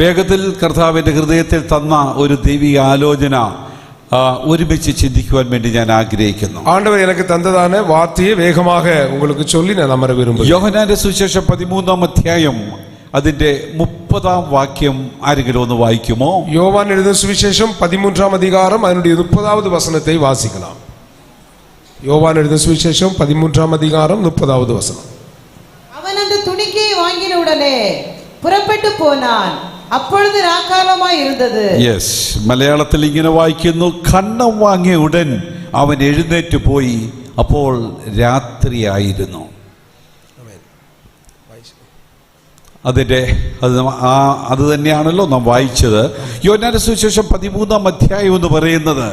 വേഗത്തിൽ കർത്താവിൻ്റെ ഹൃദയത്തിൽ തന്ന ഒരു ദൈവിക ആലോചന ഒരുമിച്ച് ചിന്തിക്കുവാൻ വേണ്ടി ഞാൻ ആഗ്രഹിക്കുന്നു. ஆண்டவர் எனக்கு தந்ததான வார்த்தையை வேகமாக உங்களுக்கு சொல்லி நான் அமர விரும்புகிறேன். യോഹന്നാന്റെ സുവിശേഷം 13-ാം അധ്യായം അതിന്റെ 30-ാം വാക്യം ആരെങ്കിലും ഒന്ന് വായിക്കുമോ? யோவான் எழுதின சுவிசேஷம் 13-ஆம் அதிகாரம் அதனுடைய 30வது வசனத்தை வாசிக்கலாம். யோவான் எழுதின சுவிசேஷம் 13-ஆம் அதிகாரம் 30வது வசனம். அவன் அந்த துணிக்கையை வாங்கின உடனே புறப்பட்டு போனான். அப்பொழுது ராக்காலமாய் இருந்தது. യെസ്, മലയാളത്തിൽ ഇങ്ങനെ വായിക്കുന്നു, കണ്ണം വാങ്ങിയ ഉടൻ അവൻ എഴുന്നേറ്റ് പോയി, അപ്പോൾ രാത്രിയായിരുന്നു. അത് തന്നെയാണല്ലോ നാം വായിച്ചത്. യോഹന്നാന്റെ സുവിശേഷം 13-ാം അധ്യായം എന്ന് പറയുന്നത്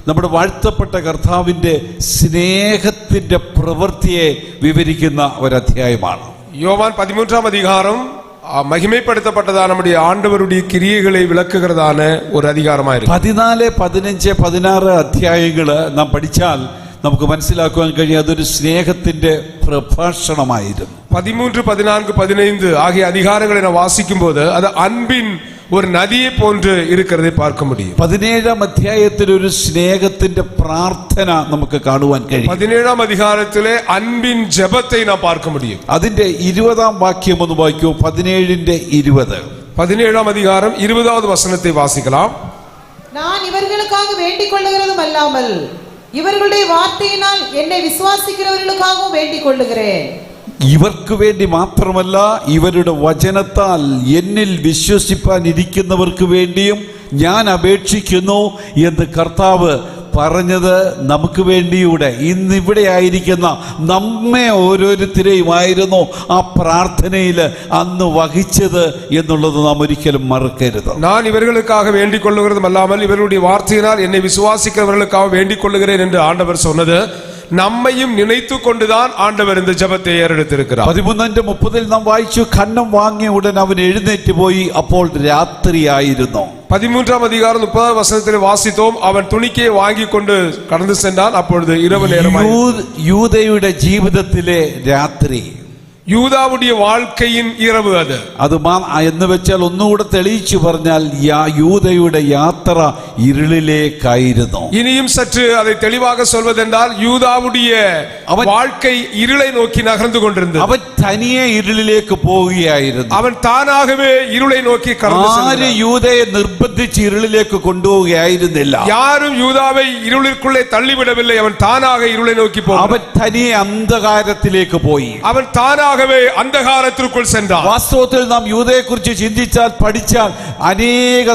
നമ്മുടെ വാഴ്ത്തപ്പെട്ട കർത്താവിൻ്റെ സ്നേഹത്തിൻ്റെ പ്രവൃത്തിയെ വിവരിക്കുന്ന ഒരധ്യായമാണ്. யோவான் 13-ஆம் அதிகாரம் மகிமைப்படுத்தப்பட்டதான நம்முடைய ஆண்டவருடைய கிரியைகளை விளக்குகிறதான ஒரு அதிகாரமாயிருக்கு. 14, 15, 16 അധ്യായങ്ങൾ നാം പഠിച്ചാൽ നമുക്ക് മനസ്സിലാക്കുവാൻ കഴിയും അതൊരു സ്നേഹത്തിന്റെ പ്രഭാഷണമായിരുന്നു. 13, 14, 15 ஆகிய அதிகாரங்களை நான் வாசிக்கும் போது அது அன்பின் ஒரு நதியை போன்று இருக்கிறதை பார்க்க முடியும். 17-ാം അധ്യായത്തിൽ ഒരു സ്നേഹത്തിന്റെ പ്രാർത്ഥന നമുക്ക് കാണുവാൻ കഴിയും. 17-ஆம் அதிகாரத்திலே அன்பின் ஜெபத்தை நாம் பார்க்க முடியும். അതിന്റെ 20-ാം വാക്യം ഒന്ന് വായിക്കൂ. 17-ന്റെ 20. 17-ஆம் அதிகாரம் 20வது வசனத்தை வாசிக்கலாம். நான் இவர்களுக்காக வேண்டிக் கொள்ளுகிறதும் அல்லாமல் இவர்களுடைய வார்த்தையினால் என்னை விசுவாசிக்கிறவர்களுக்காகவும் வேண்டிக் கொள்ளுகிறேன். ഇവർക്ക് വേണ്ടി മാത്രമല്ല, ഇവരുടെ വചനത്താൽ എന്നിൽ വിശ്വസിപ്പാനിരിക്കുന്നവർക്ക് വേണ്ടിയും ഞാൻ അപേക്ഷിക്കുന്നു എന്ന് കർത്താവ് പറഞ്ഞത് നമുക്ക് വേണ്ടിയൂടെ ഇന്നിവിടെ ആയിരിക്കുന്ന നമ്മെ ഓരോരുത്തരെയുമായിരുന്നു ആ പ്രാർത്ഥനയിൽ അന്ന് വഹിച്ചത് എന്നുള്ളത് നാം ഒരിക്കലും മറക്കരുത്. ഞാൻ ഇവர்களுக்காக வேண்டிக் கொள்ளுகிறதும் அல்லாமல் இவர்களுடைய வார்த்தையினால் என்னை விசுவாசிக்கிறவர்களுக்காக வேண்டிக் கொள்ளுகிறேன் என்று ஆண்டவர் சொன்னது நம்மையும் நினைத்து கொண்டுதான் ஆண்டவர் இந்த ஜெபத்தை ஏறெடுத்திருக்கிறார். 13:30 നാം വായിച്ചു, കണ്ണം വാങ്ങിയ ഉടൻ അവൻ എഴുന്നേറ്റ് പോയി, അപ്പോൾ രാത്രിയായിരുന്നു. 13-ஆம் அதிகாரம் 30வது வசனத்தில் வாசித்தோம், அவன் துணிக்கையை വാങ്ങി കൊണ്ട് கடந்து சென்றான், அப்பொழுது இரவு நேரமாயிற்று. യൂദയുടെ ജീവിതത്തിലെ രാത്രി, യൂദാവുடைய வாழ்க்கையின் இரவு அது എന്ന് വെച്ചാൽ ഒന്നുകൂടെ തെളിയിച്ചു പറഞ്ഞാൽ യൂദയുടെ യാത്ര ഇരുളിലേക്കായിരുന്നു. ഇനിയും சற்று அதை தெளிவாக சொல்வதென்றால் யூதாவுடைய வாழ்க்கை இருளை நோக்கி நகர்ந்து கொண்டிருந்தது. അവൻ തനിയെ ഇരുളിലേക്ക് പോവുകയായിരുന്നു. അവൻ താനാകவே ഇരുളை நோக்கி கடந்து சென்றான். ആരും യൂദയെ നിർബന്ധിച്ച് ഇരുളിലേക്ക് കൊണ്ടുപോവുകയായിരുന്നില്ല. யாரும் யூதாவை இருளிற்குள்ளே தள்ளிவிடவில்லை. அவன் தானாக இருளை நோக்கி போனான். അവൻ തനിയെ അന്ധകാരത്തിലേക്ക് പോയി. அவன் தானாகவே അന്ധകാരത്തിற்குள் சென்றான். വാസ്തവത്തിൽ നാം യൂദയെക്കുറിച്ച് ചിന്തിച്ചാൽ പഠിച്ചാൽ അനേക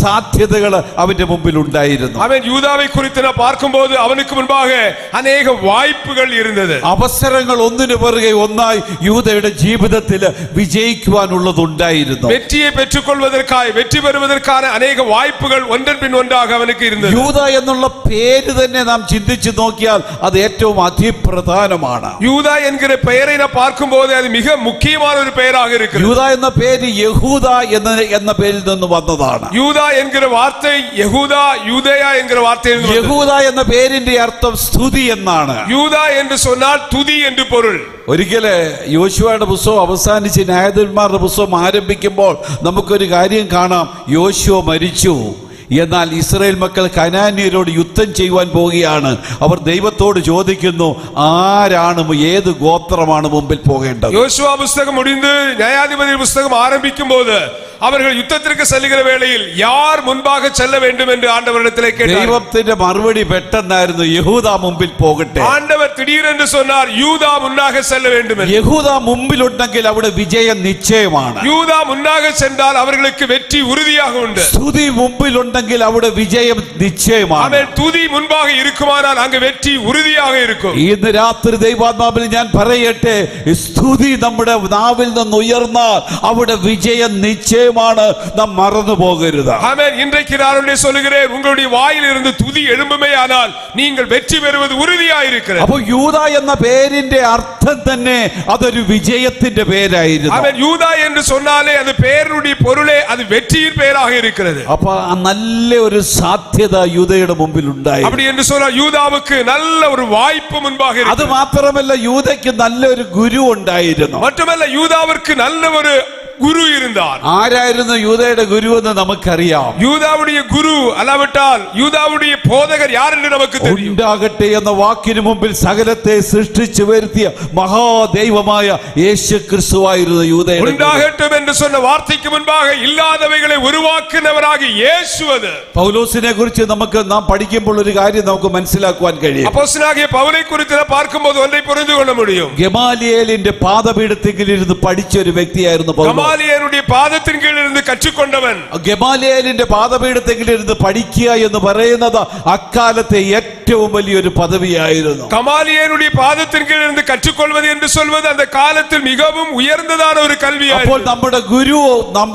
സാധ്യതകൾ അവന്റെ മുമ്പിൽ ഉണ്ടായിരുന്നു. അവൻ യൂദാவை குறித்து நான் பார்க்கும்போது அவனுக்கு முன்பாக अनेक வாய்ப்புகள் இருந்தது. അവസരങ്ങൾ ഒന്നിനു പുറകെ ഒന്നായി യൂദയുടെ ജീവിതത്തിൽ വിജയിക്കുവാനുള്ളതുണ്ടായിരുന്നു. വെற்றியை பெற்றுக்கொள்வதற்காக வெற்றி பெறுவதற்கான अनेक வாய்ப்புகள் ஒன்றன் பின் ஒன்றாக அவனுக்கு இருந்தது. യൂദ എന്നുള്ള പേര് തന്നെ നാം ചിന്തിച്ചു നോക്കിയാൽ അത് ഏറ്റവും അതിപ്രധാനമാണ്. யூதா என்கிற பெயரை நான் பார்க்கும்போது அது மிக முக்கியமான ஒரு பெயராக இருக்கிறது. யூதா എന്ന പേര് യഹൂദ എന്ന പേരിൽ നിന്ന് വന്നതാണ്. யூதா എன்கிற വാർത്ത യഹൂദ, യൂദയ എன்கிற വാർത്തയിൽ നിന്ന്. യഹൂദ എന്ന പേരിന്റെ അർത്ഥം സ്തുതി എന്നാണ്. യൂദാ എന്ന് சொன்னால் തുതി എന്ന് പൊരുൾ. ഒരിക്കല് യോശുവയുടെ പുസ്തകം അവസാനിച്ച് ന്യായാധിപന്മാരുടെ പുസ്തകം ആരംഭിക്കുമ്പോൾ നമുക്കൊരു കാര്യം കാണാം. യോശുവ മരിച്ചു, എന്നാൽ ഇസ്രായേൽ മക്കൾ കനാന്യരോട് യുദ്ധം ചെയ്യുവാൻ പോവുകയാണ്. അവർ ദൈവത്തോട് ചോദിക്കുന്നു, ആരാണ്, ഏത് ഗോത്രമാണ് മുമ്പിൽ പോകേണ്ടത്? യോശുവ പുസ്തകം முடிந்து ന്യായാധിപതി പുസ്തകം ആരംഭിക്കുമ്പോൾ அவர்கள் யுத்தத்திற்கு செல்லுகிற வேளையில் யார் முன்பாக செல்ல வேண்டும் என்று ஆண்டவரிடத்திலே கேட்டார். ദൈവത്തിന്റെ മറുപടി പെട്ടെന്നായിരുന്നു, യഹൂദ മുമ്പിൽ പോകട്ടെ. ஆண்டவர் திடீரென்று சொன்னார், யூதா முன்னாக செல்ல வேண்டும் என்று. യഹൂദ മുമ്പിലുണ്ടെങ്കിൽ അവിടെ വിജയം നിശ്ചയമാണ്. யூதா முன்னாக சென்றால் அவர்களுக்கு வெற்றி உறுதியாக உண்டு. സ്തുതി മുമ്പിലുണ്ടെങ്കിൽ അവിടെ വിജയം നിശ്ചയമാണ്. ആമേൻ. തുതി മുൻപാக இருக்குமானால் அங்கு வெற்றி உறுதியாக இருக்கும். ഇന്ന് രാത്രി ദൈവാത്മാവിൽ ഞാൻ പറയട്ടെ, സ്തുതി നമ്മുടെ നാവിൽ നിന്ന് ഉയർന്നാൽ അവിടെ വിജയം നിശ്ചയം നാം മറന്നു പോകരുത്. ആമേൻ. இன்றைக்கு நான் சொல்லுகிறேன், உங்களுடைய வாயில் இருந்து துதி எழும்புமேயானால் நீங்கள் வெற்றி பெறுவது உறுதியாயிருக்கிறது. അപ്പോൾ യൂദ എന്ന പേരിന്റെ അർത്ഥം തന്നെ അതൊരു വിജയത്തിന്റെ പേരായിരുന്നു. ആമേൻ. യൂദാ എന്ന് சொன்னாலே அது பேருடைய பொருளே அது வெற்றியின் பெயராக இருக்கிறது. അപ്പോൾ നല്ല ഒരു സാധ്യത യൂദയുടെ മുമ്പിൽ ഉണ്ടായി. அப்படி என்று சொன்னால் யூதாவுக்கு நல்ல ஒரு வாய்ப்பு முன்பாக இருந்தது. അത് മാത്രമല്ല, യൂദയ്ക്ക് നല്ലൊരു ഗുരു ഉണ്ടായിരുന്നു. மட்டுமல்ல, யூதாவிற்கு நல்ல ஒரு குரு இருந்தார். ആരായിരുന്നു യൂദയുടെ ഗുരു എന്ന് നമുക്കറിയാം. யூதாவுடைய குரு அல்லாவிட்டால் யூதாவுடைய போதகர் யார் என்று நமக்கு தெரியும். ഉണ്ടാകട്ടെ എന്ന വാക്കിന് മുമ്പിൽ സകലത്തെ സൃഷ്ടിച്ചു വരുത്തിയ മഹാദൈവമായ യേശു ക്രിസ്തുവായിരുന്നു യൂദയുടെ ഗുരു. உண்டாகட்டும் என்று சொன்ன வார்த்தைக்கு முன்பாக இல்லாதவைகளை உருவாக்கினவராகிய இயேசு அது. പൗലോസിനെ കുറിച്ച് നാം പഠിക്കുമ്പോൾ ഒരു കാര്യം നമുക്ക് മനസ്സിലാക്കുവാൻ കഴിയും. அப்போஸ்தலனாகிய பவுலை குறித்து பார்க்கும்போது ஒன்றை புரிந்து கொள்ள முடியும். ഗമാലിയേലിന്റെ പാദപീഠത്തിൽ ഇരുന്ന് പഠിച്ച ഒരു വ്യക്തിയായിരുന്നു പൗലോസ്. ഗമാലിയേലുடைய പാദത്തിൻ കീഴിൽ ഇരുന്ന് കற்றுക്കൊണ്ടവൻ. ഗമാലിയേലിന്റെ പാദപീഠത്തിൽ ഇരുന്ന് പഠിക്കുക എന്ന് പറയുന്നത് അക്കാലത്തെ ഏറ്റവും വലിയൊരു പദവിയായിരുന്നു. ഗമാലിയേലുடைய പാദത്തിൻ കീഴിൽ ഇരുന്ന് കற்றுക്കൊള്ളുவது என்று சொல்வது அந்த காலத்தில் மிகவும் உயர்ந்ததான ஒரு கல்வியாയിരുന്നു. അപ്പോൾ നമ്മുടെ ഗുരു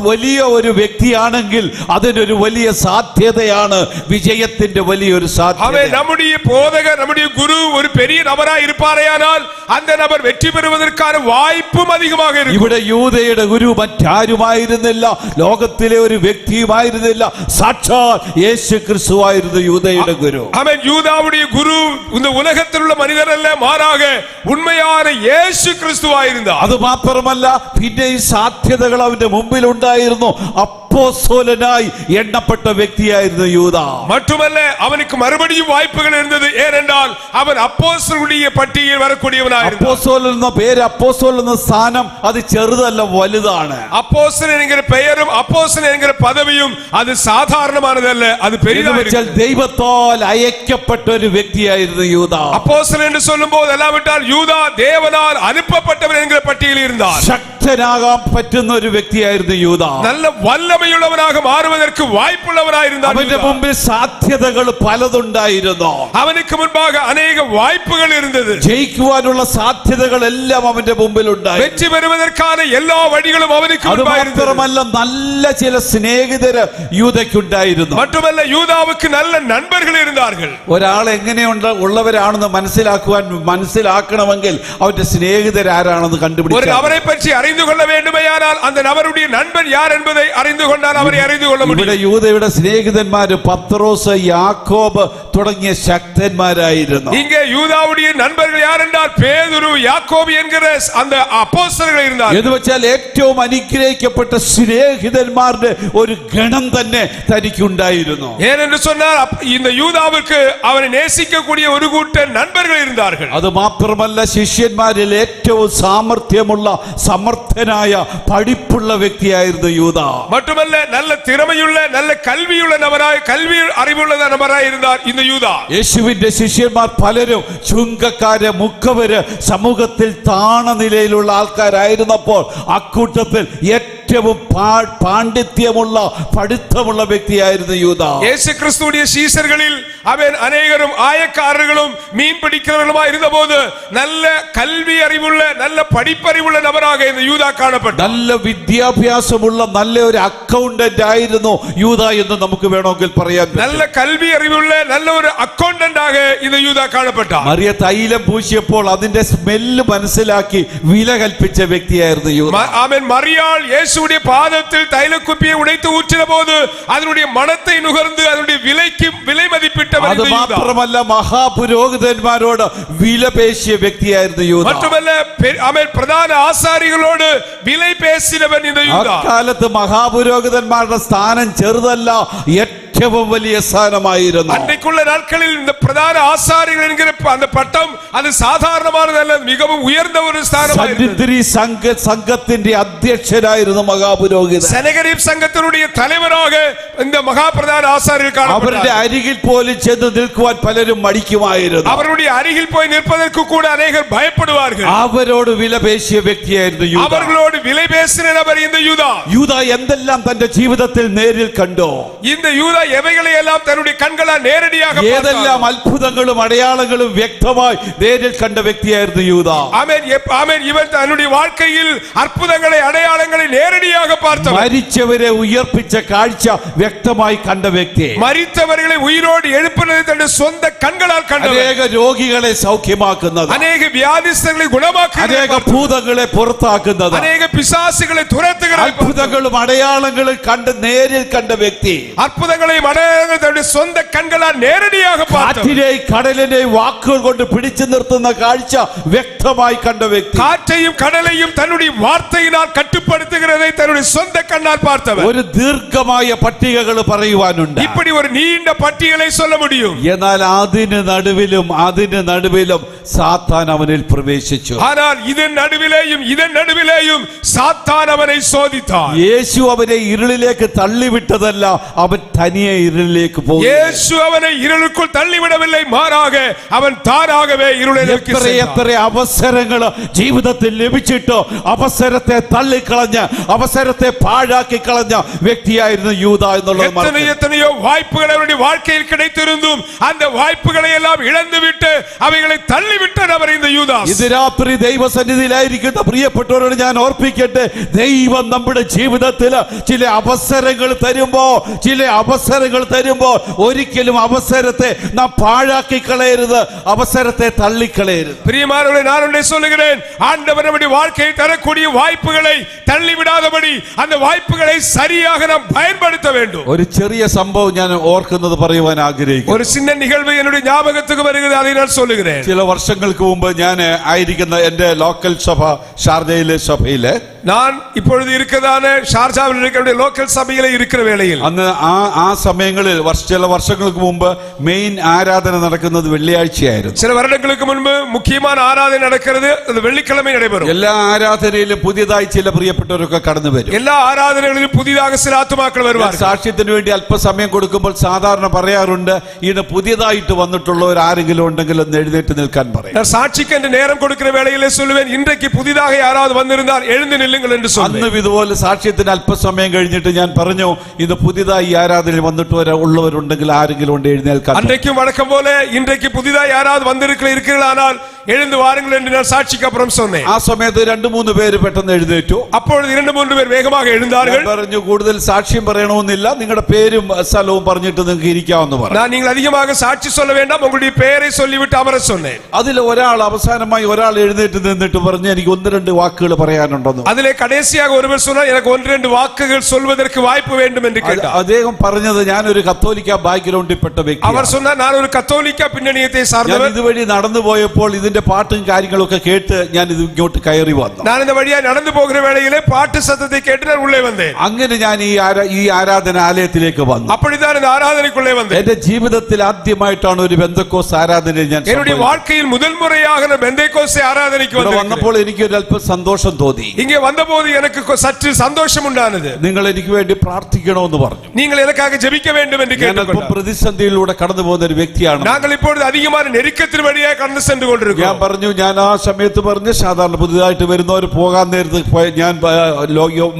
വലിയ ഒരു വ്യക്തിയാണെങ്കിൽ അതിനൊരു വലിയ സാധ്യതയാണ്, വിജയത്തിന്റെ വലിയൊരു സാധ്യത. நம்முடைய போதகர் நம்முடைய குரு ஒரு பெரிய நபராய் இருப்பாரேயானால் அந்த நபர் வெற்றி பெறுவதற்கான வாய்ப்பும் அதிகமாக இருக்கும். ഇവിടെ യൂദയുടെ ഗുരു മറ്റാരുമായിരുന്നില്ല, ലോകത്തിലെ ഒരു വ്യക്തിയുമായിരുന്നില്ല, സാക്ഷാൽ യേശു ക്രിസ്തുവായിരുന്നു യൂദയുടെ ഗുരു. ஆமென். யூதாவுடைய குரு இந்த உலகத்தில் உள்ள மனிதர் அல்ல, மாறாக உண்மையான இயேசு கிறிஸ்துவாயிருந்தார். അത് മാത്രമല്ല, പിന്നെ ഈ സാധ്യതകൾ അവന്റെ മുമ്പിൽ ഉണ്ടായിരുന്നു. அப்போஸ்தலனாய் எண்ணப்பட்ட വ്യക്തിയായിരുന്നു യൂദ. மட்டுமல்ல, அவனுக்கு மறுபடியும் வாய்ப்புகள் இருந்தது. ஏனென்றால் அவன் அப்போஸ்தலனுடைய பட்டியலில் வரக்கூடியவனாயிருந்தான். அப்போஸ்தலன் എന്ന പേര്, அப்போஸ்தலன் എന്ന സ്ഥാനം അത് ചെറുതല്ല, വലുതാണ്. அப்போஸ்தலன் என்கிற பெயரும் அப்போஸ்தலன் என்கிற பதவியும் அது சாதாரணமானதல்ல, அது பெரியதாக. ദൈവത്താൽ അയക്കപ്പെട്ട ഒരു വ്യക്തിയായിരുന്നു യൂദ. அப்போஸ்தலன் என்று சொல்லும்போது எல்லாவிட்டால் யூதா தேவனால் அனுப்பப்பட்டவன் என்கிற பட்டியலில் இருந்தார். ശക്തനാകാൻ പറ്റുന്ന ഒരു വ്യക്തിയായിരുന്നു യൂദ. நல்ல വല്ലമയുള്ളവനാக മാറുவதற்கு വായ്പുള്ളവനായിരുന്നു. അവന്റെ മുമ്പിൽ സാധ്യതകൾ പലതുണ്ടായിരുന്നു. അവനുക്ക് മുൻപാக അനേക വായ്പകൾ ഇരുന്നത്. ജയിക്കുവാനുള്ള സാധ്യതകൾ എല്ലാം അവന്റെ മുമ്പിൽ ഉണ്ടായിരുന്നു. വെற்றி பெறுவதற்கான എല്ലാ വഴികളും അവനുക്ക് മുൻപായിരുന്നു. മാത്രമല്ല, നല്ല ചില സ്നേഹിതര് യൂദയ്ക്കുണ്ടായിരുന്നു. மட்டுமல்ல, யூதாவுக்கு நல்ல நண்பர்கள் இருந்தார்கள். ഒരാൾ എങ്ങനെയുള്ളവരാണെന്ന് മനസ്സിലാക്കണമെങ്കിൽ അവന്റെ സ്നേഹിതരാരാണെന്ന് കണ്ടുപിടിക്കണം. അവരെ പറ്റി അറിந்து கொள்ள வேண்டுமேயானால் அந்த நபருடைய நண்பன் யார் என்பதை அறிந்து கொண்டால் அவரை அறிந்து கொள்ள முடியும். ഇവിടെ യൂദയുടെ സ്നേഹിതന്മാര് പത്രോസ്, യാക്കോബ് തുടങ്ങിയ ശക്തന്മാരായിരുന്നു. இங்கே யூதாவுடைய நண்பர்கள் யார் என்றால் பேதுரு, யாக்கோபு என்கிற அந்த அப்போஸ்தலர்கள் இருந்தார்கள். എന്ന് വെച്ചാൽ ഏറ്റവും അനുഗ്രഹിക്കപ്പെട്ട സ്നേഹിതന്മാരുടെ ഒരു ഗണം തന്നെ തനിക്കുണ്ടായിരുന്നു. ஏனென்று சொன்னால் இந்த யூதாவுக்கு அவனை நேசிக்கக்கூடிய ஒரு கூட்டம் நண்பர்கள் இருந்தார்கள். അത് മാത്രമല്ല, ശിഷ്യന്മാരിൽ ഏറ്റവും സാമർത്ഥ്യമുള്ള സമർത്ഥനായ പഠിപ്പുള്ള വ്യക്തിയായിരുന്നു യൂദ. மட்டுமல்ல, நல்ல திறமையுள்ள நல்ல கல்வியுள்ள நபராய், கல்வி அறிவுள்ள நபராய் இருந்தார் இந்த யூதா. യേശുവിന്റെ ശിഷ്യന്മാർ പലരും ചുങ്കക്കാര്, മുഖവര്, സമൂഹത്തിൽ താണ നിലയിലുള്ള ആൾക്കാരായിരുന്നപ്പോൾ അക്കൂട്ടത്തിൽ ഏറ്റവും പാണ്ഡിത്യമുള്ള പഠിത്തമുള്ള വ്യക്തിയായിരുന്നു യൂദ. യേശു ക്രിസ്തുവിന്റെ ശിഷ്യர்களில் അവൻ അനേകരും ആയക്കാരர்களும் மீன் பிடிக்கிறவர்களுமாய் இருந்தபோது நல்ல கல்வி அறிவுள்ள நல்ல படிப்பறிவுள்ள நபராக இந்த யூதா காணப்பட்டார். നല്ല വിദ്യാഭ്യാസമുള്ള നല്ല ഒരു അക്കൗണ്ടന്റ് ആയിരുന്നു യൂദ എന്ന് നമുക്ക് വേണമെങ്കിൽ പറയാം. நல்ல கல்வி அறிவுள்ள நல்ல ஒரு അക്കൗണ്ടന്റാக இந்த യൂദാ കാണപ്പെട്ടാർ. മറിയ തൈലം പൂശിയപ്പോൾ അതിന്റെ സ്മെല്ല് മനസ്സിലാക്കി വില കൽപ്പിച്ച വ്യക്തിയായിരുന്നു യൂദ. ആമേൻ. മറിയാൾ യേശുവിന്റെ പാദത്തിൽ തൈലക്കുപ്പിയെ ഉടൈത്ത് ഊറ്റിനപോது அதனுடைய மணத்தை நுகர்ந்து அதனுடைய விலை மதிப்பிட்டவன் അത് இந்த യൂദാ. മാത്രമല്ല, മഹാപുരോഹിതന്മാരോട് വില പേശിയ വ്യക്തിയായിരുന്നു യൂദ. மட்டுமல்ல, ആമേൻ, പ്രധാന ആസാരികളോട് വില പേശിനവൻ இந்த യൂദാ. അക്കാലത്ത് മഹാപുരോഹിതന്മാരുടെ സ്ഥാനം ചെറുതല്ല, ഏറ്റവും വലിയ സ്ഥാനമായിരുന്നു. அன்றைக்குள்ள நாட்களில் இந்த பிரதான ஆசாரிகள் என்கிற அந்த பட்டம் அது சாதாரணமானதல்ல, மிகவும் உயர்ந்த ஒரு ஸ்தானமாயிருந்தது. സംഘത്തിന്റെ അധ്യക്ഷനായിരുന്നു മഹാപുരോഹിതൻ. സെനഗരീബ് സംഘത്തിനുடைய தலைவராக இந்த மகாபிரதான ஆசாரியர்கள் காணப்பட்டார்கள். അവരുടെ അരികിൽ പോലും ചെന്ന് നിൽക്കുവാൻ പലരും മടിക്കുമായിരുന്നു. அவருடைய அருகில் போய் நிற்பதற்கு கூட அநேகர் பயப்படுவார்கள். അവരോട് വില പേശിയ വ്യക്തിയായിരുന്നു യൂദ. அவர்களோடு விலை பேசின நபர் இந்த யூதா. യൂദ എന്തെല്ലാം തന്റെ ജീവിതത്തിൽ നേരിൽ കണ്ടോ? இந்த யூதா எவைகளை எல்லாம் தன்னுடைய கண்களால் நேரடியாக ഏതെല്ലാം അത്ഭുതങ്ങളും അടയാളങ്ങളും വ്യക്തമായി നേരിൽ കണ്ട വ്യക്തിയായിരുന്നു യൂദ. ஆமென். ஆமென். இவன் தன்னுடைய வாழ்க்கையில் அற்புதங்களை அடையாளங்களை நேரடியாக பார்த்தவர். മരിച്ചവരെ ഉയർപ്പിച്ച കാഴ്ച വ്യക്തമായി കണ്ട വ്യക്തി. மரித்தவர்களை உயிரோடு எழுப்பினதை தன்னுடைய சொந்த கண்களால் கண்டவர். അനേക രോഗികളെ സൗഖ്യമാക്കുന്നത്, அநேக வியாதிஸ்தர்களை குணமாக்குகிறது, അനേക ഭൂതങ്ങളെ പുറത്താക്കുന്നത്, அநேக பிசாசுகளை துரத்துகிறது, അത്ഭുതങ്ങളും അടയാളങ്ങളും കണ്ട് നേരിൽ കണ്ട വ്യക്തി. அற்புதங்களை அற்புதங்களையும் அடையாளங்களையும் தன்னுடைய சொந்த கண்களால் நேரடியாக பார்த்தவர். കാറ്റിനെയും കടലിനെയും വാക്കുകൾ കൊണ്ട് പിടിച്ചു നിർത്തുന്ന കാഴ്ച വ്യക്തമായി കണ്ട വ്യക്തി. காற்றையும் கடலையும் தன்னுடைய வார்த்தையினால் கட்டுப்படுத்துகிறதை தன்னுடைய சொந்த கண்ணால் பார்த்தவர். ഒരു ദീർഘമായ പട്ടികകൾ പറയുവാനുണ്ട്. இப்படி ஒரு நீண்ட பட்டியலை சொல்ல முடியும். എന്നാൽ അതിന് നടുവിലും സാത്താൻ അവനിൽ പ്രവേശിച്ചു. ஆனால் இதன் நடுவிலேயும் சாத்தான் அவனை சோதித்தான். യേശു അവനെ ഇരുളിലേക്ക് തള്ളിവിട്ടതല്ല, അവൻ തനിയെ ഇരുളിലേക്ക് പോയി. இயேசு அவனை இருளுக்குள் தள்ளிவிடவில்லை, மாறாக அவன் தானாகவே இருளிലേക്ക് എത്ര അവസരങ്ങൾ ജീവിതത്തിൽ ലഭിച്ചിട്ടോ അവസരത്തെ തള്ളിക്കളഞ്ഞ് അവസരത്തെ പാഴാക്കി കളഞ്ഞ വ്യക്തിയായിരുന്നു യൂദാ എന്നുള്ളത്. எத்தனையோ வாய்ப்புகள் அவருடைய வாழ்க்கையில் கிடைத்திருந்தும் அந்த வாய்ப்புகளை எல்லாம் இழந்துவிட்டு அவைகளை தள்ளிவிட்டார் அவர் இந்த யூதாஸ். ഇത് രാത്രി ദൈവസന്നിധിയിലായിരിക്കുന്ന പ്രിയപ്പെട്ടവരോട് ഞാൻ ഓർപ്പിക്കട്ടെ, ദൈവം നമ്മുടെ ജീവിതത്തിൽ ചില അവസരങ്ങൾ തരുമ്പോൾ ഒരിക്കലും അവസരത്തെ നാം പാഴാക്കി കളയരുത്, അവസരത്തെ തള്ളിക്കളയരുത്. பிரியமானவர்களே, நான் ஒன்றை சொல்லுகிறேன், ஆண்டவர் நம்முடைய வாழ்க்கையில் தரக்கூடிய வாய்ப்புகளை தள்ளிவிடாதபடி அந்த வாய்ப்புகளை சரியாக நாம் பயன்படுத்த வேண்டும். ഒരു ചെറിയ സംഭവം ഞാൻ ഓർക്കുന്നത് പറയുവാൻ ആഗ്രഹിക്കുന്നു. ஒரு சின்ன நிகழ்வு என்னுடைய ஞாபகத்துக்கு வருகிறது, அதை நான் சொல்லுகிறேன். ചില വർഷങ്ങൾക്ക് മുമ്പ് ഞാൻ ആയിരിക്കുന്ന എന്റെ ലോക്കൽ സഭ ഷാർജയിലെ സഭയിലെ நான் இப்பொழுது இருக்கிறதான ஷார்ஜாவில் இருக்கிற லோக்கல் சபையில இருக்கிற வேளையில் അന്ന് ആ സമയങ്ങളിൽ ചില വർഷങ്ങൾക്ക് മുമ്പ് മെയിൻ ആരാധന നടക്കുന്നത് വെള്ളിയാഴ്ചയായിരുന്നു. சில வருடங்களுக்கு முன்பு முக்கியமான ஆராதனை நடக்கிறது, அது வெள்ளிக்கிழமை நடைபெறும். എല്ലാ ആരാധനയിലും പുതിയതായി ചില പ്രിയപ്പെട്ടവരൊക്കെ കടന്നു വരും. எல்லா ஆராதனைகளிலும் புதிதாக சில ஆத்துமாக்கள் வருவார்கள். സാക്ഷ്യത്തിന് വേണ്ടി അല്പസമയം കൊടുക്കുമ്പോൾ സാധാരണ പറയാറുണ്ട്, ഇന്ന് പുതിയതായിട്ട് വന്നിട്ടുള്ളവർ ആരെങ്കിലും ഉണ്ടെങ്കിൽ ഒന്ന് എഴുന്നേറ്റ് നിൽക്കാൻ പറയും. நான் சாட்சிக்கு என்று நேரம் கொடுக்கிற வேளையிலே சொல்லுவேன், இன்றைக்கு புதிதாக யாராவது வந்திருந்தால் எழுந்து நில்லுங்கள் என்று சொல்லுவேன். അന്ന് ഇതുപോലെ സാക്ഷ്യത്തിന് അല്പസമയം കഴിഞ്ഞിട്ട് ഞാൻ പറഞ്ഞു, ഇന്ന് പുതിയതായി ആരാധനയിൽ വന്നിട്ട് ഉള്ളവരുണ്ടെങ്കിൽ ആരെങ്കിലും ഉണ്ട് എഴുന്നേൽക്കാൻ. அன்றைக்கும் வழக்கம் போல இன்றைக்கு புதிதாக யாராவது வந்திருக்கிறீர்களானால் எழுந்து வாருங்கள் என்று நான் சாட்சிக்கு அப்புறம் சொன்னேன். ആ സമയത്ത് 2-3 പേര് പെട്ടെന്ന് എഴുന്നേറ്റു. அப்பொழுது 2-3 பேர் வேகமாக எழுந்தார்கள். പറഞ്ഞു, കൂടുതൽ സാക്ഷ്യം പറയണമെന്നില്ല, നിങ്ങളുടെ പേരും സ്ഥലവും പറഞ്ഞിട്ട് നിങ്ങൾക്ക് ഇരിക്കാമെന്ന് പറഞ്ഞു. நான் நீங்கள் அதிகமாக சாட்சி சொல்ல வேண்டாம், உங்களுடைய பெயரை சொல்லிவிட்டு அமர சொன்னேன். അതിൽ അവസാനമായി ഒരാൾ എഴുന്നേറ്റ് നിന്നിട്ട് പറഞ്ഞു, എനിക്ക് 1-2 വാക്കുകൾ പറയാനുണ്ടെന്ന്. அதிலே கடைசியாக ஒருவர் சொன்னார், எனக்கு 1-2 வாக்குகள் சொல்வதற்கு வாய்ப்பு வேண்டும் என்று கேட்டார். അദ്ദേഹം പറഞ്ഞത്, ഞാനൊരു കത്തോലിക്ക ബാക്ക്ഗ്രൗണ്ടിൽ പെട്ട വ്യക്തി. அவர் சொன்னார், நான் ஒரு கத்தோலிக்க பின்னணியத்தை ഞാൻ சார்ந்தவர். ഇതുവഴി നടന്നു പോയപ്പോൾ ഇതിന്റെ പാട്ടും കാര്യങ്ങളൊക്കെ കേട്ട് ഞാൻ ഇത് ഇങ്ങോട്ട് കയറി വന്നു. நான் இந்த வழியா நடந்து போகிற வேளையிலே பாட்டு சத்தத்தை கேட்டு நான் உள்ளே வந்தேன். അങ്ങനെ ഞാൻ ഈ ആരാധനാലയത്തിലേക്ക് വന്നു. அப்படிதான் இந்த ஆராதனைக்குள்ளே வந்தேன். എന്റെ ജീവിതത്തിൽ ആദ്യമായിട്ടാണ് ഒരു ബെന്തക്കോസ് ആരാധനയിൽ ഞാൻ என்னுடைய வாழ்க்கையில் முதல் முறையாக நான் பெந்தேகோஸ்தே ஆராதனைக்கு വന്നപ്പോൾ എനിക്ക് ഒരു അല്പം സന്തോഷം തോന്നി. இங்கே வந்தபோது எனக்கு சற்று சந்தோஷம் உண்டானது. നിങ്ങൾ എനിക്ക് വേണ്ടി പ്രാർത്ഥിക്കണമെന്ന് പറഞ്ഞു. நீங்கள் எனக்காக ஜெபிக்க வேண்டும் என்று கேட்டுக்கொண்டார். പ്രതിസന്ധിയിലൂടെ കടന്നു പോകുന്ന ഒരു വ്യക്തിയാണ്. நாங்கள் இப்பொழுது அதிகமான நெருக்கத்தின் வழியாக கடந்து சென்று கொண்டிருக்கிறோம். ഞാൻ പറഞ്ഞു, ഞാൻ ആ സമയത്ത് പറഞ്ഞു, സാധാരണ പുതിയതായിട്ട് വരുന്നവർ പോകാൻ നേരത്ത് ഞാൻ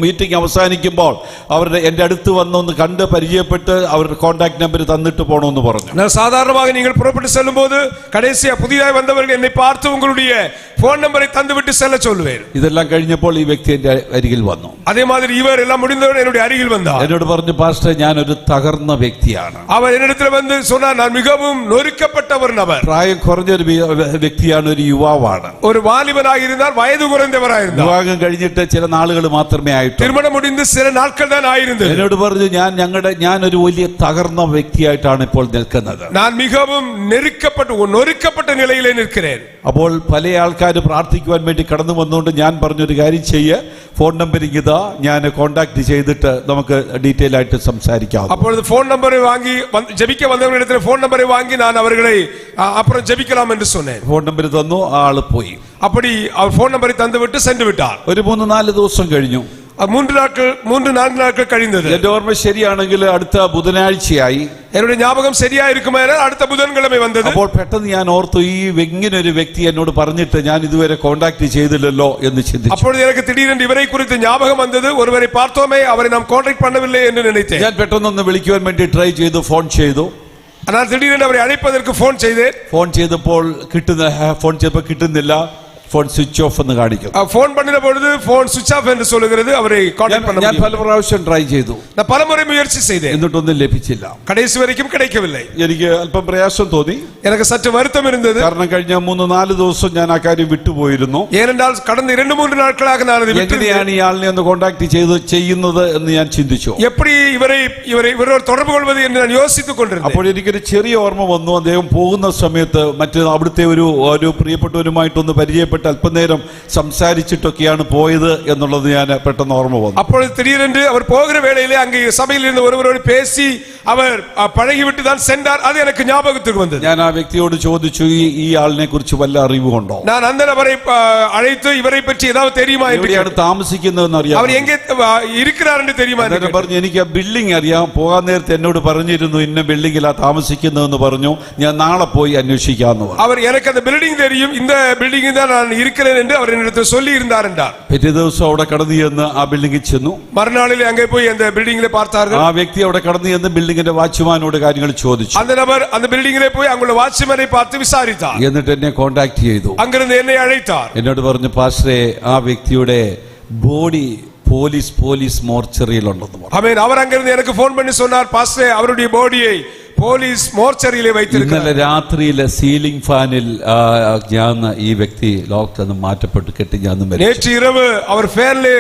മീറ്റിംഗ് അവസാനിക്കുമ്പോൾ എന്റെ അടുത്ത് വന്നൊന്ന് കണ്ട് പരിചയപ്പെട്ട് അവരുടെ കോൺടാക്ട് നമ്പർ തന്നിട്ട് പോകണമെന്ന് പറഞ്ഞു. நான் சாதாரணமாக நீங்கள் புறப்பட்டு செல்லும் போது கடைசியா புதிதாக வந்தவர்கள் என்னை பார்த்து உங்களுடைய போன் நம்பரை தந்துவிட்டு செல்ல சொல்லுவேன். ഇതെല്ലാം കഴിഞ്ഞപ്പോൾ ഈ വ്യക്തി എന്റെ അരികിൽ വന്നു. அதே மாதிரி இவர் எல்லாம் முடிந்தவுடன் என்னுடைய அருகில் வந்தார். എന്നോട് പറഞ്ഞു, പാസ്റ്റർ, ഞാൻ ഒരു തകർന്ന വ്യക്തിയാണ്. அவர் என்னிடத்தில் வந்து சொன்னார், நான் மிகவும் நொறுக்கப்பட்ட ஒரு நபர். പ്രായം കുറഞ്ഞൊരു വ്യക്തിയാണ്, ഒരു യുവാവാണ്. ஒரு வாலிபனாக இருந்தார், வயது குறைந்தவராக இருந்தார். വിവാഹം കഴിഞ്ഞിട്ട് ചില നാളുകൾ മാത്രമേ ആയിട്ടുള്ളൂ. திருமணம் முடிந்து சில நாட்கள் தான் ஆயிருந்தது. എന്നോട് പറഞ്ഞു, ഞാൻ ഒരു വലിയ തകർന്ന വ്യക്തിയായിട്ടാണ് ഇപ്പോൾ നിൽക്കുന്നത്. நான் மிகவும் நொறுக்கப்பட்ட நிலையிலே நிற்கிறேன். അപ്പോൾ പല ആൾക്കാർ പ്രാർത്ഥിക്കുവാൻ വേണ്ടി കടന്നു വന്നുകൊണ്ട് ഞാൻ പറഞ്ഞൊരു കാര്യം ചെയ്യ്, ഫോൺ നമ്പർ ഇതാ, ഞാൻ കോണ്ടാക്ട് ചെയ്തിട്ട് നമുക്ക് ഡീറ്റെയിൽ ആയിട്ട് സംസാരിക്കാം. அப்பொழுது போன் நம்பரை வாங்கி ஜெபிக்க வந்தவர்களிடத்தில் போன் நம்பரை வாங்கி நான் அவர்களை அப்புறம் ஜெபிக்கலாம் என்று சொன்னேன். ഫോൺ നമ്പർ തന്നു, ആള് പോയി. அப்படி அவர் போன் நம்பரை தந்துவிட்டு சென்று விட்டார். ഒരു 3-4 ദിവസം കഴിഞ്ഞു. 3-4 നാட்கள் കഴിഞ്ഞത്. എന്റെ ഓർമ്മ ശരിയാണെങ്കിൽ അടുത്ത ബുധനാഴ്ചയായി. என்னுடைய ஞாபகம் சரியா இருக்குமானால் அடுத்த புதன்கிழமை வந்தது. അപ്പോൾ പെട്ടെന്ന് ഞാൻ ഓർത്തു, ഈ ഇങ്ങനെ ഒരു വ്യക്തി എന്നോട് പറഞ്ഞിട്ട് ഞാൻ ഇതുവരെ കോണ്ടാക്ട് ചെയ്തില്ലല്ലോ എന്ന് ചിന്തിച്ചു. அப்பொழுது எனக்கு திடீரென்று இவரை குறித்து ஞாபகம் வந்தது. ஒருவரை பார்த்தோமே, அவரை நாம் கான்டாக்ட் பண்ணவில்லை என்று நினைத்தேன். ഞാൻ പെട്ടെന്ന് വിളിക്കുവാൻ വേണ്ടി ട്രൈ ചെയ്തു, ഫോൺ ചെയ്തു. ஆனால் திடீரென்று அவரை அழைப்பதற்கு போன் செய்தேன். ഫോൺ ചെയ്തപ്പോൾ കിട്ടുന്നില്ല. ഫോൺ സ്വിച്ച് ഓഫ് എന്ന് കാണിക്കും. போன் பண்ணின பொழுது போன் சுவிட்ச் ஆஃப் என்று சொல்லுகிறது. அவரை கான்டாக்ட் பண்ண ഞാൻ முடியும். പല പ്രാവശ്യം ട്രൈ ചെയ്തു, நான் பலமுறை முயற்சி செய்தேன், എന്നിട്ടൊന്നും ലഭിച്ചില്ല. கடைசி வரைக்கும் கிடைக்கவில்லை. എനിക്ക് അല്പം പ്രയാസം തോന്നി. எனக்கு சற்று வருத்தம் இருந்தது. കാരണം കഴിഞ്ഞ 3-4 ദിവസം ഞാൻ ആ കാര്യം വിട്ടുപോയിരുന്നു. ஏனென்றால் கடந்த 2-3 நாட்களாக நான் அதை விட்டு എങ്ങനെയാണ് ഇയാളിനെ ഒന്ന് കോണ്ടാക്ട് ചെയ്യുന്നത് എന്ന് ഞാൻ ചിന്തിച്ചു. எப்படி இவரோடு தொடர்பு கொள்வது என்று நான் யோசித்துக் கொண்டிருந்தேன். അപ്പോൾ എനിക്കൊരു ചെറിയ ഓർമ്മ വന്നു. അദ്ദേഹം പോകുന്ന സമയത്ത് മറ്റു അവിടുത്തെ ഒരു പ്രിയപ്പെട്ടവരുമായിട്ടൊന്ന് പരിചയപ്പെട്ട് അല്പനേരം സംസാരിച്ചിട്ടൊക്കെയാണ് പോയത് എന്നുള്ളത് ഞാൻ പെട്ടെന്ന് ഓർമ്മ വന്നു. അപ്പോൾ திடீரென்று அவர் போகிற வேளையிலே அங்கே சபையில் இருந்த ஒருவரோடு பேசி அவர் பழகிவிட்டு தான் சென்றார். அது எனக்கு ஞாபகத்துக்கு வந்தது. ഞാൻ ആ വ്യക്തിയോട് ചോദിച്ചു, ഈ ആളിനെ കുറിച്ച് വല്ല അറിവുണ്ടോ? நான் அந்த நபரை அழைத்து இவரை பற்றி ஏதாவது தெரியுமா என்று എവിടെയാണ് താമസിക്കുന്നതെന്ന് അറിയാം. அவர் എங்கே இருக்கிறார் என்று தெரியுமா என்று പറഞ്ഞു. എനിക്ക് ആ ബിൽഡിംഗ് അറിയാം, പോകാൻ നേരത്തെ എന്നോട് പറഞ്ഞിരുന്നു ഇന്ന ബിൽഡിംഗിലാ താമസിക്കുന്നതെന്ന് പറഞ്ഞു. ഞാൻ നാളെ പോയി അന്വേഷിക്കാമെന്ന് പറഞ്ഞു. அவர் எனக்கு அந்த பில்டிங் தெரியும், இந்த பில்டிங்கில் தான் நான் இருக்கிறேன் என்று அவர் என்னிடத்தில் சொல்லி இருந்தார் என்றார். പിറ്റേ ദിവസം അവിടെ കടന്നു ചെന്ന് ആ ബിൽഡിംഗിൽ ചെന്നു. மறுநாளில் அங்கே போய் அந்த பில்டிங்கிலே பார்த்தார்கள். ആ വ്യക്തി അവിടെ കടന്നു ചെന്ന് ബിൽഡിംഗിന്റെ വാച്ച്മാനോട് കാര്യങ്ങൾ ചോദിച്ചു. அந்த நபர் அந்த பில்டிங்கிலே போய் அங்குள்ள வாட்ச்மேனை பார்த்து விசாரித்தார். എന്നിട്ട് എന്നെ കോണ്ടാക്ട് ചെയ്തു. அங்கிருந்து என்னை அழைத்தார். എന്നോട് പറഞ്ഞു, പാസ്റ്ററെ ആ വ്യക്തിയുടെ ബോഡി പോലീസ് മോർച്ചറിയിലുണ്ടെന്ന് പറഞ്ഞു. ஆமென். அவர் அங்கிருந்து எனக்கு போன் பண்ணி சொன்னார், பாஸ்டரே அவருடைய பாடியை പോലീസ് മോർച്ചറിയിലെ வைத்திருக்கிறார். ഇന്നലെ രാത്രിയിലെ സീലിംഗ് ഫാനിൽ ഞാൻ ഈ വ്യക്തി ലോകത്ത് മാറ്റപ്പെട്ട് കെട്ടി ഞാൻ நேற்று இரவு அவர் ஃபேனிலே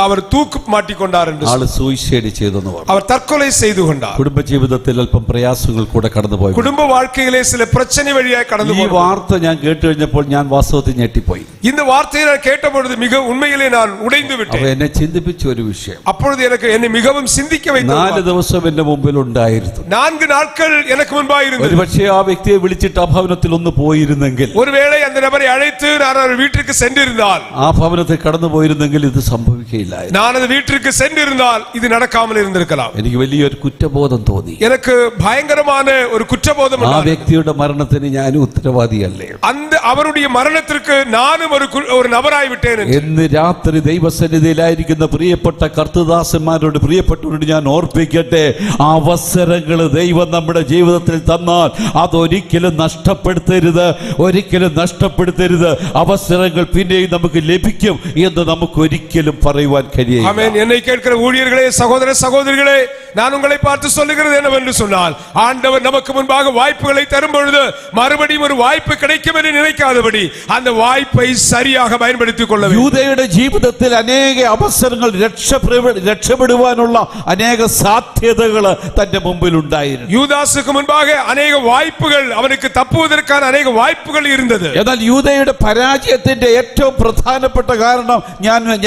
அவர் தூக்கு மாட்டிக்கொண்டார் என்று ആള് സൂയിസൈഡ് ചെയ്തെന്ന് പറഞ്ഞു. அவர் தற்கொலை செய்து கொண்டார். കുടുംബജീവിതത്തിൽ അല്പം പ്രയാസങ്ങൾ കൂടെ കടന്നുപോയി. കുടുംബ வாழ்க்கையிலே சில பிரச்சனை வழியாய் கடந்து ഈ വാർത്ത ഞാൻ കേട്ട് കഴിഞ്ഞപ്പോൾ ഞാൻ വാസ്തവത്തിൽ ഞെട്ടിപ്പോയി. இந்த வார்த்தையை நான் கேட்டபொழுது மிக உண்மையிலே நான் உடைந்து விட்டேன். അവ എന്നെ ചിന്തിപ്പിച്ച ഒരു വിഷയം. அப்பொழுது என்னை மிகவும் சிந்திக்க வைத்தது. 4 ദിവസം എന്റെ മുമ്പിൽ ഉണ്ടായിരുന്നു. 4 നാட்കൾ எனக்கு முன்பாக இருந்தது. ഒരുപക്ഷേ ആ വ്യക്തിയെ വിളിച്ചിട്ട് ആ ഭവനത്തിൽ ഒന്ന് പോയിരുന്നെങ്കിൽ, ஒருவேளை அந்த நபரை அழைத்து நான் அவர் வீட்டுக்கு சென்றிருந்தால், ആ ഭവനത്തിൽ കടന്നു പോയിരുന്നെങ്കിൽ ഇത് സംഭവിക്കുകയില്ലായിരുന്നു. நான் அந்த வீட்டுக்கு சென்றிருந்தால் இது நடக்காமல் இருந்திருக்கலாம். എനിക്ക് വലിയൊരു കുറ്റബോധം തോന്നി. எனக்கு பயங்கரமான ஒரு குற்றபோதம் ആ വ്യക്തിയുടെ മരണത്തിന് ഞാൻ ഉത്തരവാദിയല്ലേ? அந்த അവருடைய മരണത്തിற்கு நானும் ஒரு நபராய் விட்டேன். എന്ന് രാത്രി ദൈവസന്നിധിയിലായിരിക്കുന്ന പ്രിയപ്പെട്ട കർത്തദാസന്മാരോട് പ്രിയപ്പെട്ടവരോട് ഞാൻ ഓർപ്പിക്കട്ടെ, അവസരങ്ങൾ ദൈവം നമ്മുടെ ജീവിതത്തിൽ തന്നാൽ അതൊരിക്കലും നഷ്ടപ്പെടുത്തരുത്. അവസരങ്ങൾ പിന്നെയും നമുക്ക് ലഭിക്കും എന്ന് നമുക്ക് ഒരിക്കലും പറയുവാൻ കഴിയില്ല. ஆமென். என்னை கேட்கிற ஊழியர்களே, சகோதர சகோதரிகளே, நான் உங்களை பார்த்து சொல்லுகிறது என்னவென்று சொன்னால், ஆண்டவர் நமக்கு முன்பாக வாய்ப்புகளை தரும் பொழுது மறுபடியும் ஒரு வாய்ப்பு கிடைக்கும் என்று நினைக்காதபடி அந்த வாய்ப்பை சரியாக பயன்படுத்திக் கொள்ள வேண்டும். യൂദയുടെ ജീവിതത്തിൽ അനേക അവസരങ്ങൾ രക്ഷപ്പെടുവാനുള്ള അനേക സാധ്യതകൾ തന്റെ മുമ്പിൽ ഉണ്ടായിരുന്നു. യൂദാസുக்கு முன்பாக அநேக வாய்ப்புகள், அவனுக்கு தப்புவதற்கான அநேக வாய்ப்புகள் இருந்தது. എന്നാൽ യൂദയുടെ പരാജയത്തിന്റെ ഏറ്റവും പ്രധാനപ്പെട്ട കാരണം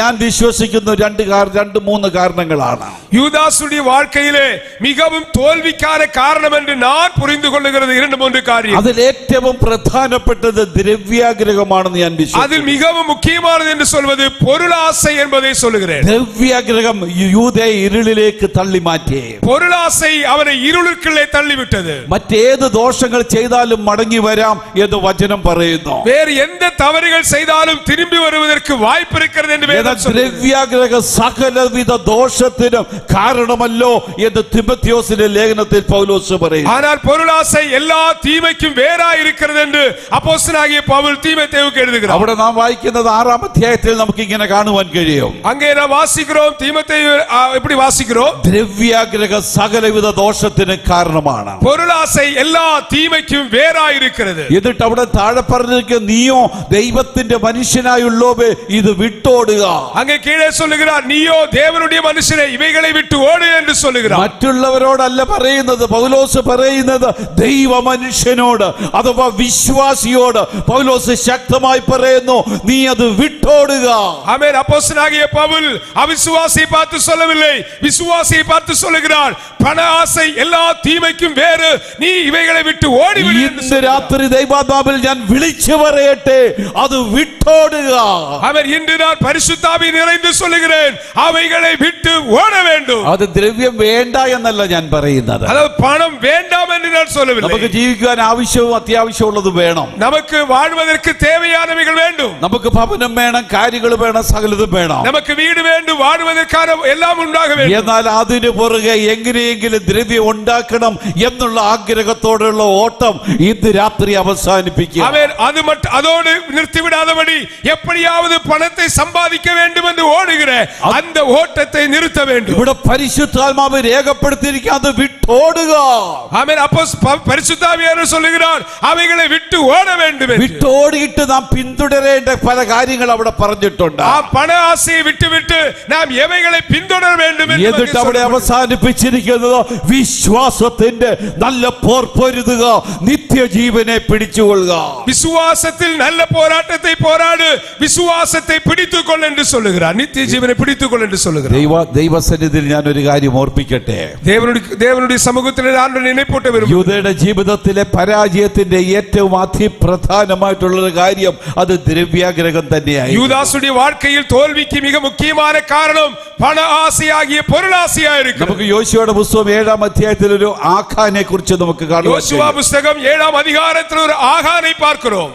ഞാൻ വിശ്വസിക്കുന്ന 2-3 കാരണങ്ങളാണ്. யூதாசுடைய வாழ்க்கையிலே மிகவும் தோல்விக்கான காரணம் என்று நான் புரிந்து கொள்ளுகிறது 2-3 காரியம். അതിൽ ഏറ്റവും പ്രധാനപ്പെട്ടത് ദ്രവ്യാഗ്രഹമാണെന്ന് ഞാൻ വിശ്വസിക്കുന്നു. அதில் மிகவும் முக்கியமானது என்று சொல்வது பொருளாசை என்பதை சொல்லுகிறேன். ദ്രവ്യാഗ്രഹം യൂദയെ ഇരുളിലേക്ക് തള്ളി മാറ്റി. பொருளாசை அவனை இருளுக்குள்ளே தள்ளிவிட்டது. മറ്റേത് ദോഷങ്ങൾ ചെയ്താലും മടങ്ങി വരാം എന്ന് വചനം പറയുന്നു. வேறு எந்த தவறுகள் செய்தாலும் திரும்பி வருவதற்கு வாய்ப்பு இருக்கிறது என்று வேதம் சொல்லுகிறது. ദ്രവ്യാഗ്രഹ സകലവിധ ദോഷത്തിനും കാരണമല്ലോ എന്ന് തിമോഥെയോസിന്റെ ലേഖനത്തിൽ പൗലോസ് പറയുന്നു. ஆனால் பொருளாசை எல்லா தீமைக்கும் வேறாய் இருக்கிறது என்று அப்போஸ்தலனாகிய பவுல் தீமோத்தேயுவுக்கு எழுதுகிறார். അവിടെ നാം വായിക്കുന്നത് 6-ാം അധ്യായത്തിൽ നമുക്ക് ഇങ്ങനെ കാണുവാൻ കഴിയും. அங்கே நாம் வாசிக்கிறோம், தீமோத்தேயு எப்படி வாசிக்கிறோம்? ദ്രവ്യാഗ്രഹ സകലവിധ ദോഷത്തിന് കാരണമാണ്. பொருளாசை எல்லா தீமைக்கும் வேறாய் இருக்கிறது. എന്നിട്ട് അവിടെ താഴെ പറഞ്ഞിരിക്കുന്ന നീയോ ദൈവത്തിന്റെ മനുഷ്യനായുള്ളോവേ ഇത് വിട്ടോടുക. அங்கே கீழே சொல்லுகிறார், நீயோ தேவனுடைய மனுஷனே இவைகளை விட்டு ஓடு என்று சொல்லுகிறார். മറ്റുള്ളവരോടല്ല പറയുന്നത്, പൗലോസ് പറയുന്നത് ദൈവ മനുഷ്യനോട് അഥവാ വിശ്വാസിയോട് പൗലോസ് ശക്തമായി പറയുന്നു, നീ അത് വിട്ടോടുക. ஆமென். அப்போஸ்தலனாகிய பவுல் அவிசுவாசியை பார்த்து சொல்லவில்லை, விசுவாசியை பார்த்து சொல்லுகிறார், பண ஆசை எல்லா தீமைக்கும் வேறு, நீ இவைகளை விட்டு ஓடிவிடு என்று ഇന്ന് രാത്രി ദൈവാത്മാവിൽ ഞാൻ വിളിച്ചു പറയട്ടെ, അത് വിട്ടോടുക. அவர் இன்று நான் பரிசுத்தாவி நிறைந்து சொல்லுகிறேன், அவைகளை விட்டு ஓட வேண்டும். അത് ദ്രവ്യം വേണ്ട എന്നല്ല ഞാൻ പറയുന്നത്. அதாவது பணம் வேண்டாம் என்று நான் சொல்லவில்லை. നമുക്ക് ജീവിക്കാൻ ആവശ്യവും അത്യാവശ്യമുള്ളതും വേണം. நமக்கு வாழ்வதற்கு தேவையானவைகள் வேண்டும். നമുക്ക് ഭവനം വേണം, കാര്യങ്ങൾ വേണം, സകലതും വേണം. நமக்கு வீடு வேண்டும், வாழ்வதற்கான எல்லாம் உண்டாக வேண்டும். എന്നാൽ അതിനു പുറകെ എങ്ങനെയെങ്കിലും ദ്രവ്യം ഉണ്ടാക്കണം എന്നുള്ള ആഗ്രഹത്തോടുള്ള ഓട്ടം ഇന്ന് രാത്രി അവസാനിപ്പിക്കുക. அவன் அதோடு நிறுத்திவிடாதபடி எப்படியாவது பணத்தை சம்பாதிக்க வேண்டும் என்று ஓடுகிற அந்த ஓட்டத்தை நிறுத்த வேண்டும். ഇവിടെ പരിശുദ്ധാത്മാവ് രേഖപ്പെടുത്തിയിരിക്കുക, അത് വിട്ടോടുക. ஆமென். அப்போ பரிசுத்தாவியானவர் சொல்லுகிறார் அவைகளை விட்டு ஓட வேண்டும். വിട്ടോടിയിട്ട് നാം പിന്തുടരേണ്ട പല കാര്യങ്ങൾ അവിടെ പറഞ്ഞിട്ടുണ്ട്. ആ പണ ആശയെ വിട്ടുവിട്ട് നാം എവൈകളെ പിന്തുടര வேண்டும் എന്ന് എന്നിട്ട് അവിടെ അവസാനിപ്പിച്ചിരിക്കുന്നത് വിശ്വാസത്തിന്റെ നല്ല പോർ പൊരുതുക, നിത്യജീവനെ പിടിച്ചുകൊള്ളുക. വിശ്വാസത്തിൽ നല്ല പോരാട്ടത്തെ പോരാട്, വിശ്വാസത്തെ പിടിത്തുകൊள் என்று சொல்லுகிறார். நித்திய ஜீவனை பிடித்துக்கொள் என்று சொல்லுகிறார். ദൈവസന്നിധിയിൽ ഞാൻ ഒരു കാര്യം ഓർപ്പിക്കട്ടെ. தேவனுடைய சமூகத்தில் நான் நினைப்பூட்ட விரும்புகிறேன். യൂദയുടെ ജീവിതത്തിലെ പരാജയത്തിന്റെ ഏറ്റവും അതിപ്രധാനമായിട്ടുള്ള ഒരു കാര്യം അത് ദ്രവ്യാഗ്രഹം തന്നെയായി. യൂദാസുடைய வாழ்க்கையில் தோல்விக்கு மிக முக்கியமான காரணம் பண ஆசையாகிய பொருளாசையாயிருக்கு. നമുക്ക് യോശുവയുടെ പുസ്തകം 7-ാം അധ്യായത്തിൽ ഒരു ആഖാനെ കുറിച്ച് നമുക്ക് കാണാം. യോശുവ പുസ്തകം 7-ാം അധികാരത്തിൽ ഒരു ആഖാനെ பார்க்கிறோம்.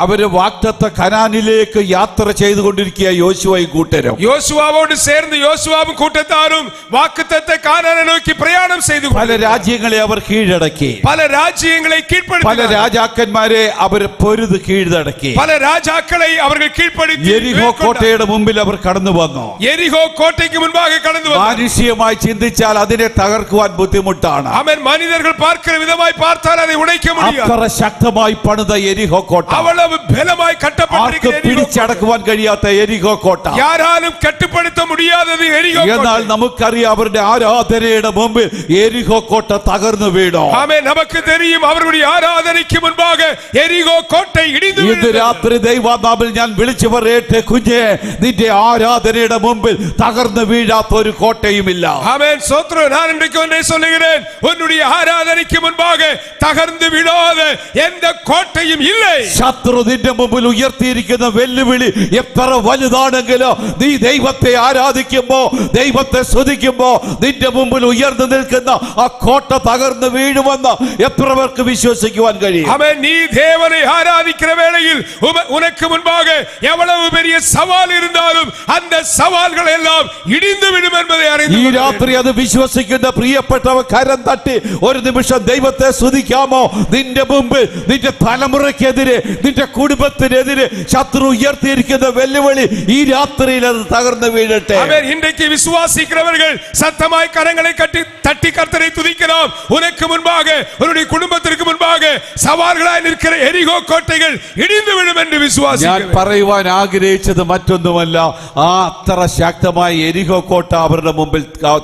അവര് വാഗ്ദത്ത കനാനിലേക്ക് യാത്ര ചെയ്തുകൊണ്ടിരിക്കുക യോശുവയും കൂട്ടരും. യോശുവോട് ചേർന്ന് യോശുവയും കൂട്ടത്താരും വാഗ്ദത്ത കാനാനെ നോക്കി പ്രയാണം ചെയ്തു. പല രാജ്യങ്ങളെ അവർ കീഴടക്കി, പല രാജ്യങ്ങളെ കീഴ്പ്പെടുത്തി, പല രാജാക്കന്മാരെ അവർ പൊരുത് കീഴടക്കി, പല രാജാക്കളെ അവർ കീഴ്പ്പെടുത്തി. യെരിഹോ കോട്ടയുടെ മുമ്പിൽ അവർ കടന്നു വന്നു. യെരിഹോ കോട്ടയ്ക്ക് മുൻപാകെ കടന്നു വന്നു. മാനുഷികമായി ചിന്തിച്ചാൽ അതിനെ തകർക്കുവാൻ ബുദ്ധിമുട്ടാണ്. ആമേൻ. മനുഷ്യർ பார்க்கிற விதமாய் பார்த்தால் அதை உடைக்க முடியாது. അത്ര ശക്തമായി പണിത യെരിഹോ കോട്ട, அவ்வளவு பலமாய் கட்டப்பட்டிருக்கிற പിടിച്ചടക്കുവാൻ കഴിയാത്ത യെരിഹോ കോട്ട, யாராலும் கட்டுப்படுத்த முடியாதது எரிகோ கோட்டை. എന്നാൽ നമുക്കറിയാം അവരുടെ ആരാധനയുടെ മുമ്പിൽ യെരിഹോ കോട്ട തകർന്നു വീണു. ആമേൻ. നമുക്ക് தெரியும் അവരുടെ ആരാധനയ്ക്ക് മുൻപാകെ എരികോ കോട്ടை ഇടിഞ്ഞു വീണു. ഇന്ന് രാത്രി ദൈവനാമത്തിൽ ഞാൻ വിളിച്ചു പറയട്ടെ, കുഞ്ഞേ, നിന്റെ ആരാധനയുടെ മുമ്പിൽ തകർന്നു വീഴാത്ത ഒരു കോട്ടയുമില്ല. ആമേൻ. സ്തോത്രം. ഞാൻ ഇன்றைக்கு ഒന്നേ சொல்லுகிறேன், உன்னுடைய ஆராதனைக்கு முன்பாக தகர்ந்து விடாத எந்த கோட்டையும் இல்லை. ശത്രു നിന്റെ മുമ്പിൽ ഉയർത്തിയിരിക്കുന്ന വെല്ലുവിളി എത്ര വലുതാണെങ്കിലും നീ ദൈവത്തെ ആരാധിക്കുമ്പോ, ദൈവത്തെ സ്തുതിക്കുമ്പോ നിന്റെ മുമ്പിൽ ഉയർന്നു നിൽക്കുന്ന ആ കോട്ട തകർന്നു വീഴുമെന്ന് എത്ര പേർക്ക് വിശ്വസിക്കുവാൻ കഴിയും? ஆமென். நீ தேவனை ஆராதிக்கிற வேளையில் உனக்கு முன்பாக எவ்வளவு பெரிய சவால் இருந்தாலும் அந்த சவால்கள் எல்லாம் இடிந்து விடும் என்பதை அறிந்து ഈ രാത്രി അത് വിശ്വസിക്കുന്ന പ്രിയപ്പെട്ടവ കരം തട്ടി ഒരു നിമിഷം ദൈവത്തെ സ്തുതിക്കാമോ? നിന്റെ മുമ്പിൽ നിന്റെ തലമുറയ്ക്കെതിരെ, നിന്റെ കുടുംബത്തിനെതിരെ ശത്രു ഉയർത്തിയിരിക്കുന്ന വെല്ലുവിളി ഈ രാത്രിയിൽ അത് തകർന്നു വീഴട്ടെ. ஆமென். இன்றைக்கு விசுவாசிக்கிறவர்கள் சத்தமாய் கரங்களை தட்டி கர்த்தரை துதிக்கலாம். உனக்கு முன்பாக, உன்னுடைய குடும்பத்திற்கு முன்பாக சவால்களாய் நிற்கிற எரிகோ கோட்டைகள் இடிந்து விடும் என்று ഞാൻ விசுவாசிக்கிறேன். പറയുവാൻ ആഗ്രഹിച്ചത് മറ്റൊന്നുമല്ല, ആ അത്ര ശക്തമായ എരിഹോ കോട്ട അവരുടെ മുമ്പിൽ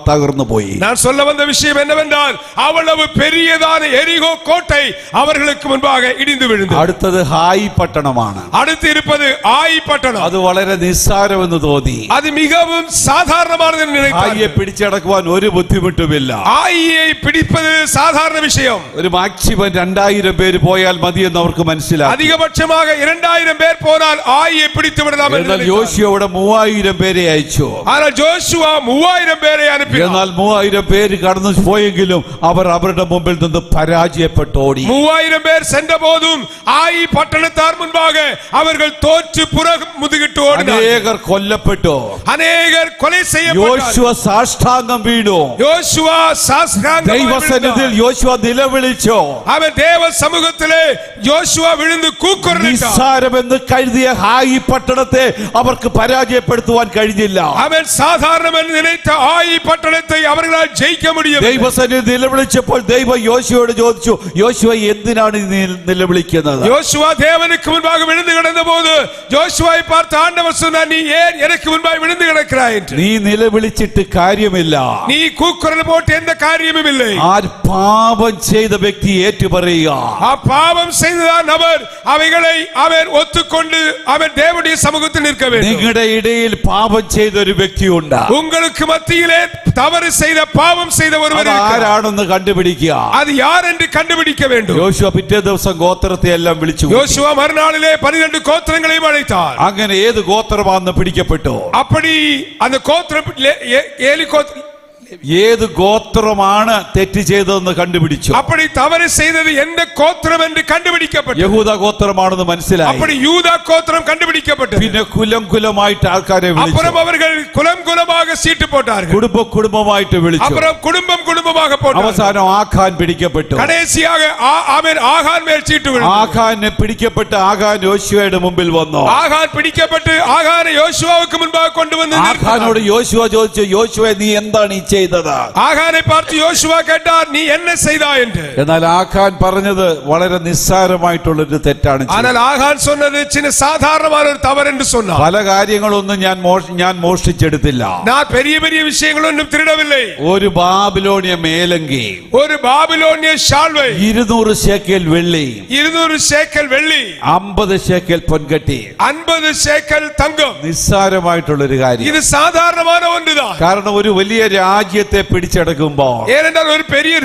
തകർന്നു പോയി. நான் சொல்ல வந்த விஷயம் என்னவென்றால் அவ்வளவு பெரியதான எரிகோ கோட்டை அவர்களுக்கு முன்பாக இடிந்து விழுந்தது. അടുത്തത് ഹായ് പട്ടണമാണ്. அடுத்து இருப்பது ஆயி பட்டணம். അത് വളരെ നിസ്സാരമെന്ന് തോന്നി. அது மிகவும் சாதாரணமானது என்று ഹായിയെ நினைத்தார்கள். പിടിച്ചടക്കുവാൻ ഒരു ബുദ്ധിമുട്ടുമില്ല. ஆயியை பிடிப்பது சாதாரண விஷயம். ഒരു മാക്സിമം 2000 പേര് പോയാൽ മതിയെന്ന് അവർക്ക് മനസ്സിലായി. அதிகபட்சமாக 2000 பேர் போனால் ஆயியை பிடித்து விடலாம் என்று എന്നാൽ நினைத்தார்கள். യോശുവ 3000 പേരെ അയച്ചു. ஆனால் ஜோஷுவா 3000 பேரை அனுப்பினார். എന്നാൽ 3000 പേര് കടന്നു പോയെങ്കിലും അവർ അവരുടെ മുമ്പിൽ നിന്ന് പരാജയപ്പെട്ടോടി. 3000 பேர் சென்ற போதும் ஆயி பட்டணத்தார் முன்பாக அவர்கள் தோற்று முதுகிட்டு ஓடினார்கள். അനേകർ കൊല്ലപ്പെട്ടു. அநேகர் கொலை செய்யப்பட்டார்கள். യോശുവ സാഷ്ടാംഗം വീണു. யோசுவா சாஷ்டாங்கமாய் ദൈവസന്നിധിയിൽ விழுந்தார். യോശുവ നിലവിളിച്ചു. அவன் தேவ சமூகத்திலே யோசுவா விழுந்து கூக்குரலிட்டார். നിസ്സാരമെന്ന് കരുതിയ ഹായി പട്ടണത്തെ അവർക്ക് പരാജയപ്പെടുത്തുവാൻ കഴിഞ്ഞില്ല. அவன் சாதாரணம் என்று நினைத்த ஆயி பட்டணத்தை அவர்களால் ஜெயிக்க முடியும். ദൈവസന്നിധി നിലവിളിച്ചപ്പോൾ ദൈവം യോശുവയോട് ചോദിച്ചു, യോശുവ എന്തിനാണ് നീ നിലവിളിക്കുന്നത്? யோசுவா தேவனுக்கு முன்பாக விழுந்து கிடந்த போது யோசுவாவை பார்த்து ஆண்டவர் சொன்னார், நீ ஏன் எனக்கு முன்பாக விழுந்து கிடக்கிறாய் என்று. നീ നിലവിളിച്ചിട്ട് കാര്യമില്ല. நீ கூக்குரல் போட்டு எந்த காரியமும் இல்லை. ആ പാപം ചെയ്ത വ്യക്തി ഏറ്റുപറയുക. ஆ பாவம் செய்ததான் அவர் அவைகளை அவர் ஒத்துக்கொண்டு அவர் தேவனுடைய சமூகத்தில் நிற்க வேண்டும். നിങ്ങളുടെ ഇടയിൽ പാപം ചെയ്ത ഒരു വ്യക്തിയുണ്ട്. உங்களுக்கு மத்தியிலே தவறு செய்த பாவம் செய்த ஒருவர் இருக்கிறார். ആരാണെന്ന് കണ്ടുപിടിക്കുക. அது யார் என்று കണ്ടുപിടിக்க வேண்டும். യോശുവ പിറ്റേ ദിവസം ഗോത്രത്തെ എല്ലാം വിളിച്ചു. யோசுவா மறுநாளிலே 12 கோத்திரங்களையும் அழைத்தார். അങ്ങനെ ഏത് ഗോത്രമാണെന്ന് പിടിക്കപ്പെട്ടു. அப்படி அந்த கோத்திரம் ഏത് ഗോത്രമാണ് തെറ്റ് ചെയ്തതെന്ന് കണ്ടുപിടിച്ചു. அப்படி தவறு செய்தது எந்த கோத்திரம் என்று கண்டுபிடிக்கப்பட்டது. യഹൂദ ഗോത്രമാണെന്ന് മനസ്സിലായി. அப்படி யூதா கோத்திரம் கண்டுபிடிக்கப்பட்டது. പിന്നെ കുലം കുലമായിട്ട് ആൾക്കാരെ വിളിച്ചു. அப்புறம் அவர்கள் குலம் குலமாக சீட்டு போட்டார்கள். കുടുംബ കുടുംബമായിട്ട് വിളിച്ചു. அப்புறம் குடும்பம் குடும்பமாக போட்டார்கள். അവസാനം ആഖാൻ പിടിക്കപ്പെട്ടു. கடைசியாக ஆகான் மேல் சீட்டு விழுந்தது. ആഖാൻ പിടിക്കപ്പെട്ട് ആഖാൻ യോശുവയുടെ മുമ്പിൽ വന്നു. ஆகான் பிடிக்கப்பட்டு ஆகானை யோசுவாவுக்கு முன்பாக கொண்டு வந்து ആഖാനോട് യോശുവ ചോദിച്ചു, യോശുവ നീ എന്താണ് ഈ ചെയ്തത്? ஆகானை பார்த்து யோசுவா கேட்டார், நீ என்ன செய்தாய் என்று. എന്നാൽ ആഖാൻ പറഞ്ഞത് വളരെ നിസ്സാരമായിട്ടുള്ള ഒരു തെറ്റാണ്. ஆனால் ஆகான் சொன்னது சின்ன சாதாரணமான ஒரு தவறு என்று சொன்னார். പല കാര്യങ്ങളൊന്നും ഞാൻ മോഷ്ടിച്ചെടുത്തില്ല. நான் பெரிய பெரிய விஷயங்கள் ஒன்றும் திருடவில்லை. ഒരു ബാബിലോണിയ മേലങ്കി, ஒரு பாபிலோனிய ஷால்வை, 200 ശേക്കൽ വെള്ളി, 200 சேக்கல் வெள்ளி, 50 ശേക്കൽ പൊൻകട്ടി, 50 சேக்கல் தங்கம். നിസ്സാരമായിട്ടുള്ള ഒരു കാര്യം. இது சாதாரணமான ஒன்றுதான். കാരണം ഒരു വലിയ രാജ്യത്തെ പിടിച്ചെടുക്കുമ്പോൾ, ஏனென்றால் ஒரு பெரிய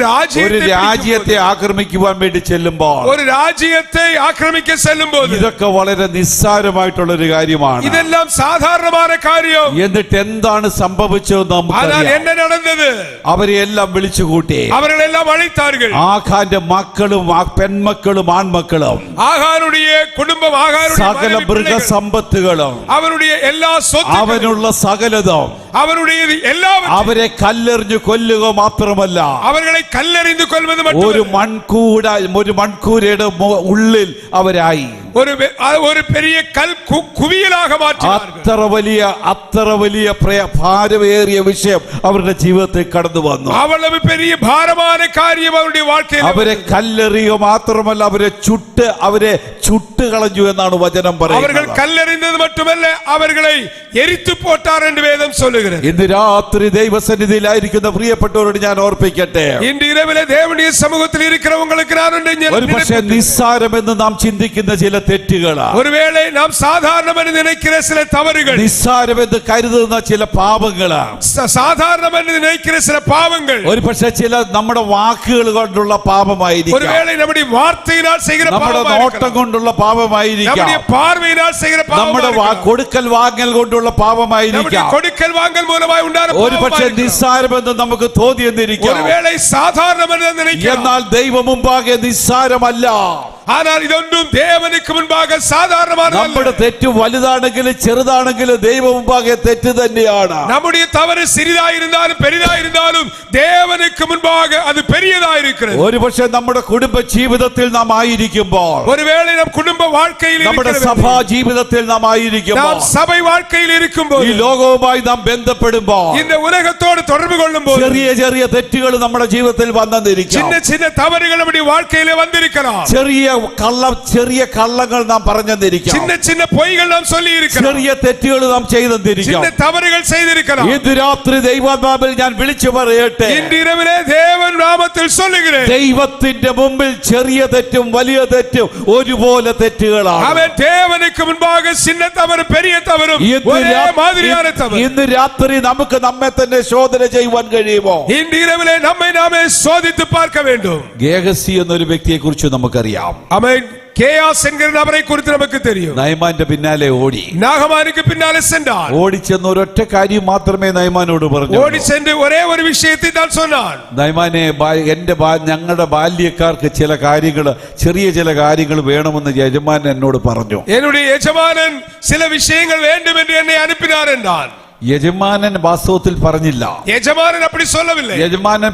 ഒരു രാജ്യത്തെ ആക്രമിക്കുവാൻ വേണ്ടി ചെല്ലുമ്പോൾ, ஒரு ராஜ்யத்தை ஆக்கிரமிக்க செல்லும்போது ഇതൊക്കെ വളരെ നിസ്സാരമായിട്ടുള്ള ഒരു കാര്യമാണ്. இதெல்லாம் சாதாரணமான காரியம். എന്നിട്ട് എന്താണ് സംഭവിച്ചതെന്ന് ஆனால் നമുക്കറിയാം. என்ன നടந்தது? അവരെ എല്ലാം വിളിച്ചുകൂട്ടി. அவர்கள் எல்லாம் அழைத்தார்கள். ആഖാന്റെ മക്കളും പെൺമക്കളും ആൺമക്കളും ஆகானுடைய குடும்பம், ஆகானுடைய സകല മൃഗസമ്പത്തുകളും அவருடைய எல்லா சொத்துக்களும், അവനുള്ള സകലതും அவருடைய எல்லாவற்றையும், അവരെ കല്ലെറിഞ്ഞു കൊല്ലുക മാത്രമല്ല, அவர்களை கல்லெறிந்து கொல்வது ഒരു மட்டுமல்ல, മൺകൂരയുടെ ഉള്ളിൽ അവരായി. ஒரு பெரிய கல் குவியலாக மாற்றினார்கள். അത്ര വലിയ ഭാരമേറിയ വിഷയം അവരുടെ ജീവിതത്തിൽ കടന്നു വന്നു. அவ்வளவு பெரிய பாரமான காரியம் அவருடைய வாழ்க்கையில். അവരെ കല്ലെറിയുക മാത്രമല്ല, അവരെ ചുട്ട് കളഞ്ഞു എന്നാണ് വചനം പറയുന്നത്. அவர்கள் கல்லெறிந்தது மட்டுமல்ல, அவர்களை எரித்து போட்டார் என்று வேதம் சொல்லுகிறது. ഇന്ന് രാത്രി ദൈവസന്നിധിയിലായിരിക്കുന്ന പ്രിയപ്പെട്ടവരോട് ഞാൻ ഓർപ്പിക്കട്ടെ, இன்று இரவிலே தேவனுடைய சமூகத்தில் இருக்கிறவங்களுக்கு நான் ഒരുപക്ഷെ നിസ്സാരമെന്ന് നാം ചിന്തിക്കുന്ന ചില തെറ്റുകൾ, ஒருவேளை நாம் சாதாரணம் என்று நினைக்கிற சில தவறுகள், നിസ്സാരമെന്ന് കരുതുന്ന ചില പാപങ്ങൾ, சாதாரணம் என்று நினைக்கிற சில பாவங்கள், ഒരുപക്ഷെ ചില നമ്മുടെ വാക്കുകൾ കൊണ്ടുള്ള പാപമായിരിക്കാം, ஒருவேளை நம்முடைய வார்த்தையினால் செய்கிற നമ്മുടെ നോട്ടം കൊണ്ടുള്ള പാപമായിരിക്കാം, நம்முடைய பார்வையினால் செய்கிற നമ്മുടെ കൊടുക്കൽ വാങ്ങൽ കൊണ്ടുള്ള പാപമായിരിക്കാം, கொடுக்கல் வாங்கல் மூலமாய் உண்டான ഒരുപക്ഷെ നിസ്സാരമെന്ന് നമുക്ക് തോന്നിയെന്നിരിക്കാം. ஒருவேளை சாதாரணம் என்று நினைக்கிறோம், എന്നാൽ ദൈവം മുമ്പാകെ നിസ്സാരമല്ല. ஆனால் இதொன்றும் தேவனுக்கு முன்பாக சாதாரணமானதல்ல. നമ്മുടെ തെറ്റ് വലുതാണെങ്കിലും ചെറുതാണെങ്കിലും ദൈവ മുമ്പാകെ തെറ്റ് തന്നെയാണ്. நம்முடைய தவறு சிறிதாயிருந்தாலும் பெரிதாயிருந்தாலும் தேவனுக்கு முன்பாக அது பெரியதாயிருக்கிறது. ഒരുപക്ഷെ നമ്മുടെ കുടുംബ ജീവിതത്തിൽ നാം ആയിരിക്കുമ്പോൾ, ஒருவேளை நம் குடும்ப வாழ்க்கையில், നമ്മുടെ സഭാ ജീവിതത്തിൽ നാം ആയിരിക്കുമ്പോൾ, நாம் சபை வாழ்க்கையில் இருக்கும்போது, ഈ ലോകവുമായി നാം ബന്ധപ്പെടുമ്പോൾ, இந்த ഉലകത്തോട് தொடர்பு கொள்ளும்போது ചെറിയ ചെറിയ തെറ്റുകൾ നമ്മുടെ ജീവിതത്തിൽ വന്നെന്നിരിക്കാം. சின்ன சின்ன தவறுகள் நம்முடைய வாழ்க்கையிலே வந்திருக்கலாம். ചെറിയ കള്ളങ്ങൾ നാം പറഞ്ഞെന്നിരിക്കാം. சின்ன சின்ன பொய்கள் நாம் சொல்லி இருக்கலாம். ചെറിയ തെറ്റുകൾ നാം ചെയ്തെന്നിരിക്കാം. சின்ன தவறுகள் செய்திருக்கலாம். ഇന്ന് രാത്രി ദൈവാത്മാവിൽ ഞാൻ വിളിച്ചു പറയട്ടെ, இன்று இரவிலே தேவன் நாமத்தில் சொல்லுகிறேன், ദൈവത്തിന്റെ മുമ്പിൽ ചെറിയ തെറ്റും വലിയ തെറ്റും ഒരുപോലെ തെറ്റുകളാണ്. அவன் தேவனுக்கு முன்பாக சின்ன தவறு பெரிய தவறும் ஒரே மாதிரியான தவறு. ഇന്ന് രാത്രി നമുക്ക് നമ്മെ തന്നെ ശോധന ചെയ്യുവാൻ കഴിയുമോ? இன்று இரவிலே நம்மை நாமே சோதித்து பார்க்க வேண்டும். ഗേഹസി എന്നൊരു വ്യക്തിയെ കുറിച്ച് നമുക്കറിയാം. ஆமென். கேயாஸ் என்கிற நபரை குறித்து நமக்கு தெரியும். നയമാന്റെ പിന്നാലെ ഓടി, நாகமானுக்கு பின்னாலே சென்றான். ഓടിച്ചെന്ന് ഒരൊറ്റ കാര്യം മാത്രമേ നയമാനോട് പറഞ്ഞു. ஓடி சென்று ஒரே ஒரு விஷயத்தை தான் சொன்னான். നയമാനെ, ഞങ്ങളുടെ ബാല്യക്കാർക്ക് ചില ചെറിയ കാര്യങ്ങൾ വേണമെന്ന് യജമാനൻ എന്നോട് പറഞ്ഞു. என்னுடைய எஜமானன் சில விஷயங்கள் வேண்டும் என்று என்னை அனுப்பினார் என்றான். യജമാനൻ വാസ്തവത്തിൽ പറഞ്ഞില്ല. യജമാനൻ அப்படி சொல்லவில்லை. യജമാനൻ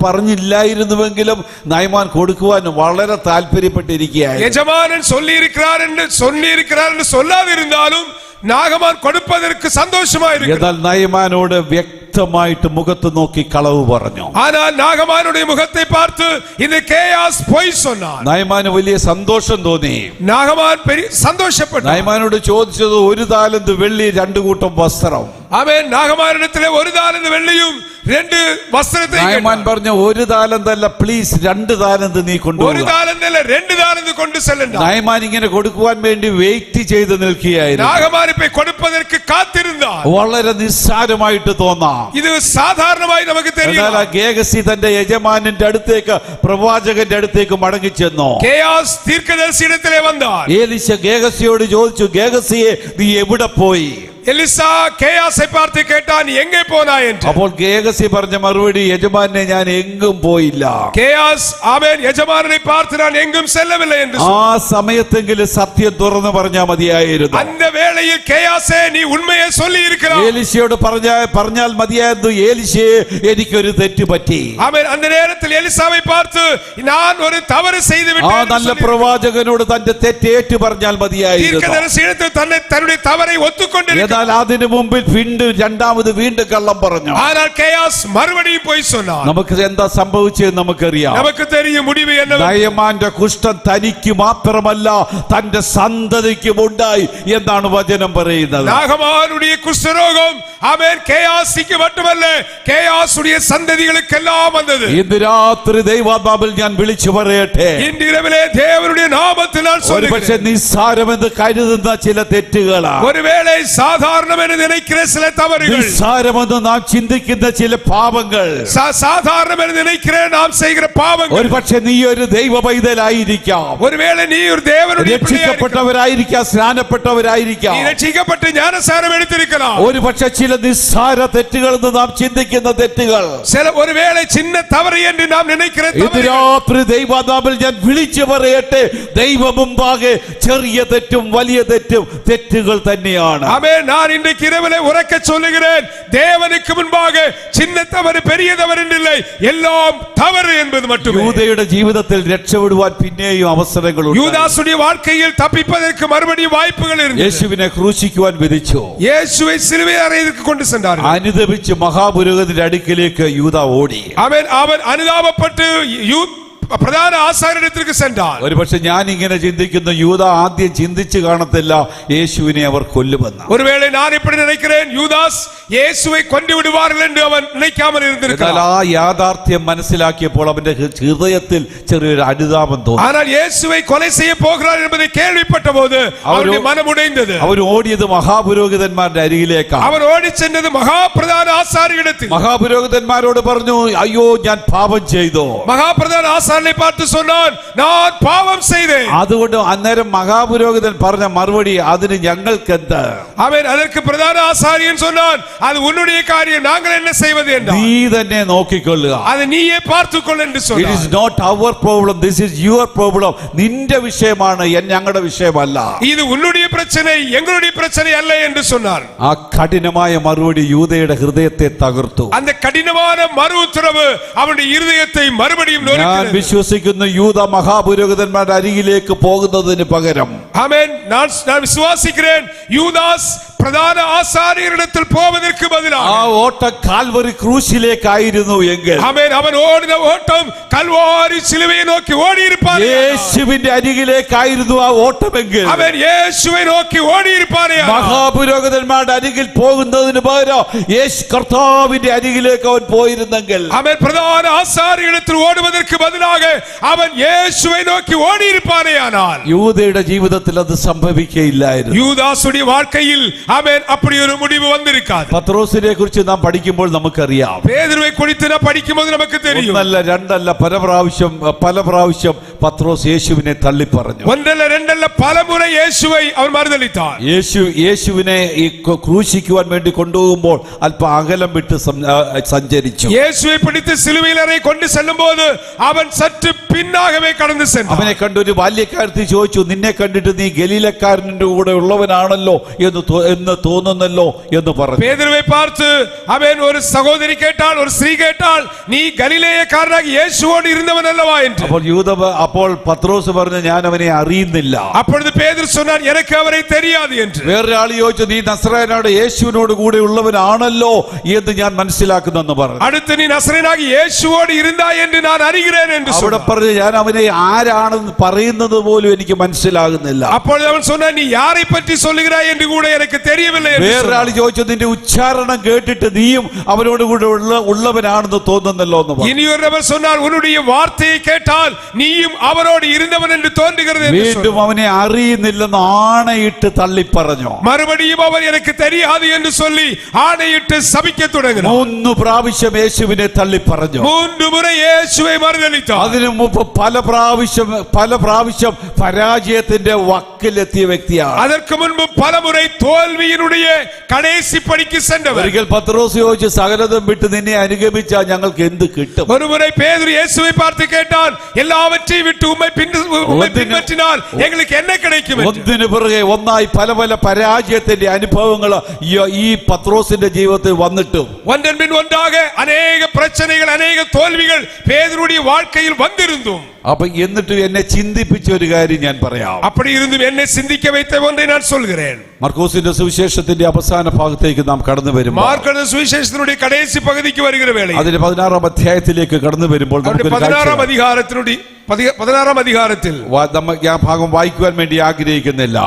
പറഞ്ഞില്ലായിരുന്നുവെങ്കിലും നയമാൻ കൊടുക്കുവാൻ വളരെ താല്പര്യപ്പെട്ടിരിക്കുകയായിരുന്നു. யஜமானன் சொல்லியிருக்கிறார் என்று சொல்லாதிருந்தாலும் நாகமான் கொடுப்பதற்கு சந்தோஷமாயிருக்கிறார். എന്നാൽ നയമാനോട് വ്യക്തമായിട്ട് മുഖത്ത് നോക്കി കളവ് പറഞ്ഞു. ஆனால் நாகமானுடைய முகத்தை பார்த்து இந்த கேயாஸ் பொய் சொன்னான். നയമാന് വലിയ സന്തോഷം തോന്നി. நாகமான் பெரிய சந்தோஷப்பட்டான். നയമാനോട് ചോദിച്ചത് 1 താലന്ത് വെള്ളി 2 കൂട്ടം വസ്ത്രം. അവൻ നാഗമാനിടത്തിലെ 1 താലന്ത് വെള്ളിയും 2 വസ്ത്രത്തെ. നയമാൻ പറഞ്ഞു, 1 താലന്തല്ല, പ്ലീസ് 2 താലന്ത് നീ കൊണ്ടുപോകുക. 1 താലന്തല്ല 2 താലന്ത് കൊണ്ട് ചെല്ലണ്ട. നയമാൻ ഇങ്ങനെ കൊടുക്കുവാൻ വേണ്ടി വെയിറ്റ് ചെയ്ത് നിൽക്കുകയായിരുന്നു. നാഗമാൻ ഇപ്പോ കൊടുപ്പதற்கு കാത്തിരുന്നാൽ വളരെ നിസ്സാരമായിട്ട് തോന്നാം. ഇത് സാധാരണമായി നമുക്ക് தெரியும். എന്നാൽ ഗേഹസി തന്റെ യജമാനന്റെ അടുത്തേക്ക്, പ്രവാചകന്റെ അടുത്തേക്ക് മടങ്ങി ചെന്നു. കേയാസ് തീർക്കദർശിയിടത്തിലെ വന്നാൽ ഏലീശ ഗേഹസിയോട് ചോദിച്ചു, ഗേഹസിയെ നീ എവിടെ പോയി? எலிசா கேயாசை பார்த்து கேட்டான், நீ எங்கே போனாய் என்று. അപ്പോൾ ഗേഹസി പറഞ്ഞ മറുപടി, യജമാനെ ഞാൻ എങ്ങും പോയില്ല. கேயாஸ் ஆமென் യജമാനനെ பார்த்து நான் எங்கும் செல்லவில்லை என்று ആ സമയത്തെങ്കിലും സത്യം തുറന്നു പറഞ്ഞാൽ മതിയായിരുന്നു. அந்த வேளையில் கேயாசே நீ உண்மையை சொல்லி இருக்கிறாய். ഏലിശയോട് പറഞ്ഞാൽ മതിയായിരുന്നു, ഏലിശേ എനിക്കൊരു തെറ്റ് പറ്റി. ஆமென். அந்த நேரத்தில் எலிசாவை பார்த்து நான் ஒரு தவறு செய்து ആ விட்டேன். നല്ല പ്രവാചകനോട് തന്റെ തെറ്റേറ്റു പറഞ്ഞാൽ മതിയായിരുന്നു. தீர்க்கதரிசியிடத்தில் தன்னுடைய தவறை ஒத்துக்கொண்டிருக்கிறார். എന്നാൽ അതിനു മുമ്പിൽ രണ്ടാമത് വീണ്ടും കള്ളം പറഞ്ഞു. ஆனால் கேயாஸ் மறுபடியும் போய் சொன்னார். നമുക്ക് എന്താ സംഭവിച്ചത് നമുക്കറിയാം. நமக்கு தெரியும் முடிவு என்ன. നയമാന്റെ കുഷ്ഠം തനിക്ക് മാത്രമല്ല തന്റെ സന്തതിക്കും ഉണ്ടായി എന്നാണ് വചനം പറയുന്നത്. നാഗമാനുடைய കുഷ്ഠരോഗം ആമേൻ കേയാസിക്ക് மட்டுமல்ல കേയാസുடைய സന്തതികൾക്കെല്ലാം വന്നത്. ഇന്ന് രാത്രി ദൈവാത്മാവിൽ ഞാൻ വിളിച്ചു പറയട്ടെ, ഇന്ന് ഇരവിലെ ദേവനുடைய നാമത്തിൽ ഞാൻ சொல்லுகிறேன். ഒരുപക്ഷേ നിസ്സാരമെന്ന് കരുതുന്ന ചില തെറ്റുകളാണ്, ഒരുവേളை സാധാരണമെന്ന് നിனைக்கிற ചില തവറുകൾ, നിസ്സാരമെന്ന് നാം ചിന്തിക്കുന്ന ചില പാപങ്ങൾ, സാധാരണമെന്ന് നിனைக்கிற നാം ചെയ്യുന്ന പാപങ്ങൾ. ഒരുപക്ഷേ നീ ഒരു ദൈവ പൈതലായിരിക്കാം, ഒരുവേളை നീ ഒരു ദേവനുடைய രക്ഷിക്കപ്പെട്ടവരായിരിക്കാം, സ്നാനപ്പെട്ടവരായിരിക്കാം, നീ രക്ഷിക്കപ്പെട്ട് ജ്ഞാനസ്നാനം എടുത്തിരിക്കണം. ഒരുപക്ഷേ ചില നിസ്സാര തെറ്റുകൾ എന്ന് നാം ചിന്തിക്കുന്ന തെറ്റുകൾ, ഒരുവേളை ചിന്ന തവറ് എന്ന് നാം നിனைக்கிற ഇന്ന് രാത്രി ദൈവാത്മാവിൽ ഞാൻ വിളിച്ചു പറയട്ടെ, ദൈവ മുമ്പാകെ ചെറിയ തെറ്റും വലിയ തെറ്റുകൾ തന്നെയാണ്. ആമേൻ. நான் இன்றைக்கு இரவிலே உரக்க சொல்லுகிறேன், தேவனுக்கு முன்பாக சின்ன தவறு பெரிய தவறு இல்லை, எல்லாம் தவறு என்பது மட்டுமே. യൂദയുടെ ജീവിതത്തിൽ രക്ഷപ്പെടുവാൻ പിന്നെയും അവസരങ്ങളുണ്ട്. യൂദാസുடைய வாழ்க்கையில் தப்பிப்பதற்கு மறுபடியும் வாய்ப்புகள் இருந்தது. യേശുവിനെ ക്രൂശിക്കുവാൻ വിധിച്ചു. യേശുவை சிலுவையில் அறையதற்கு கொண்டு சென்றார். അനുദപിച്ച് മഹാപുരോഹിതന്റെ അടുക്കിലേക്ക് യൂദ ഓടി. ஆமென். அவன் அனுதாபப்பட்டு പ്രധാന ആസാര്യനിടത്തിലേക്ക് சென்றார். ഒരുപക്ഷെ ഞാൻ ഇങ്ങനെ ചിന്തിക്കുന്നു, യൂദ ആദ്യം ചിന്തിച്ചു കാണത്തില്ല യേശുവിനെ അവർ കൊല്ലുമെന്ന്. ഒരുവേളை நான் இப்படி நினைக்கிறேன், யூதாஸ் இயேசுவை கொன்று விடுவார்கள் என்று அவன் நினைக்காமல் இருந்திருக்கலாம். ആ യാഥാർത്ഥ്യം മനസ്സിലാക്കിയപ്പോൾ അവന്റെ ഹൃദയത്തിൽ ചെറിയൊരു അനുതാപം തോന്നി. ஆனால் இயேசுவை கொலை செய்ய போகிறார் என்பதை கேள்விப்பட்டபோது அவருடைய மனம் உடைந்தது. അവർ ഓടിയത് മഹാപുരോഹിതന്മാരുടെ അരികിലേക്കാണ്. அவர் ഓടി ചെന്നത് മഹാപ്രധാന ആസാര്യനിടത്തിൽ. മഹാപുരോഹിതന്മാരോട് പറഞ്ഞു, അയ്യോ ഞാൻ പാപം ചെയ്തു. മഹാപ്രധാന ആസാര്യനെ பார்த்து சொன்னான், நான் பாவம் செய்தேன். അതുകൊണ്ട് അന്നേരം മഹാപുരോഹിതൻ പറഞ്ഞ മറുപടി, അതിന് ഞങ്ങൾക്ക് എന്ത്? അവൻ அதற்கு பிரதான ஆசாரியன் சொன்னான், அது உன்னுடைய காரியம், நாங்கள் என்ன செய்வது என்றார். നീ തന്നെ നോക്കിക്കൊള്ളുക, அது നീയേ பார்த்துக்கொள் என்று சொன்னார். It is not our problem, this is your problem. നിന്റെ വിഷയമാണ്, ഞങ്ങളുടെ വിഷയമല്ല. இது உன்னுடைய பிரச்சனை, எங்களுடைய பிரச்சனை அல்ல என்று சொன்னார். ആ കഠിനമായ മറുപടി യൂദയുടെ ഹൃദയത്തെ തകർത്തു. அந்த கடினமான மறு உத்தரவு அவனுடைய இருதயத்தை மறுபடியும் நொறுக்கியது. വിശ്വസിക്കുന്നു, യൂദ മഹാപുരോഹിതന്മാരുടെ അരികിലേക്ക് പോകുന്നതിന് പകരം, ஆமென், நான் விசுவாசிக்கிறேன், யூதாஸ் പ്രധാന ആസാര്യരിടത്തിൽ പോവதற்கு பதிலாக ആ ഓട്ടം കാൽവറി ക്രൂശിലേക്കായിരുന്നു എങ്കിൽ, ആമേൻ, അവൻ ഓടുന്ന ഓട്ടം കൽവാരി സിലുവയെ നോക്കി ഓടിയിരിപ്പാൻ. യേശുവിന്റെ അരികിലേക്കായിരുന്നു ആ ഓട്ടമെങ്കിൽ, അവൻ യേശുവെ നോക്കി ഓടിയിരിപ്പാൻ. മഹാപുരോഹിതന്മാരുടെ അരികിൽ പോകുന്നതിന് പകരം യേശു കർത്താവിന്റെ അരികിലേക്ക് അവൻ പോയിരുന്നെങ്കിൽ, അവൻ പ്രധാന ആസാര്യരിടത്തിൽ ഓടുവதற்கு பதிலாக അവൻ യേശുവെ നോക്കി ഓടിയിരിപ്പാനേയാനാൽ യൂദയുടെ ജീവിതത്തിൽ അത് സംഭവിക്കുകയില്ലായിരുന്നു. യൂദാസുடைய வாழ்க்கையில் ആമേൻ அப்படி ஒரு முடிவு வந்திருக்காது. പത്രോസിനെ കുറിച്ച് നാം പഠിക്കുമ്പോൾ നമുക്കറിയാം, പേതുരുവെ കുറിച്ച് നാം പഠിക്കുമ്പോൾ നമുക്ക് தெரியும், ഒന്നല്ല രണ്ടല്ല പല പ്രാവശ്യം പത്രോസ് യേശുവിനെ തള്ളിപ്പറഞ്ഞു. ഒന്നല്ല രണ്ടല്ല പലമുறை യേശുവെ അവൻ മറുതലിത്താൻ. യേശുവിനെ ഈ ക്രൂശിക്കുവാൻ വേണ്ടി കൊണ്ടുപോകുമ്പോൾ അല്പം അകലം വിട്ട് സഞ്ചരിച്ചു. യേശുവെ പിടിച്ച് സിലുവയിൽ അறை കൊണ്ടു ചെല്ലുമ്പോൾ അവൻ സറ്റ് പിന്നാകവേ കടന്നു ചെന്നു. അവനെ കണ്ട് ഒരു ബാല്യക്കാരത്തി ചോദിച്ചു, നിന്നെ കണ്ടിട്ട് നീ ഗലീലക്കാരന്റെ കൂടെ ഉള്ളവനാണല്ലോ എന്ന് തോന്നുന്നല്ലോ എന്ന് പറഞ്ഞു. പേതുരുവെ பார்த்து അവൻ ഒരു സഹോദരി കേട്ടാൽ, ഒരു സ്ത്രീ കേട്ടാൽ, നീ ഗലീലയക്കാരനായി യേശുവോട് ഇരുന്നവനല്ലവാ എന്ന്. അപ്പോൾ പത്രോസ് പറഞ്ഞു, ഞാൻ അവനെ അറിയുന്നില്ല. அப்பொழுது பேதுரு சொன்னார், எனக்கு அவரை தெரியாது என்று. വേറൊരാൾ ചോദിച്ചു, നീ നസറേനാണ് യേശുവിനോട് കൂടെ ഉള്ളവനാണല്ലോ എന്ന് ഞാൻ മനസ്സിലാക്കുന്നെന്ന് പറഞ്ഞു. അടുത്ത് നീ നസറേനായി യേശുവോട് ഇരുന്നായി എന്ന് ഞാൻ അറിയുகிறேன் என்று അവിടെ പറഞ്ഞു, ഞാൻ അവനെ ആരാണെന്ന് പറയുന്നത് പോലും എനിക്ക് മനസ്സിലാകുന്നില്ല. അപ്പോൾ അവൻ சொன்னான், നീ யாரை பற்றி சொல்லுகிறாய் என்று கூட எனக்கு தெரியவில்லை என்று. വേറൊരാൾ ചോദിച്ചു, നിന്റെ ഉച്ചാരണം കേട്ടിട്ട് നീയും അവനോട് കൂടെ ഉള്ളവനാണെന്ന് തോന്നുന്നല്ലോ എന്ന് പറഞ്ഞു. ഇനിയൊരുവർ சொன்னார், உன்னுடைய வார்த்தையை கேட்டால் நீயும் அவரோடு இருந்தவன் என்று தோன்றுகிறது என்று. വീണ്ടും അവനെ അറിയുന്നില്ലെന്ന് ആണയിട്ട് തള്ളിപ്പറഞ്ഞു. മറുപടിയും അവൻ എനിക്ക് தெரியாது என்று சொல்லி ആണയിട്ട് ശപിക്കാൻ തുടങ്ങി. 3 പ്രാവശ്യം യേശുവിനെ തള്ളിപ്പറഞ്ഞു. 3 മുறை യേശുവെ മറുതലിച്ചു. അതിനു മുമ്പ് പല പ്രാവശ്യം പരാജയത്തിന്റെ വക്കിലെത്തിയ വ്യക്തിയാണ്. அதற்கு முன்பு பலமுறை தோல்வியினுடைய கடைசி படிக்கு சென்றவர். ഒരിക്കൽ പത്രോസ് ചോദിച്ചു, സകലതും വിട്ട് നിന്നെ അനുഗമിച്ചാൽ ഞങ്ങൾക്ക് എന്ത് കിട്ടും? ஒருமுறை பேதுரு இயேசுவை பார்த்து கேட்டான், எல்லாவற்றையும் விட்டு உம்மை பின்பற்றினால் எங்களுக்கு என்ன கிடைக்கும்? ഒന്നിനു പിറകെ ഒന്നായി പല പല പരാജയത്തിന്റെ അനുഭവങ്ങൾ ഈ പത്രോസിന്റെ ജീവിതത്തിൽ വന്നിട്ടും ஒன்றன் பின் ஒன்றாக அநேக பிரச்சனைகள் அநேக தோல்விகள் பேதுருடைய வாழ்க்கையில் வந்திருந்தும் അപ്പൊ എന്നിട്ടും എന്നെ ചിന്തിപ്പിച്ച ഒരു കാര്യം ഞാൻ പറയാം. அப்படி இருந்தும் என்னை சிந்திக்க வைத்த ஒன்றை நான் சொல்கிறேன். മർക്കോസിന്റെ സുവിശേഷത്തിന്റെ അവസാന ഭാഗത്തേക്ക് നാം കടന്നു വരുമ്പോൾ, மார்க்கோட சுவிசேஷத்தினுடைய கடைசி பகுதிக்கு வருகிற வேளை, അതിന്റെ 16-ാം അധ്യായത്തിലേക്ക് കടന്നു വരുമ്പോൾ 16-ാം அதிகாரத்தில் ആ ഭാഗം വായിക്കുവാൻ വേണ്ടി ആഗ്രഹിക്കുന്നില്ല.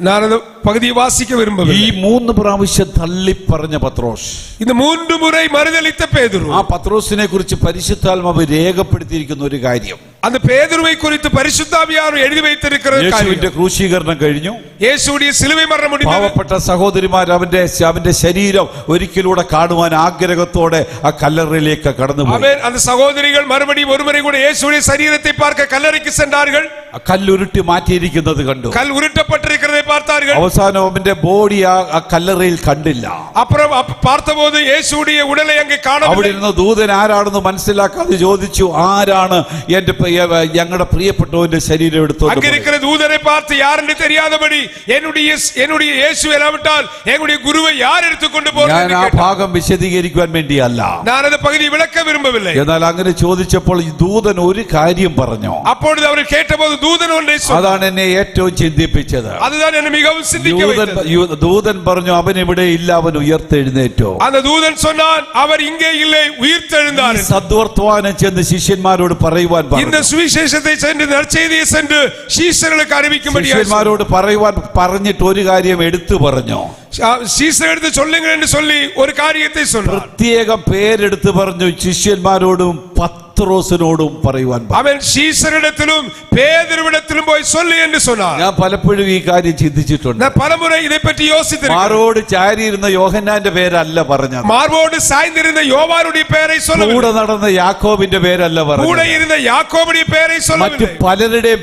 நான் அந்த பகுதியை வாசிக்க விரும்பவில்லை. ഈ 3 പ്രാവശ്യം തള്ളിപ്പറഞ്ഞ പത്രോസ്, இந்த 3 മുறை மறுதலித்த பேதுரு, ആ പത്രോസിനെ കുറിച്ച് പരിശുദ്ധാത്മാവ് രേഖപ്പെടുത്തിയിരിക്കുന്ന ഒരു കാര്യം, அந்த பேதுருவை குறித்து பரிசுத்தாவியானவர் எழுதி வைத்திருக்கிற യേശുവിന്റെ ക്രൂശീകരണം കഴിഞ്ഞു, യേശുവിന്റെ സിലുവை മരണം முடிந்தது. പാവപ്പെട്ട സഹോദരിമാർ അവന്റെ ശരീരം ഒരിക്കലൂടെ കാണുവാൻ ആഗ്രഹത്തോടെ ആ കല്ലറയിലേക്ക് കടന്നുപോയി. ആമേൻ. அந்த സഹോദരികൾ மறுபடியும் ஒருமுறை கூட இயேசுவின் சரீரத்தை பார்க்க கல்லறைக்கு சென்றார்கள். കല്ലുരുട്ടി മാറ്റിയിരിക്കുന്നത് കണ്ടു. கல் உருட்டப்பட்டிருக்கிறதை பார்த்தார்கள். അവസാനം അവന്റെ ബോഡി ആ കല്ലറയിൽ കണ്ടില്ല. அப்புறம் பார்த்தபோது இயேசுவுடைய உடலை அங்கே காணவில்லை. അവിടെ ഇരുന്ന ദൂതൻ ആരാണെന്ന് മനസ്സിലാക്കാതെ ചോദിച്ചു, ആരാണ് ഞങ്ങളുടെ പ്രിയപ്പെട്ടവന്റെ ശരീരം എടുത്തത്? அங்கே இருக்கிற தூதரை பார்த்து யார் என்று தெரியாதபடி என்னுடைய இயேசு இல்லாவிட்டால் எங்களுடைய குருவை யார் எடுத்துக்கொண்டு போறார்? ഞാൻ ആ ഭാഗം വിശദീകരിക്കുവാൻ വേണ്ടിയല്ല, நான் அந்த பகுதியை விளக்க விரும்பவில்லை. എന്നാൽ അങ്ങനെ ചോദിച്ചപ്പോൾ ഈ ദൂതൻ ഒരു കാര്യം പറഞ്ഞു. அப்பொழுது அவர் கேட்டபோது தூதன் ஒன்றை சொன்னார். അതാണ് എന്നെ ഏറ്റവും ചിന്തിപ്പിച്ചത്. அதுதான் என்னை மிகவும் சிந்திக்க வைத்தது. ദൂതൻ പറഞ്ഞു, അവൻ ഇവിടെ ഇല്ല, അവൻ ഉയർത്തെഴുന്നേറ്റോ. அந்த தூதன் சொன்னான், அவர் இங்கே இல்லை, உயிர்த்தெழுந்தார். സദ്വർത്തമാനം ചെന്ന് ശിഷ്യന്മാരോട് പറയുവാൻ പറഞ്ഞു. இந்த சுவிசேஷத்தை சென்று நற்செய்தியை சென்று சீஷர்களுக்கு அறிவிக்கும்படி ശിഷ്യന്മാരോട് പറഞ്ഞിട്ട് ഒരു കാര്യം എടുത്തു പറഞ്ഞു. சீஷர் எடுத்து சொல்லுங்கள் என்று சொல்லி ஒரு காரியத்தை சொன்னார். പ്രത്യേകം പേരെടുത്ത് പറഞ്ഞു. ശിഷ്യന്മാരോടും പത്രോസിനോടും പറയുവാൻ പറഞ്ഞു. അവൻ ശീശരിടത്തിലും പേതുരുവിടത്തിലും പോയി சொல்லு என்று சொன்னார். ഞാൻ പലപ്പോഴും ഈ കാര്യം ചിന്തിച്ചിട്ടുണ്ട്. நான் பலமுறை இதை பற்றி யோசித்திருக்கிறேன். മാറോട് ചാരിയിരുന്ന യോഹന്നാന്റെ പേരല്ല പറഞ്ഞത്. மார்போடு சாய்ந்திருந்த யோவானுடைய பெயரை சொல்லவில்லை. കൂടെ നടന്ന യാക്കോബിന്റെ പേരല്ല പറഞ്ഞത്. கூட இருந்த யாக்கோபுடைய பெயரை சொல்லவில்லை. മറ്റു പലരുടെയും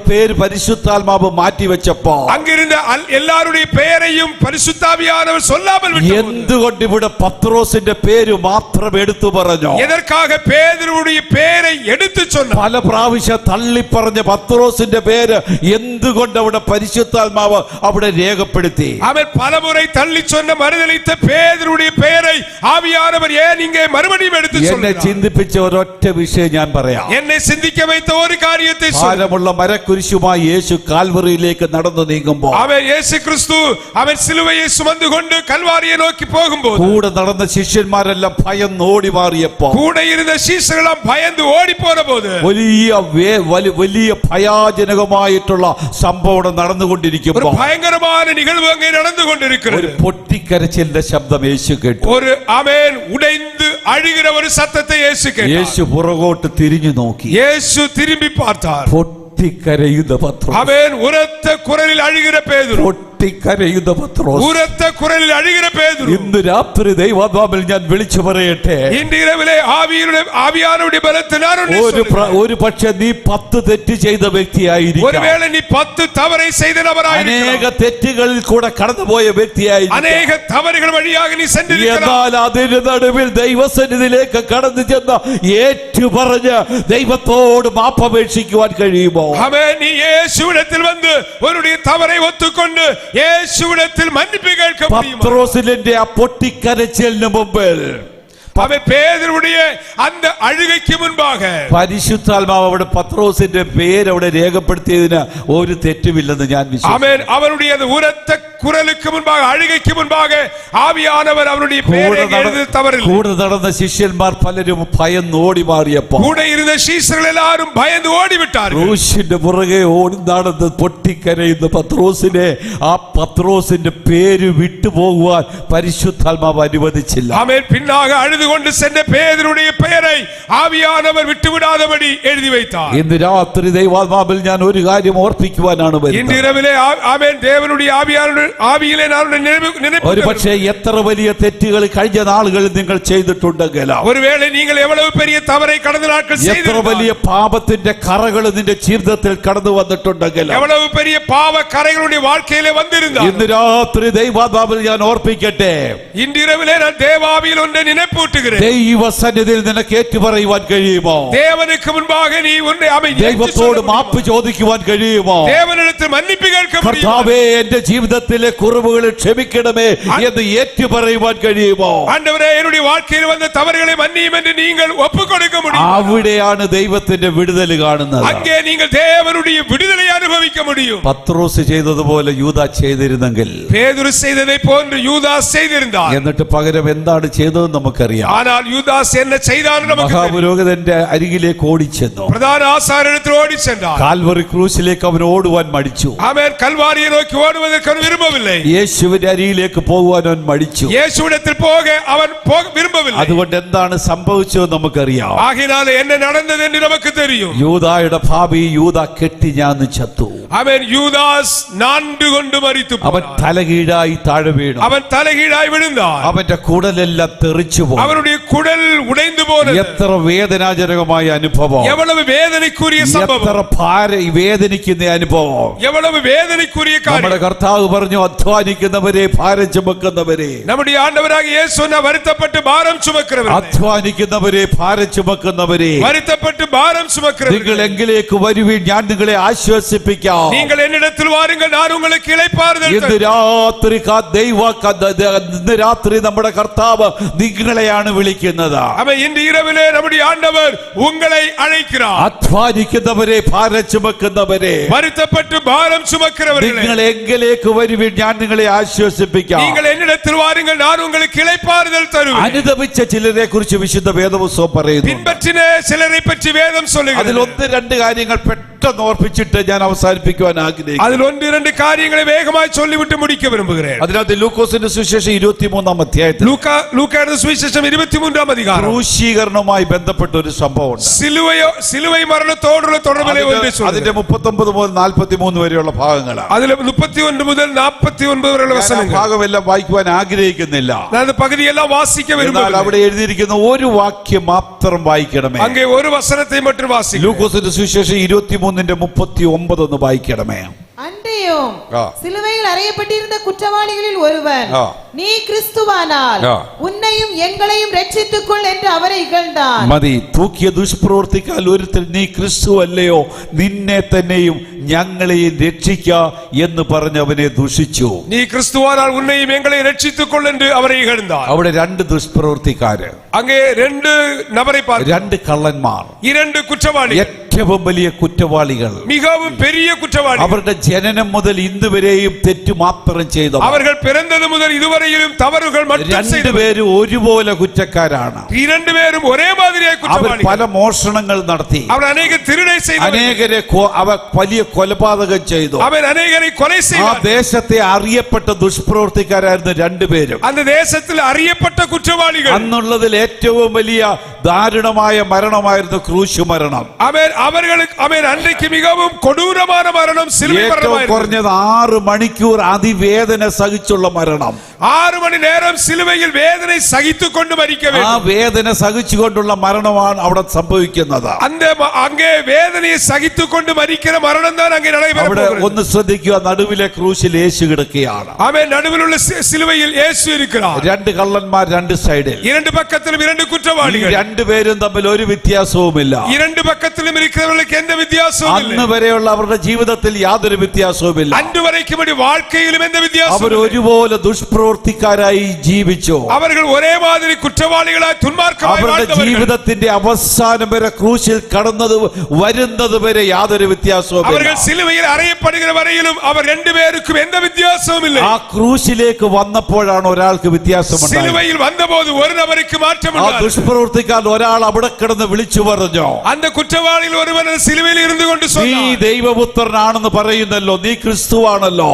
പേര് പരിശുദ്ധാത്മാവ് മാറ്റിവെച്ചപ്പോൾ அங்கிருந்த எல்லாருடைய பெயரையும் பரிசுத்தாவியானவர் சொல்லாமல் விட்டார். എന്തുകൊണ്ട് ഇവിടെ പത്രോസിന്റെ പേര് മാത്രം എടുത്തു പറഞ്ഞു? எதற்காக பேதுருவுடைய பெயரை எடுத்து சொன்னார்? പല പ്രാവശ്യം തള്ളിപ്പറഞ്ഞ പത്രോസിന്റെ പേര് എന്തുകൊണ്ട് അവിടെ പരിശുദ്ധാത്മാവ് അവിടെ രേഖപ്പെടുത്തി? அவன் பலமுறை தள்ளி சொன்ன மறுதலித்த பேதுருவுடைய பெயரை ஆவியானவர் ஏன் இங்கே மறுபடியும் எடுத்து എന്നെ சொன்னார்? ചിന്തിപ്പിച്ച ഒരൊറ്റ വിഷയം ഞാൻ പറയാം. என்னை சிந்திக்க வைத்த ஒரு காரியத்தை ഭാരമുള്ള മരക്കുരിശുമായി യേശു കാൽവറിയിലേക്ക് നടന്നു നീങ്ങുമ്പോൾ, அவன் இயேசு கிறிஸ்து அவன் சிலுவையை சுமந்து கொண்டு கல்வாரியை நோக்கி போகும்போது, കൂടെ നടന്ന ശിഷ്യന്മാരെല്ലാം ഭയന്ന് ഓടി മാറിയപ്പോൾ, கூட இருந்த சீஷர்களாம் பயந்து ஓடி போன போது, വലിയ ഭയാജനകമായിട്ടുള്ള സംഭവം നടന്നുകൊണ്ടിരിക്കുമ്പോൾ ஒரு பயங்கரமான நிகழ்வு அங்கே நடந்து கொண்டிருக்கிறது. ഒരു പൊട്ടിക്കരച്ചിലിന്റെ ശബ്ദം യേശു കേട്ടു. ஒரு ஆமென் உடைந்து அழுகிற ஒரு சத்தத்தை இயேசு கேட்டார். യേശു പുറകോട്ട് തിരിഞ്ഞു നോക്കി. இயேசு திரும்பி பார்த்தார். പൊട്ടിക്കരയുന്ന പത്രോസ്, அவன் உரத்த குரலில் அழுகிற பேதுரு, പൊട്ടിക്കരയുന്ന പത്രോസ്, உரத்த குரலில் அழுகிற பேதுரு, ഇന്ന് രാത്രി ദൈവാത്മാവിൽ ഞാൻ വിളിച്ചു പറയട്ടെ, இன்று இரவிலே ஆவியானவருடைய பலத்தினால் ഒരു പക്ഷേ നീ 10 തെറ്റ് ചെയ്ത വ്യക്തിയായിരിക്കും. ஒருவேளை நீ 10 தவறை செய்த நபராயிருக்கலாம். അനേക തെറ്റുകളിൽ കൂടെ കടന്നുപോയ വ്യക്തിയായിരിക്കും. அநேக தவறுகள் வழியாக நீ சென்றிருக்கலாம். എന്നാൽ അതിന്റെ നടുവിൽ ദൈവസന്നിധിയിലേക്ക് കടന്നു ചെന്ന് ഏറ്റുപറഞ്ഞ് ദൈവത്തോട് മാപ്പപേക്ഷിക്കുവാൻ കഴിയുമോ? அவன் நீ இயேசுவிடத்தில் வந்து உன்னுடைய தவறை ஒத்துக்கொண்டு இயேசுவிடத்தில் மன்னிப்பு கேட்க முடியுமா? പത്രോസിന്റെ ആ പൊട്ടിക്കരച്ചിലിന് മുമ്പിൽ, அவன் பேதுருவுடைய அந்த அழுகைக்கு முன்பாக പരിശുദ്ധാത്മാവ് അവിടെ പത്രോസിന്റെ പേര് അവിടെ രേഖപ്പെടുത്തിയതിന് ഒരു തെറ്റുമില്ലെന്ന് ഞാൻ വിശ്വസിക്കുന്നു. ஆமென். அவருடைய அந்த உரத்த குரலுக்கு முன்பாக அழுகைக்கு முன்பாக ஆவியானவர் அவருடைய பெயரை எழுதி தவறில்லை. കൂടെ നടന്ന ശിഷ്യന്മാർ പലരും ഭയന്ന് ഓടി മാറിയപ്പോൾ, கூட இருந்த சீஷர்கள் எல்லாரும் பயந்து ஓடிவிட்டார்கள். ക്രൂശിന്റെ പുറകെ ഓടി നടന്ന് പൊട്ടിക്കരയുന്ന പത്രോസിനെ, ആ പത്രോസിന്റെ പേര് വിട്ടുപോകുവാൻ പരിശുദ്ധാത്മാവ് അനുവദിച്ചില്ല. ஆமென். பின்னாக அழுது கொண்டு சென்ற பேதுருவுடைய பெயரை ஆவியானவர் விட்டுவிடாதபடி எழுதி வைத்தார். ഇന്ന് രാത്രി ദൈവാത്മാവിൽ ഞാൻ ഒരു കാര്യം ഓർപ്പിക്കുവാനാണ് വരുന്നത്. இன்று இரவிலே ஆமென் தேவனுடைய ആവിയിലെ ഞാൻ നിனைப்பு ഒരു പക്ഷേ എത്ര വലിയ തെറ്റുകൾ കഴിഞ്ഞ നാളുകളിൽ നിങ്ങൾ ചെയ്തിട്ടുണ്ടെങ്കിൽ, ஒருவேளை நீங்கள் எவ்வளவு பெரிய தவறை கடந்த நாட்கள் എത്ര செய்திருந்தால், വലിയ പാപത്തിന്റെ കറകൾ നിന്റെ ജീവിതത്തിൽ കടന്നു വന്നിട്ടുണ്ടെങ്കിൽ, எவ்வளவு பெரிய பாவ கரைகளுடைய வாழ்க்கையிலே வந்திருந்தால், ഇന്ന് രാത്രി ദൈവാത്മാവിൽ ഞാൻ ഓർപ്പിക്കട്ടെ, இன்றிரவிலே நான் தேவாவியில் ஒன்றை நினைப்பூட்டுகிறேன். ദൈവസന്നിധിയിൽ നിനക്ക് ഏറ്റുപറയുവാൻ കഴിയുമോ? தேவனுக்கு முன்பாக நீ ஒன்றை ദൈവത്തോട് മാപ്പ് ചോദിക്കുവാൻ കഴിയുമോ? தேவனிடத்தில் மன்னிப்பு கேட்க முடியும். കർത്താവേ, എന്റെ ജീവിതത്തിലെ കുറവുകൾ ക്ഷമിക്കണമേ എന്ന് ഏറ്റുപറയുവാൻ കഴിയുമോ? ஆண்டவரே, என்னுடைய வாழ்க்கையில் வந்த தவறுகளை மன்னியும் என்று நீங்கள் ஒப்புக்கொடுக்க முடியும். അവിടെയാണ് ദൈവത്തിന്റെ വിടുതൽ കാണുന്നത്. அங்கே நீங்கள் தேவனுடைய விடுதலை அனுபவிக்க முடியும். പത്രോസ് ചെയ്തതുപോലെ യൂദാ ചെയ്തിരുന്നെങ്കിൽ, பேதுரு செய்ததை போன்று யூதாஸ் செய்திருந்தார். എന്നിട്ട് പകരം എന്താണ് ചെയ്തതെന്ന് നമുക്കറിയാം. ஆனால் யூதாஸ் என்ன செய்தான் நமக்கு தெரியும். മഹാപുരോഹിതന്റെ അരികിലേക്ക് ഓടിച്ചെന്നു. பிரதான ஆசாரியனிடத்தில் ஓடி சென்றார். കാൽവറി ക്രൂശിലേക്ക് അവൻ ഓടുവാൻ മടിച്ചു. அவன் கல்வாரியை நோக்கி ஓடுவதற்கு அவன் விரும்பவில்லை. യേശുവിന്റെ അരികിലേക്ക് പോകുവാൻ അവൻ മടിച്ചു. இயேசுவிடத்தில் போக அவன் விரும்பவில்லை. അതുകൊണ്ട് എന്താണ് സംഭവിച്ചത് നമുക്കറിയാം. ஆகையினால என்ன நடந்தது என்று நமக்கு தெரியும். യൂദായുടെ ഭാവി യൂദാ കെട്ടിഞ്ഞാന്ന് ചത്തു. அவன் யூதாஸ் நான்கு கொண்டு மரித்து അവൻ போனான். തലകീഴായി താഴെ വീണു. அவன் தலைகீழாய் விழுந்தான். അവന്റെ കുടലെല്ലാം തെറിച്ചു പോയി. அவனுடைய குடல் உடைந்து போனது. എത്ര വേദനാജനകമായ അനുഭവം, எவ்வளவு வேதனைக்குரிய சம்பவம், എത്ര വേദനിക്കുന്ന അനുഭവം. எவ்வளவு வேதனைக்குரிய നമ്മുടെ காரியம். കർത്താവ് പറഞ്ഞു, അധ്വാനിക്കുന്നവരെ, ഭാരം ചുമക്കുന്നവരെ, நம்முடைய ஆண்டவராகிய இயேசு சொன்ன வருத்தப்பட்டு பாரம் சுமக்கிறவர்களே, അധ്വാനിക്കുന്നവരെ, ഭാരം ചുമക്കുന്നവരെ, வருத்தப்பட்டு பாரம் നിങ്ങൾ சுமக்கிறவர்களே, എങ്കിലേക്ക് വരുവീൻ, ഞാൻ നിങ്ങളെ ആശ്വസിപ്പിക്കാം. நீங்கள் என்னிடத்தில் வாருங்கள், நான் உங்களுக்கு இளைப்பாறுதல் ഇന്ന് தருவேன். രാത്രി ഇന്ന് രാത്രി നമ്മുടെ കർത്താവ് നിങ്ങളെയാണ് വിളിക്കുന്നത്. அவன் இன்று இரவிலே நம்முடைய ஆண்டவர் உங்களை அழைக்கிறார். അധ്വാനിക്കുന്നവരെ, ഭാരം ചുമക്കുന്നവരെ, வருத்தப்பட்டு பாரம் சுமக்கிறவர்களே, നിങ്ങൾ എങ്കിലേക്ക് വരുവീൻ, ഞാൻ നിങ്ങളെ ആശ്വസിപ്പിക്കാം. நீங்கள் என்னிடத்தில் வாருங்கள், நான் உங்களுக்கு இளைப்பாறுதல் தருவேன். അനുദപിച്ച ചിലരെ കുറിച്ച് വിശുദ്ധ വേദപുസ്തകം പറയുന്നു. பின்பற்றின சிலரை பற்றி வேதம் അതിൽ சொல்லுகிறது. ഒന്ന് രണ്ട് കാര്യങ്ങൾ പെട്ടെന്ന് ഓർപ്പിച്ചിട്ട് ഞാൻ അവസാനിപ്പിക്കുവാൻ ആഗ്രഹിക്കുന്നു. அதில் ஒன்று இரண்டு காரியங்களை வேகமாய் சொல்லிவிட்டு முடிக்க விரும்புகிறேன். അതിനകത്ത് ലൂക്കോസിന്റെ സുവിശേഷം 23-ാം അധ്യായത്തിൽ லூக்கா சுவிசேஷம் 23-ஆம் அதிகாரம் ക്രൂശീകരണവുമായി ബന്ധപ്പെട്ട ഒരു സംഭവമുണ്ട്. சிலுவை மரணத்தோடுள்ள தொடர்பிலே ஒன்றை അതിന്റെ சொல்லுகிறது. 39 മുതൽ 43 വരെയുള്ള ഭാഗങ്ങളാണ്. அதில் 31 முதல் 49 வரைയുള്ള ഞാൻ ആ வசனங்கள். ഭാഗമെല്ലാം വായിക്കുവാൻ ആഗ്രഹിക്കുന്നില്ല. நான் அந்த பகுதியெல்லாம் வாசிக்க എന്നാൽ விரும்புகிறேன். അവിടെ എഴുതിയിരിക്കുന്ന ഒരു വാക്യം മാത്രം വായിക്കണമേ. அங்கே ஒரு வசனத்தை மட்டும் வாசிக்க. ലൂക്കോസിന്റെ സുവിശേഷം 23-39 ഒന്ന് വായിക്കണമേ. அன்றையும் ஆ. சிலுவையில் அறையப்பட்டிருந்த குற்றவாளிகளில் ஒருவன், ஆ. நீ கிறிஸ்துவானால் ஆ. உன்னையும் எங்களையும் ரட்சித்துக்கொள் என்று அவரை இகழ்ந்தான். മതി, തൂക്കിയ ദുഷ്പ്രവർത്തിക്കാൽ ഒരുത്തൻ നീ ക്രിസ്തു അല്ലയോ, നിന്നെ തന്നെയും ഞങ്ങളെയും രക്ഷിക്ക എന്ന് പറഞ്ഞ് അവനെ ദുഷിച്ചു. நீ கிறிஸ்துவானால் உன்னையும் எங்களை ரட்சித்துக் கொள் என்று அவரை இகழ்ந்தார். അവിടെ രണ്ട് ദുഷ്പ്രവർത്തിക്കാര്, அங்கே ரெண்டு நபரை பார்த்தார். രണ്ട് കള്ളന്മാർ, இரண்டு குற்றவாளிகள், ഏറ്റവും വലിയ കുറ്റവാളികൾ. மிகவும் பெரிய குற்றவாளிகள். അവരുടെ ജനനം മുതൽ ഇന്ന് വരെയും തെറ്റു മാത്രം ചെയ്തു. அவர்கள் பிறந்தது முதல் இதுவரையிலும் தவறுகள் மட்டும் செய்தவர். രണ്ടുപേരും ഒരുപോലെ കുറ്റക്കാരാണ്. இரண்டு பேரும் ஒரே மாதிரியாய் അവർ குற்றவாளிகள். പല മോഷണങ്ങൾ നടത്തി, அவர் அநேக திருடை செய்தார். അനേകരെ അവർ വലിയ കൊലപാതകം ചെയ്തു. அவர் அநேகரை கொலை ആ செய்தார். ദേശത്തെ അറിയപ്പെട്ട ദുഷ്പ്രവർത്തിക്കാരായിരുന്നു രണ്ടുപേരും. அந்த தேசத்தில் அறியப்பட்ட குற்றவாளிகள். അന്നുള്ളതിൽ ഏറ്റവും വലിയ ദാരുണമായ മരണമായിരുന്നു ക്രൂശ് മരണം. அவர்கள் அன்றைக்கு மிகவும் கொடூரமான மரணம் சிலுவை ഏറ്റവും மரணமாயிருந்தது. കുറഞ്ഞത് 6 മണിക്കൂർ അതിവേദന സഹിച്ചുള്ള മരണം. 6 மணி நேரம் சிலுவையில் வேதனை சகித்துக் கொண்டு மரிக்க ആ வேண்டும். വേദന സഹിച്ചുകൊണ്ടുള്ള മരണമാണ് അവിടെ സംഭവിക്കുന്നത്. அங்கே வேதனையை சகித்துக் கொண்டு மரிக்கிற மரணம் தான் அங்கே അവിടെ நடைபெறுகிறது. ഒന്ന് ശ്രദ്ധിക്കുക, നടുവിലെ ക്രൂശിൽ യേശു കിടക്കുകയാണ്. ஆமென். நடுவில் உள்ள சிலுவையில் இயேசு இருக்கிறார். രണ്ട് കള്ളന്മാർ രണ്ട് സൈഡിൽ. இரண்டு பக்கத்திலும் இரண்டு ഈ குற்றவாளிகள். രണ്ടുപേരും തമ്മിൽ ഒരു വ്യത്യാസവുമില്ല. இரண்டு பக்கத்திலும் இருக்கிறவர்களுக்கு எந்த வித்தியாசமும் അന്ന് இல்லை. വരെയുള്ള അവരുടെ ജീവിതത്തിൽ യാതൊരു വ്യത്യാസവുമില്ല. அன்று வரைக்கும் வாழ்க்கையிலும் எந்த അവർ வித்தியாசமும் இல்லை. ഒരുപോലെ ദുഷ്പ്രവർത്തിക്കാരായി ജീവിച്ചു. அவர்கள் ஒரே மாதிரி குற்றவாளிகளாய் துன்மார்க்கமாய் അവരുടെ வாழ்ந்தவர்கள். ജീവിതത്തിന്റെ അവസാനം വരെ ക്രൂശിൽ വരുന്നത് വരെ യാതൊരു വ്യത്യാസവുമില്ല. அவர்கள் சிலுவையில் அறையப்படுகிற வரையிலும் அவர் ரெண்டு பேருக்கும் எந்த வித்தியாசமும் இல்லை. ആ ക്രൂശിലേക്ക് വന്നപ്പോഴാണ് ഒരാൾക്ക് വ്യത്യാസമുണ്ടായത്. சிலுவையில் வந்தபோது ஒரு நபருக்கு மாற்றம் ആ உண்டானது. ദുഷ്പ്രവർത്തിക്കാൻ ഒരാൾ അവിടെ കിടന്ന് വിളിച്ചു പറഞ്ഞു, அந்த குற்றவாளியில் ஒருவன் சிலுவையில் இருந்து கொண்டு നീ சொன்னான், ദൈവപുത്രനാണെന്ന് പറയുന്നല്ലോ, നീ ക്രിസ്തുവാണല്ലോ.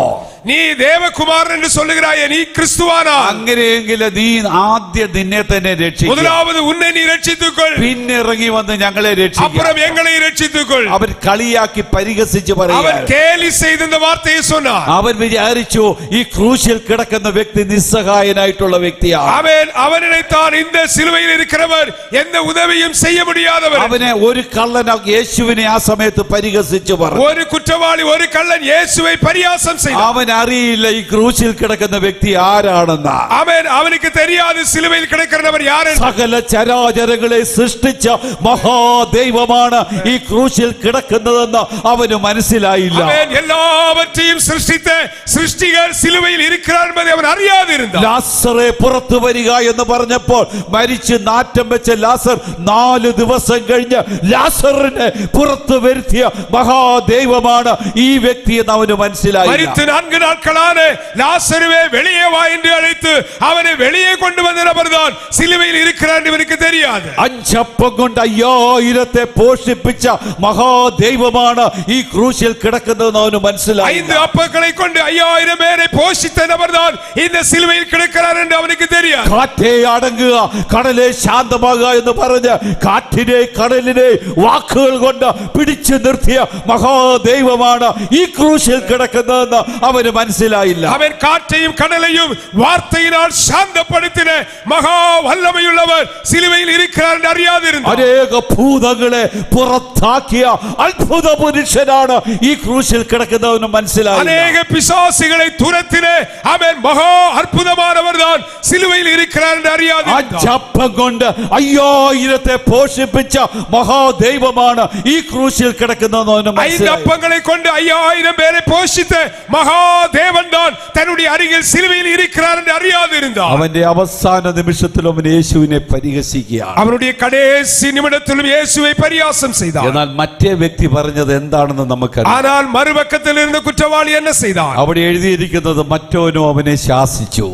நீ தேவகுமாரன் என்று சொல்லுகிறாயே, நீ கிறிஸ்துவானா? അങ്ങനെയെങ്കിൽ നീ ആദ്യം നിന്നെ തന്നെ രക്ഷിക്കുക. முதலாவது உன்னை நீ ரட்சித்துக்கொள், പിന്നെ ഇറങ്ങി വന്ന് ഞങ്ങളെ രക്ഷിക്കുക. அப்புறம் எங்களை ரட்சித்துக்கொள். അവൻ കളിയാക്കി പരിഹസിച്ച് அவன் പറയുക. கேலி செய்து இந்த வார்த்தையை சொன்னான். അവൻ വിചാരിച്ചു ഈ ക്രൂശിൽ കിടക്കുന്ന വ്യക്തി നിസ്സഹായനായിട്ടുള്ള വ്യക്തിയാണ്. அவன் நினைத்தான் இந்த சிலுவையில் இருக்கிறவர் எந்த உதவியும் செய்ய முடியாதவர். അവനെ ഒരു കള്ളൻ യേശുവിനെ ആ സമയത്ത് പരിഹസിച്ചു പറഞ്ഞു. ஒரு குற்றவாளி, ஒரு கள்ளன் இயேசுவை பரியாசம் செய்தான். അവൻ അറിയില്ല ഈ ക്രൂശിൽ കിടക്കുന്ന വ്യക്തി ആരാണെന്ന്. அவனுக்கு தெரியாது சிலுவையில் கிடக்கிறவர் யார் என்று. സകല ചരാചരങ്ങളെ സൃഷ്ടിച്ച മഹാദൈവമാണ് ഈ ക്രൂശിൽ കിടക്കുന്നതെന്ന് അവന് മനസ്സിലായില്ല. எல்லாவற்றையும் சிருஷ்டித்த சிருஷ்டிகர் சிலுவையில் இருக்கிறார் என்பதை அவன் അറിയാതിരുந்தான். ലാസറെ പുറത്തു വരിക എന്ന് പറഞ്ഞപ്പോൾ മരിച്ച് നാറ്റം വെച്ച ലാസർ 4 ദിവസം കഴിഞ്ഞ് ലാസറിനെ പുറത്തു വരുത്തിയ മഹാദൈവമാണ് ഈ വ്യക്തി എന്ന് അവന് മനസ്സിലായി. മരിച്ച് 4 നാட்களான ലാസറുவே வெளியே வா என்று அழைத்து அவனை வெளியே கொண்டு வந்த நபர்தான் சிலுவையில் இருக்கிறார் என்று இவனுக்கு தெரியாது. 5 അപ്പം കൊണ്ട് 5000 പോഷിപ്പിച്ച മഹാദൈവമാണ് ഈ ക്രൂശിൽ കിടക്കുന്നതെന്ന് അവന് മനസ്സിലായി. 5 அப்பங்களை கொண்டு 5000 பேரை போஷித்த நபர்தான் இந்த சிலுவையில் கிடக்கிறார் என்று அவனுக்கு தெரியாது. കാറ്റേ അടങ്ങുക, കടലേ ശാന്തമാകുക എന്ന് പറഞ്ഞ് കാറ്റിനെ കടലിനെ വാക്കുകൾ കൊണ്ട് പിടിച്ചു നിർത്തിയ മഹാദൈവമാണ് ഈ ക്രൂശിൽ കിടക്കുന്നതെന്ന് അവന് മനസ്സിലായില്ല. അവൻ കാറ്റെയും കടലെയും വാർത്തയിനാൽ ശാന്തപ്പെടുത്തിയ മഹാ വല്ലമയുള്ളവർ സിലുവയിൽ ഇരിക്കുകയാർ എന്ന് അറിയാതിരുന്നു. അനേക ഭൂതങ്ങളെ പുറത്താക്കിയ അത്ഭുത പുരുഷനാണ് ഈ ക്രൂശിൽ കിടക്കുന്നവന് മനസ്സിലായി. അനേക പിശാചുകളെ തുരത്തിനെ അവൻ മഹാ അത്ഭുതമാനവർதான் സിലുവയിൽ ഇരിക്കുകയാർ എന്ന് അറിയാതിരുന്നു. 5 അപ്പം കൊണ്ട് 5000 പോഷിപ്പിച്ച മഹാദൈവമാണ് ഈ ക്രൂശിൽ കിടക്കുന്നതെന്ന് അവന് 5 മനസ്സിലായി. அப்பங்களை கொண்டு 5000 பேரை போஷித்த மகாதேவன் தான் தன்னுடைய அருகில் சிலுவையில் இருக்கிறார் என்று அறியாதிருந்தார். അവന്റെ അവസാന നിമിഷത്തിൽ അവൻ യേശുവിനെ പരിഹസിക്കുകയാണ്. அவருடைய கடைசி நிமிடத்திலும் இயேசுவை பரியாசம் செய்தார். എന്നാൽ മറ്റേ വ്യക്തി പറഞ്ഞത് എന്താണെന്ന് നമുക്കറിയാം. ஆனால் மறுபக்கத்தில் இருந்த குற்றவாளி என்ன செய்தான்? അവിടെ എഴുതിയിരിക്കുന്നത് മറ്റോനോ അവനെ ശാസിച്ചു.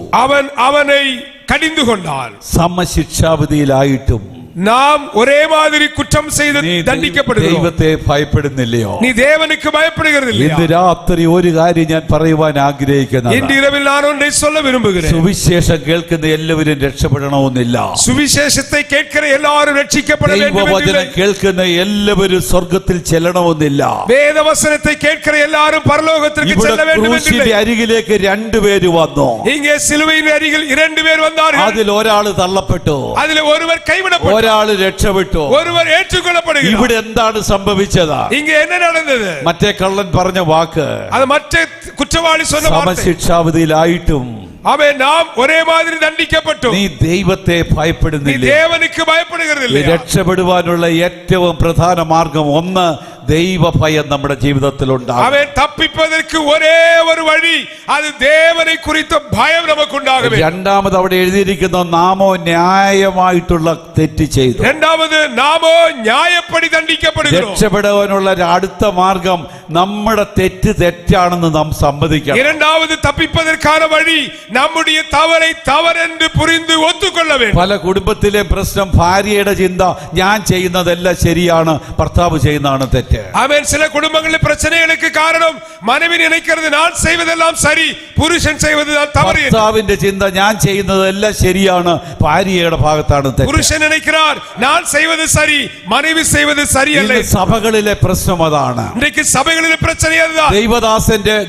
அவனை கடிந்து கொண்டான். സമശിക്ഷാവിധിയിലായിട്ടും நாம் ஒரே மாதிரி குற்றம் செய்து தண்டிக்கப்படுகிறோம். ദൈവത്തെ ഭയപ്പെടുന്നില്ലയോ? நீ தேவனுக்கு பயப்படுகிறதில்லையா? ഇന്ന് രാത്രി ഒരു കാര്യം ഞാൻ പറയുവാൻ ആഗ്രഹിക്കുന്നു. இன்று இரவில் நான் ஒன்றை சொல்ல விரும்புகிறேன். സുവിശേഷം കേൾക്കുന്ന എല്ലാവരും രക്ഷപ്പെടണമെന്നില്ല. சுவிசேஷத்தை கேட்கிற எல்லாரும் ரட்சிக்கப்பட வேண்டும் ദൈവവചനം കേൾക്കുന്ന എല്ലാവരും സ്വർഗ്ഗത്തിൽ ചെല്ലണമെന്നില്ല. வேதவசனத்தை கேட்கிற எல்லாரும் பரலோகத்திற்கு செல்ல வேண்டும் என்று ക്രൂശിന്റെ അരികിലേക്ക് 2 പേര് വന്നു. இங்கே சிலுவையின் அருகில் 2 பேர் வந்தார்கள். അതിൽ ഒരാൾ തള്ളപ്പെട്ടു, அதில் ஒருவர் கைவிடப்பட்டார், ഒരാൾ രക്ഷപ്പെട്ടു, ஒருவர் ஏற்றுக்கொள்ளப்படுகிறார். ഇവിടെ എന്താണ് സംഭവിച്ചത്? இங்கே என்ன நடந்தது? മറ്റേ കള്ളൻ പറഞ്ഞ വാക്ക്, அது மற்ற குற்றவாளி சொன்ன வார்த்தை. സമശിക്ഷാവിധിയിലായിട്ടും அவன் நாம் ஒரே மாதிரி தண்டிக்கப்பட்டோம். നീ ദൈവത്തെ நீ ഭയപ്പെടുന്നില്ല. தேவனுக்கு பயப்படுகிறதில்லையா? രക്ഷപ്പെടുവാനുള്ള ഏറ്റവും പ്രധാന മാർഗം ഒന്ന് ദൈവഭയം നമ്മുടെ ജീവിതത്തിൽ ഉണ്ടാകും. அவன் தப்பிப்பதற்கு ஒரே ஒரு வழி, அது தேவனை குறித்த பயம் நமக்கு உண்டாக வேண்டும். രണ്ടാമത് അവിടെ എഴുതിയിരിക്കുന്ന നാമോ ന്യായമായിട്ടുള്ള തെറ്റ് ചെയ്തു. இரண்டாவது நாமோ நியாயப்படி தண்டிக்கப்படுகிறோம். രക്ഷപ്പെടുവാനുള്ള അടുത്ത മാർഗം നമ്മുടെ തെറ്റാണെന്ന് നാം സമ്മതിക്കണം. இரண்டாவது தப்பிப்பதற்கான வழி நம்முடைய தவறை தவறென்று புரிந்து ஒத்துக்கொள்ள வேண்டும். പല കുടുംബത്തിലെ പ്രശ്നം ഭാര്യയുടെ ചിന്ത ഞാൻ ചെയ്യുന്നതെല്ലാം ശരിയാണ്, ഭർത്താവ് ചെയ്യുന്നതാണ് തെറ്റ്. ஆமென். சில குடும்பங்களில் பிரச்சனைகளுக்கு காரணம் மனைவி நினைக்கிறது நான் செய்வதெல்லாம் சரி, புருஷன் செய்வது தவறு. ഭർത്താവിന്റെ ചിന്ത ഞാൻ ചെയ്യുന്നതെല്ലാം ശരിയാണ്, ഭാര്യയുടെ ഭാഗത്താണ് തെറ്റ്. புருஷன் நினைக்கிறார் நான் செய்வது சரி, மனைவி செய்வது சரியல்ல. സഭകളിലെ പ്രശ്നം അതാണ്. இன்றைக்கு சபைகளில் பிரச்சனை அதுதான்.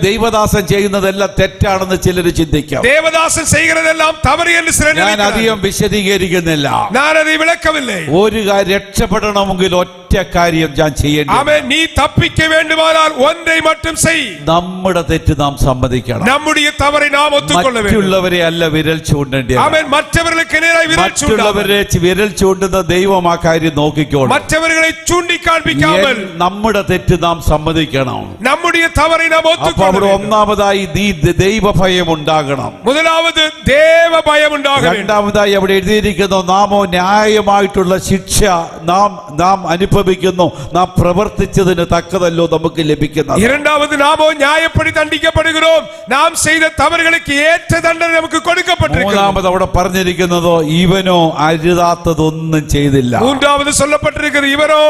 ദൈവദാസൻ ചെയ്യുന്നതെല്ലാം തെറ്റാണെന്ന് ചിലർ ചിന്തിക്കും. தேவதாசன் செய்கிறதெல்லாம் தவறு என்று சிலர் ഞാൻ நினைக்கிறார்கள். അധികം വിശദീകരിക്കുന്നില്ല. நான் அதை விளக்கவில்லை. ഒരു കാര്യം രക്ഷപ്പെടണമെങ്കിൽ ഒറ്റ കാര്യം ഞാൻ ചെയ്യേണ്ടി. ஆமென். நீ தப்பிக்க வேண்டுமானால் ஒன்றை மட்டும் செய். നമ്മുടെ തെറ്റ് നാം സമ്മതിക്കണം. நம்முடைய தவறை நாம் ஒத்துக்கொள்ள வேண்டும். മറ്റുള്ളവരെ അല്ല വിരൽ ചൂണ്ടേണ്ടത്. ஆமென். மற்றவர்களுக்கு நேராக விரல் சூண்டாமல், മറ്റുള്ളവരെ വിരൽ ചൂണ്ടുന്ന ദൈവം ആ കാര്യം നോക്കിക്കോളും. மற்றவர்களை சூண்டி காண்பிக்காமல் നമ്മുടെ തെറ്റ് നാം സമ്മതിക്കണം. நம்முடைய தவறை நாம் അപ്പോൾ ஒத்துக்கொள்ள അവിടെ வேண்டும். ഒന്നാമതായി നീ ദൈവഭയം ഉണ്ടാകണം. முதலாவது தேவ பயம் உண்டாக வேண்டும். രണ്ടാമതായി അവിടെ എഴുതിയിരിക്കുന്നു നാമോ ന്യായമായിട്ടുള്ള ശിക്ഷ നാം അനുഭവിക്കുന്നു, നാം പ്രവർത്തിച്ചതിന് തക്കതല്ലോ നമുക്ക് ലഭിക്കുന്നത്. இரண்டாவது நாமோ நியாயப்படி தண்டிக்கப்படுகிறோம், நாம் செய்த தவறுகளுக்கு ஏற்ற தண்டனை நமக்கு கொடுக்கப்பட்டிருக்கிறது. മൂന്നാമത് അവിടെ പറഞ്ഞിരിക്കുന്നതോ ഇവനോ അരുതാത്തതൊന്നും ചെയ്തില്ല. மூன்றாவது சொல்லப்பட்டிருக்கிறது இவரோ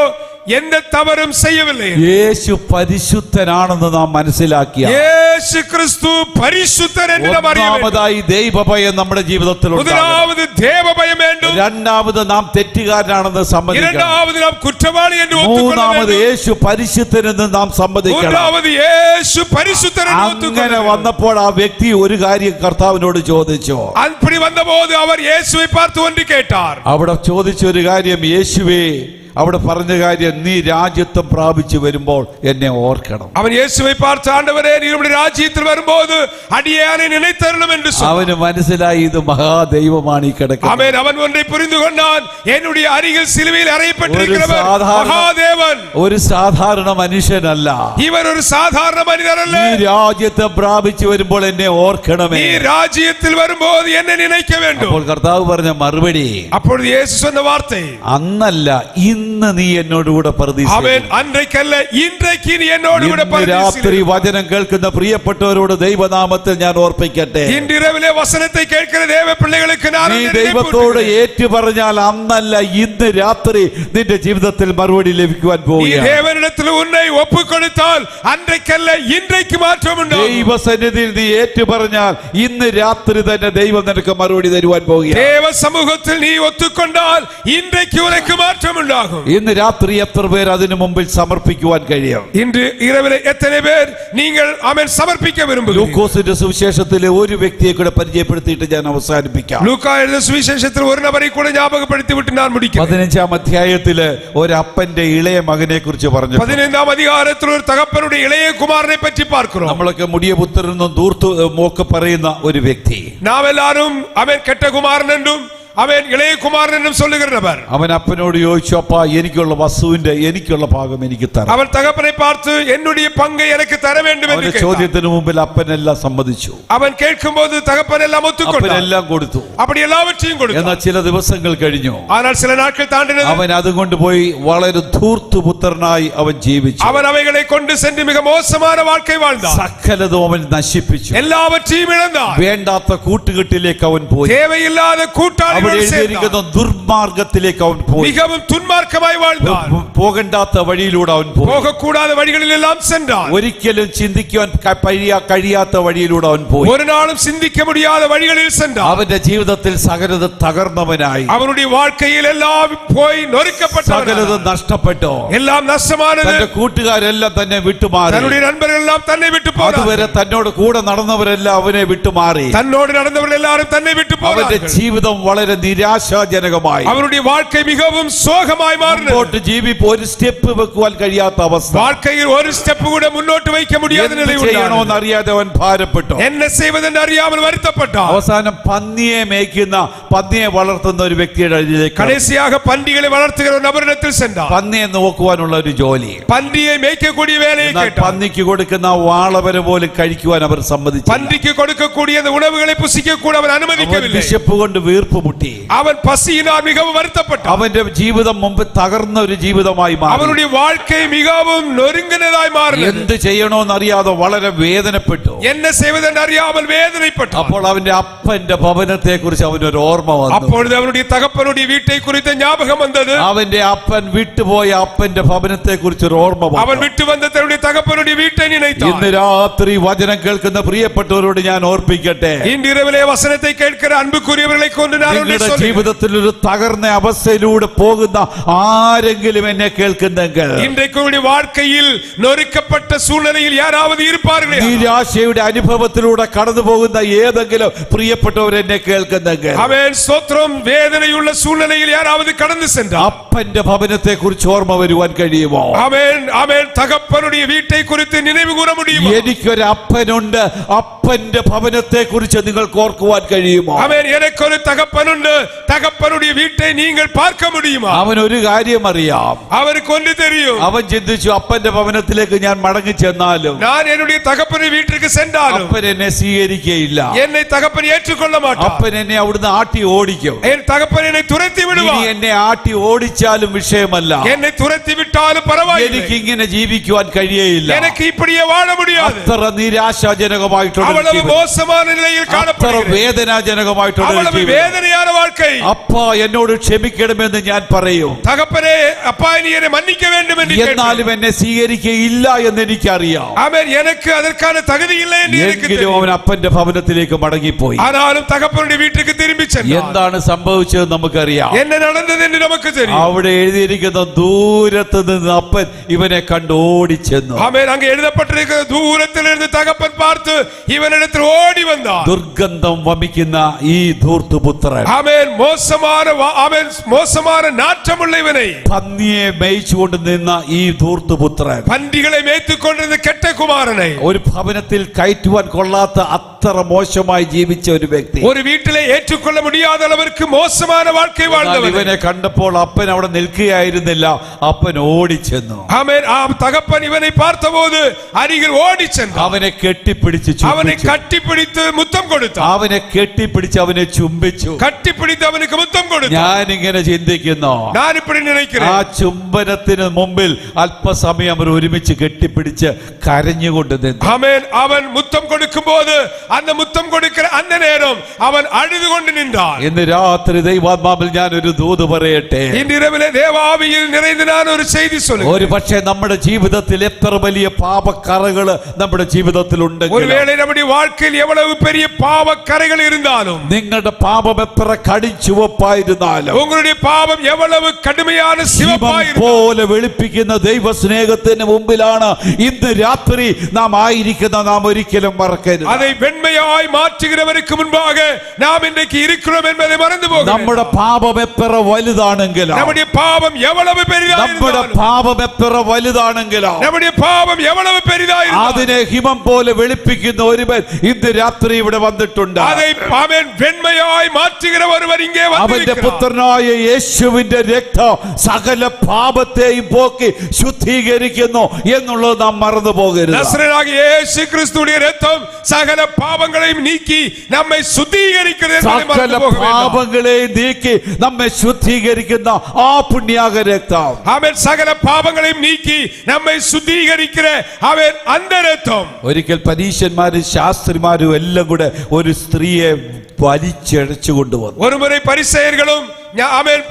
எந்த தவறும் செய்யவில்லை. യേശു പരിശുദ്ധനാണെന്ന് നാം മനസ്സിലാക്കിയ இயேசு கிறிஸ்து பரிசுத்தர் என்று நாம் அறிய வேண்டும். ഒന്നാമതായി ദൈവഭയം നമ്മുടെ ജീവിതത്തിൽ ഉണ്ടാകണം. முதலாவது தேவ பயம் வேண்டும். രണ്ടാമത് നാം തെറ്റുകാരനാണെന്ന് സമ്മതിക്കണം. இரண்டாவது நாம் குற்றவாளி என்று ஒத்துக்கொள்ள മൂന്നാമത് வேண்டும். യേശു പരിശുദ്ധനെന്ന് നാം സമ്മതിക്കണം. மூன்றாவது இயேசு பரிசுத்தர் என்று ஒத்துக்கொள்ள അങ്ങനെ வேண்டும். വന്നപ്പോൾ ആ വ്യക്തി ഒരു കാര്യം കർത്താവിനോട് ചോദിച്ചു. அப்படி வந்தபோது அவர் இயேசுவை பார்த்து ஒன்று கேட்டார். അവിടെ ചോദിച്ച ഒരു കാര്യം, യേശുവേ, അവിടെ പറഞ്ഞ കാര്യം, നീ രാജ്യത്വം പ്രാപിച്ചു വരുമ്പോൾ എന്നെ ഓർക്കണം. அவன் இயேசுவை பார்த்து, ஆண்டவரே, நீர் உம்முடைய ராஜ்யத்தில் வரும்போது அடியானை நினைத்தருளும் என்று சொன்னார். അവന് മനസ്സിലായി ഇത് മഹാദൈവമാണ് ഈ കിടക്കുന്നത്. ஆமென். அவன் ஒன்றை புரிந்து கொண்டான், என்னுடைய அருகில் சிலுவையில் அறையப்பட்டிருக்கிறவர் மகாதேவன், ഒരു സാധാരണ മനുഷ്യനല്ല. இவர் ஒரு சாதாரண மனிதர் அல்ல. നീ രാജ്യത്വം പ്രാപിച്ചു വരുമ്പോൾ എന്നെ ഓർക്കണമേ. நீ ராஜ்யத்தில் வரும்போது என்னை நினைக்க வேண்டும். അപ്പോൾ കർത്താവ് പറഞ്ഞ മറുപടി, அப்பொழுது இயேசு சொன்ன வார்த்தை, അന്നല്ല ഇന്ന് നീ എന്നോടുകൂടെ പരദീസയിൽ. ஆமென். அன்றைக்கல்ல இன்றைக்கு நீ என்னோடு கூட ഇന്ന് രാത്രി பரதீசில். വചനം കേൾക്കുന്ന പ്രിയപ്പെട്ടവരോട് ദൈവനാമത്തിൽ ഞാൻ ഓർപ്പിക്കട്ടെ, இன்றிரவிலே வசனத்தை கேட்கிற தேவ பிள்ளைகளுக்கு நான் നീ ஒன்றை ദൈവത്തോട് நினைப்பூட்டுகிறேன். ഏറ്റു പറഞ്ഞാൽ അന്നല്ല ഇന്ന് രാത്രി നിന്റെ ജീവിതത്തിൽ മറുപടി ലഭിക്കുവാൻ நீ പോവുകയാണ്. தேவனிடத்தில் உன்னை ஒப்பு கொடுத்தால் அன்றைக்கல்ல இன்றைக்கு மாற்றம் உண்டாகும். ദൈവസന്നിധിയിൽ നീ ഏറ്റു പറഞ്ഞാൽ ഇന്ന് രാത്രി തന്നെ ദൈവം നിനക്ക് മറുപടി തരുവാൻ പോവുകയാണ്. தேவ சமூகத்தில் நீ ஒத்துக்கொண்டால் இன்றைக்கு உனக்கு மாற்றம் உண்டாகும். ഇന്ന് രാത്രി എത്ര പേർ അതിനു മുമ്പിൽ സമർപ്പിക്കുവാൻ കഴിയും? இன்று இரவிலே எத்தனை பேர் நீங்கள் ஆமென் സമർപ്പിக்க விரும்புகிறீர்கள்? ലൂക്കോസിന്റെ സുവിശേഷത്തിലെ ഒരു വ്യക്തിയെ കൂടെ പരിചയപ്പെടുത്തിയിട്ട് ഞാൻ അവസാനിപ്പിക്കാം. ലൂക്കാ എഴുതിയ സുവിശേഷത്തിൽ ഒരു നബരെ കൂടെ ஞாபகப்படுத்தி വിട്ട് ഞാൻ முடிக்கிறேன். 15-ാം അധ്യായത്തില് ഒരു അപ്പന്റെ ഇളയ മകനെ കുറിച്ച് പറഞ്ഞു. 15-ാം അധികാരത്തിൽ ഒരു തകപ്പനുടെ ഇളയ കുമാരനെ പറ്റി பார்க்கிறோம். നമ്മളൊക്കെ മുടിയ പുത്രനെന്നും ദൂർത്തു ഒക്കെ പറയുന്ന ഒരു വ്യക്തി. നാം എല്ലാവരും അവൻ കെട്ട കുമാരൻ എന്നും അവൻ ഇളയ കുമാരൻ എന്നും சொல்லுகிறவர். അവൻ അപ്പനോട് ചോദിച്ചു, അപ്പാ, എനിക്കുള്ള ഭാഗം എനിക്ക് തരാം. അവൻ തകപ്പനെ பார்த்து, என்னுடைய பங்கை எனக்கு தர வேண்டும் என்று അവന്റെ கேட்டார். ചോദ്യത്തിന് മുമ്പിൽ അപ്പനെല്ലാം സമ്മതിച്ചു. അവൻ കേൾക്കുമ്പോൾ തകപ്പൻ എല്ലാം ഒത്തുകൊണ്ടാൻ. അപ്പനെല്ലാം കൊടുത്തു. அப்படி எல்லாவற்றையும் கொடுத்தான். എന്നാൽ ചില ദിവസങ്ങൾ കഴിഞ്ഞു. ஆனால் சில நாட்கள் தாண்டினது. അവൻ അതുകൊണ്ട് പോയി വളരെ ധൂർത്തുപുത്രനായി അവൻ ജീവിച്ചു. அவன் அவைகளை கொண்டு சென்று மிக மோசமான வாழ்க்கை வாழ்ந்தான். സകലതും അവൻ നശിപ്പിച്ചു. எல்லாவற்றையும் இழந்தான். വേണ്ടാത്ത കൂട്ടുകെട്ടിലേക്ക് അവൻ പോയി. தேவையில்லாத கூட்டாளிகளோடு അവിടെ சேர்ந்தான். എഴുതിയിരിക്കുന്ന ദുർമാർഗത്തിലേക്ക് അവൻ പോയി. மிகவும் துன்மார்க்கமாய் வாழ்ந்தான். പോകണ്ടാത്ത വഴിയിലൂടെ അവൻ പോയി. போகக்கூடாத வழிகளில் எல்லாம் சென்றான். ഒരിക്കലും ചിന്തിക്കുവാൻ കഴിയാത്ത വഴിയിലൂടെ അവൻ പോയി. ஒரு நாளும் சிந்திக்க முடியாத வழிகளில் சென்றான். അവന്റെ ജീവിതത്തിൽ സകലത് തകർന്നവനായി. அவனுடைய வாழ்க்கையில் எல்லாம் போய் நொறுக்கப்பட்டவன். സകലത് നഷ്ടപ്പെട്ടു. எல்லாம் നഷ്ടമാனது. തന്റെ കൂട്ടുകാരെല്ലാം തന്നെ വിട്ടുമാറി. தன்னுடைய நண்பர்கள் எல்லாம் தன்னை விட்டு போனார்கள். അതുവരെ തന്നോട് കൂടെ നടന്നവരെല്ലാം അവനെ വിട്ടുമാറി. தன்னோடு நடந்தவர்கள் எல்லாரும் தன்னை விட்டு അവന്റെ போனார்கள். ജീവിതം വളരെ നിരാശാജനകമായി. அவருடைய வாழ்க்கை மிகவும் சோகமாய் மாறினது. മുന്നോട്ട് ഒരു സ്റ്റെപ്പ് വെക്കുവാൻ കഴിയാത്ത അവസ്ഥ. வாழ்க்கையில் ஒரு ஸ்டெப் கூட முன்னோட்டு வைக்க முடியாத நிலை ചെയ്യണമെന്ന് അറിയാതെ അവൻ ഭാരപ്പെട്ടു. என்ன செய்வதென்று അറിയാமல் வருத்தப்பட்டான். അവസാനം പന്നിയെ വളർത്തുന്ന ഒരു വ്യക്തിയുടെ അരികിലേക്ക് கடைசியாக பன்றிகளை வளர்த்துகிற ஒரு நபரிடத்தில் சென்றான். പന്നിയെ നോക്കുവാനുള്ള ഒരു ജോലി. பன்றியை மேய்க்கக்கூடிய வேலையை கேட்டான். പന്നിക്ക് കൊടുക്കുന്ന വാളവര പോലും കഴിക്കുവാൻ അവർ സമ്മതിച്ചു. பன்றிக்கு கொடுக்கக்கூடிய அந்த உணவுகளை புசிக்க கூட அவன் அனுமதிக்கவில்லை. വിശപ്പ് കൊണ്ട് വീർപ്പ് മുട്ടി. அவன் பசியினால் மிகவும் வருத்தப்பட்டான். അവന്റെ ജീവിതം മുമ്പ് തകർന്ന ഒരു ജീവിതമായി മാറി. அவனுடைய வாழ்க்கை மிகவும் நொறுங்கினதாய் மாறினது. എന്ത് ചെയ്യണമെന്ന് അറിയാതെ വളരെ വേദനപ്പെട്ടു. என்ன செய்வதென்று அறியாமல் வேதனைப்பட்டான். അപ്പോൾ അവന്റെ അപ്പന്റെ ഭവനത്തെ കുറിച്ച് അവനൊരു ഓർമ്മ വന്നു. அப்பொழுது அவனுடைய தகப்பனுடைய வீட்டை குறித்த ஞாபகம் வந்தது. അവന്റെ അപ്പൻ വിട്ടുപോയ അപ്പന്റെ ഭവനത്തെ കുറിച്ച് ഒരു ഓർമ്മ വന്നു. அவன் விட்டு வந்த தன்னுடைய தகப்பனுடைய வீட்டை நினைத்தான். ഇന്ന് രാത്രി വചനം കേൾക്കുന്ന പ്രിയപ്പെട്ടവരോട് ഞാൻ ഓർപ്പിക്കട്ടെ, இன்றிரவிலே வசனத்தை கேட்கிற அன்புக்குரியவர்களை கொண்டு நான் ஒன்றை നിങ്ങളുടെ சொல்கிறேன். ജീവിതത്തിൽ ഒരു തകർന്ന അവസ്ഥയിലൂടെ പോകുന്ന ആരെങ്കിലും എന്നെ കേൾക്കുന്നെങ്കിൽ, இன்றைக்கு உங்களுடைய வாழ்க்கையில் நொறுக்கப்பட்ட சூழ்நிலையில் யாராவது இருப்பார்களே, നിരാശയുടെ അനുഭവത്തിലൂടെ കടന്നു പോകുന്ന ഏതെങ്കിലും പ്രിയപ്പെട്ടവർ എന്നെ കേൾക്കുന്നെങ്കിൽ, அவன் ஸ்தோத்திரம் வேதனையுள்ள சூழ்நிலையில் யாராவது கடந்து சென்றார். അപ്പന്റെ ഭവനത്തെ കുറിച്ച് ഓർമ്മ വരുവാൻ കഴിയുമോ? அவன் தகப்பனுடைய வீட்டை குறித்து நினைவு கூற முடியுமா? എനിക്കൊരു അപ്പനുണ്ട്, അപ്പന്റെ ഭവനത്തെ കുറിച്ച് നിങ്ങൾക്ക് ഓർക്കുവാൻ കഴിയുമോ? எனக்கு ஒரு தகப்பனுண்டு, தகப்பனுடைய வீட்டை நீங்கள் பார்க்க முடியுமா? അവൻ ഒരു കാര്യം അറിയാം. அவருக்கு ஒன்று தெரியும். അവൻ ചിന്തിച്ചു, അപ്പന്റെ ഭവനത്തിലേക്ക് ഞാൻ മടങ്ങി ചെന്നാലും நான் என்னுடைய தகப்பனுடைய வீட்டிற்கு சென்றாலும் അപ്പൻ എന്നെ സ്വീകരിക്കുകയില്ല. என்னை தகப்பன் ஏற்றுக்கொள்ள மாட்டார். അപ്പൻ എന്നെ അവിടുന്ന് ആട്ടി ഓടിക്കും. என் தகப்பன் என்னை துரத்தி ഇനി விடுவார். എന്നെ ആട്ടി ഓടിച്ചാലും വിഷയമല്ല. என்னை തുരത്തി വിട്ടാലും പരവായില്ല. എനിക്ക് ഇങ്ങനെ ജീവിക്കുവാൻ കഴിയയില്ല. எனக்கு இப்படியே வாழ முடியாது. അത്ര നിരാശാജനകമായിട്ടുള്ള அவ்வளவு மோசமான நிலையில் അത്ര காணப்படுகிறேன். വേദനാജനകമായിട്ടുള്ള அவ்வளவு வேதனையான வாழ்க்கை. അപ്പാ എന്നോട് ക്ഷമിക്കണമെന്ന് ഞാൻ പറയും. தகப்பனே அப்பா நீ என்னை மன்னிக்க வேண்டும் என்று എന്നാലും എന്നെ സ്വീകരിക്കയില്ല എന്ന് എനിക്കറിയാം. ஆமென். எனக்கு அதற்கான தகுதி இல்லை என்று எனக்கு എങ്കിലും தெரியும். അവൻ അപ്പന്റെ ഭവനത്തിലേക്ക് മടങ്ങിപ്പോയി. ஆனாலும் தகப்பனுடைய வீட்டுக்கு திரும்பி சென்றார். എന്താണ് സംഭവിച്ചത് നമുക്കറിയാം. என்ன நடந்தது என்று நமக்கு தெரியும். അവിടെ എഴുതിയിരിക്കുന്ന ദൂരത്ത് നിന്ന് അപ്പൻ ഇവനെ കണ്ട് ഓടിച്ചെന്നു. ஆமென். அங்கே எழுதப்பட்டிருக்கிற தூரத்திலிருந்து தகப்பன் பார்த்து இவனிடத்தில் ஓடி வந்தார். ദുർഗന്ധം വമിക്കുന്ന ഈ ധൂർത്തുപുത്രൻ, ஆமென். மோசமான நாற்றமுள்ள இவனை, പന്നിയെ മേയിച്ചുകൊണ്ട് നിന്ന ഈ ധൂർത്തുപുത്രൻ, பன்றிகளை மேய்த்துக் கொண்டிருந்த கெட்ட குமாரனை, ഒരു ഭവനത്തിൽ കയറ്റുവാൻ കൊള്ളാത്ത അത്ര മോശമായി ജീവിച്ച ഒരു വ്യക്തി, ஒரு வீட்டிலே ஏற்றுக்கொள்ள முடியாத அளவிற்கு மோசமான வாழ்க்கை வாழ்ந்தவன். ഇവനെ കണ്ടപ്പോൾ അപ്പൻ അവിടെ നിൽക്കുകയായിരുന്നില്ല, അപ്പൻ ഓടിച്ചെന്നു. ஆமென். தகப்பன் இவனை பார்த்தபோது அருகில் ஓடி சென்றார். അവനെ കെട്ടിപ്പിടിച്ച് அவனை ചുംബിച്ചു. கட்டிப்பிடித்து முத்தம் கொடுத்தார். അവനെ കെട്ടിപ്പിടിച്ച് അവനെ ചുംബിച്ചു. கட்டிப்பிடித்து அவனுக்கு முத்தம் கொடுத்தார். ഞാനിങ്ങനെ ചിന്തിക്കുന്നു, நான் இப்படி ആ நினைக்கிறேன். ചുംബനത്തിന് മുമ്പിൽ അല്പസമയം അവർ ഒരുമിച്ച് കെട്ടിപ്പിടിച്ച് കരഞ്ഞുകൊണ്ട് നിന്നു. ஆமென். அவன் முத்தம் கொடுக்கும்போது அந்த முத்தம் கொடுக்கிற அந்த நேரம் அவன் அழுது கொண்டு நின்றான். ഇന്ന് രാത്രി ദൈവാത്മാവിൽ ഞാൻ ഒരു ദൂത് പറയട്ടെ. இன்றிரவிலே தேவாவியில் நிறைந்து நான் ஒரு செய்தி சொல்லுகிறேன். ഒരു പക്ഷേ നമ്മുടെ ജീവിതത്തിൽ എത്ര വലിയ പാപക്കറകള് നമ്മുടെ ജീവിതത്തിൽ ഉണ്ടെങ്കിൽ, ஒருவேளை நம்முடைய வாழ்க்கையில் எவ்வளவு பெரிய பாவ கரைகள் இருந்தாலும், നിങ്ങളുടെ പാപം എത്ര കടിച്ചുവപ്പായിരുന്നാലും, உங்களுடைய பாவம் எவ்வளவு கடுமையான ശിവം சிவப்பாய் പോലെ വെളുപ്പിക്കുന്ന ദൈവസ്നേഹത്തിന് മുമ്പിലാണ് ഇന്ന് രാത്രി നാം ആയിരിക്കുന്ന. നാം ഒരിക്കലും മറക്കരുത്. அதை வெண்மையாய் மாற்றுகிறவருக்கு முன்பாக நாம் இன்றைக்கு இருக்கிறோம் என்பதை மறந்து போகிறோம். നമ്മുടെ പാപം എത്ര വലുതാണെങ്കിലും, நம்முடைய பாவம் எவ்வளவு பெரிதாக നമ്മുടെ இருந்தாலும், പാപം എത്ര വലുതാണെങ്കിലും, நம்முடைய பாவம் எவ்வளவு பெரிதாக இருந்தாலும், അതിനെ ഹിമം പോലെ വെളുപ്പിക്കുന്ന ഒരുവൻ ഇന്ന് രാത്രി ഇവിടെ വന്നിട്ടുണ്ട്. அதை ஆமென் வெண்மையாய் மாற்றுகிற ஒருவர் இங்கே അവന്റെ வந்திருக்கிறார். പുത്രനായ യേശുവിന്റെ രക്തം സകല പാപത്തെയും പോക്കി ശുദ്ധീകരിക്കുന്നു എന്നുള്ളത് നാം മറന്നു പോകരുത്. நசரேயனாகிய இயேசு கிறிஸ்துவின் இரத்தம் சகல பாவங்களையும் நீக்கி நம்மை சுத்திகரிக்கிறது என்பதை സകല மறந்து போக வேண்டாம். പാപങ്ങളെയും നീക്കി നമ്മെ ശുദ്ധീകരിക്കുന്ന ആ പുണ്യാക രക്തം, ஆமென். சகல பாவங்களையும் நீக்கி நம்மை சுத்திகரிக்கிற அவன் அந்த இரத்தம். ഒരിക്കൽ പരീശന്മാരും ശാസ്ത്രിമാരും എല്ലാം കൂടെ ഒരു സ്ത്രീയെ വലിച്ചഴച്ചു കൊണ്ടുവന്നു. ஒருமுறை பரிசேயர்களும் ஆமென்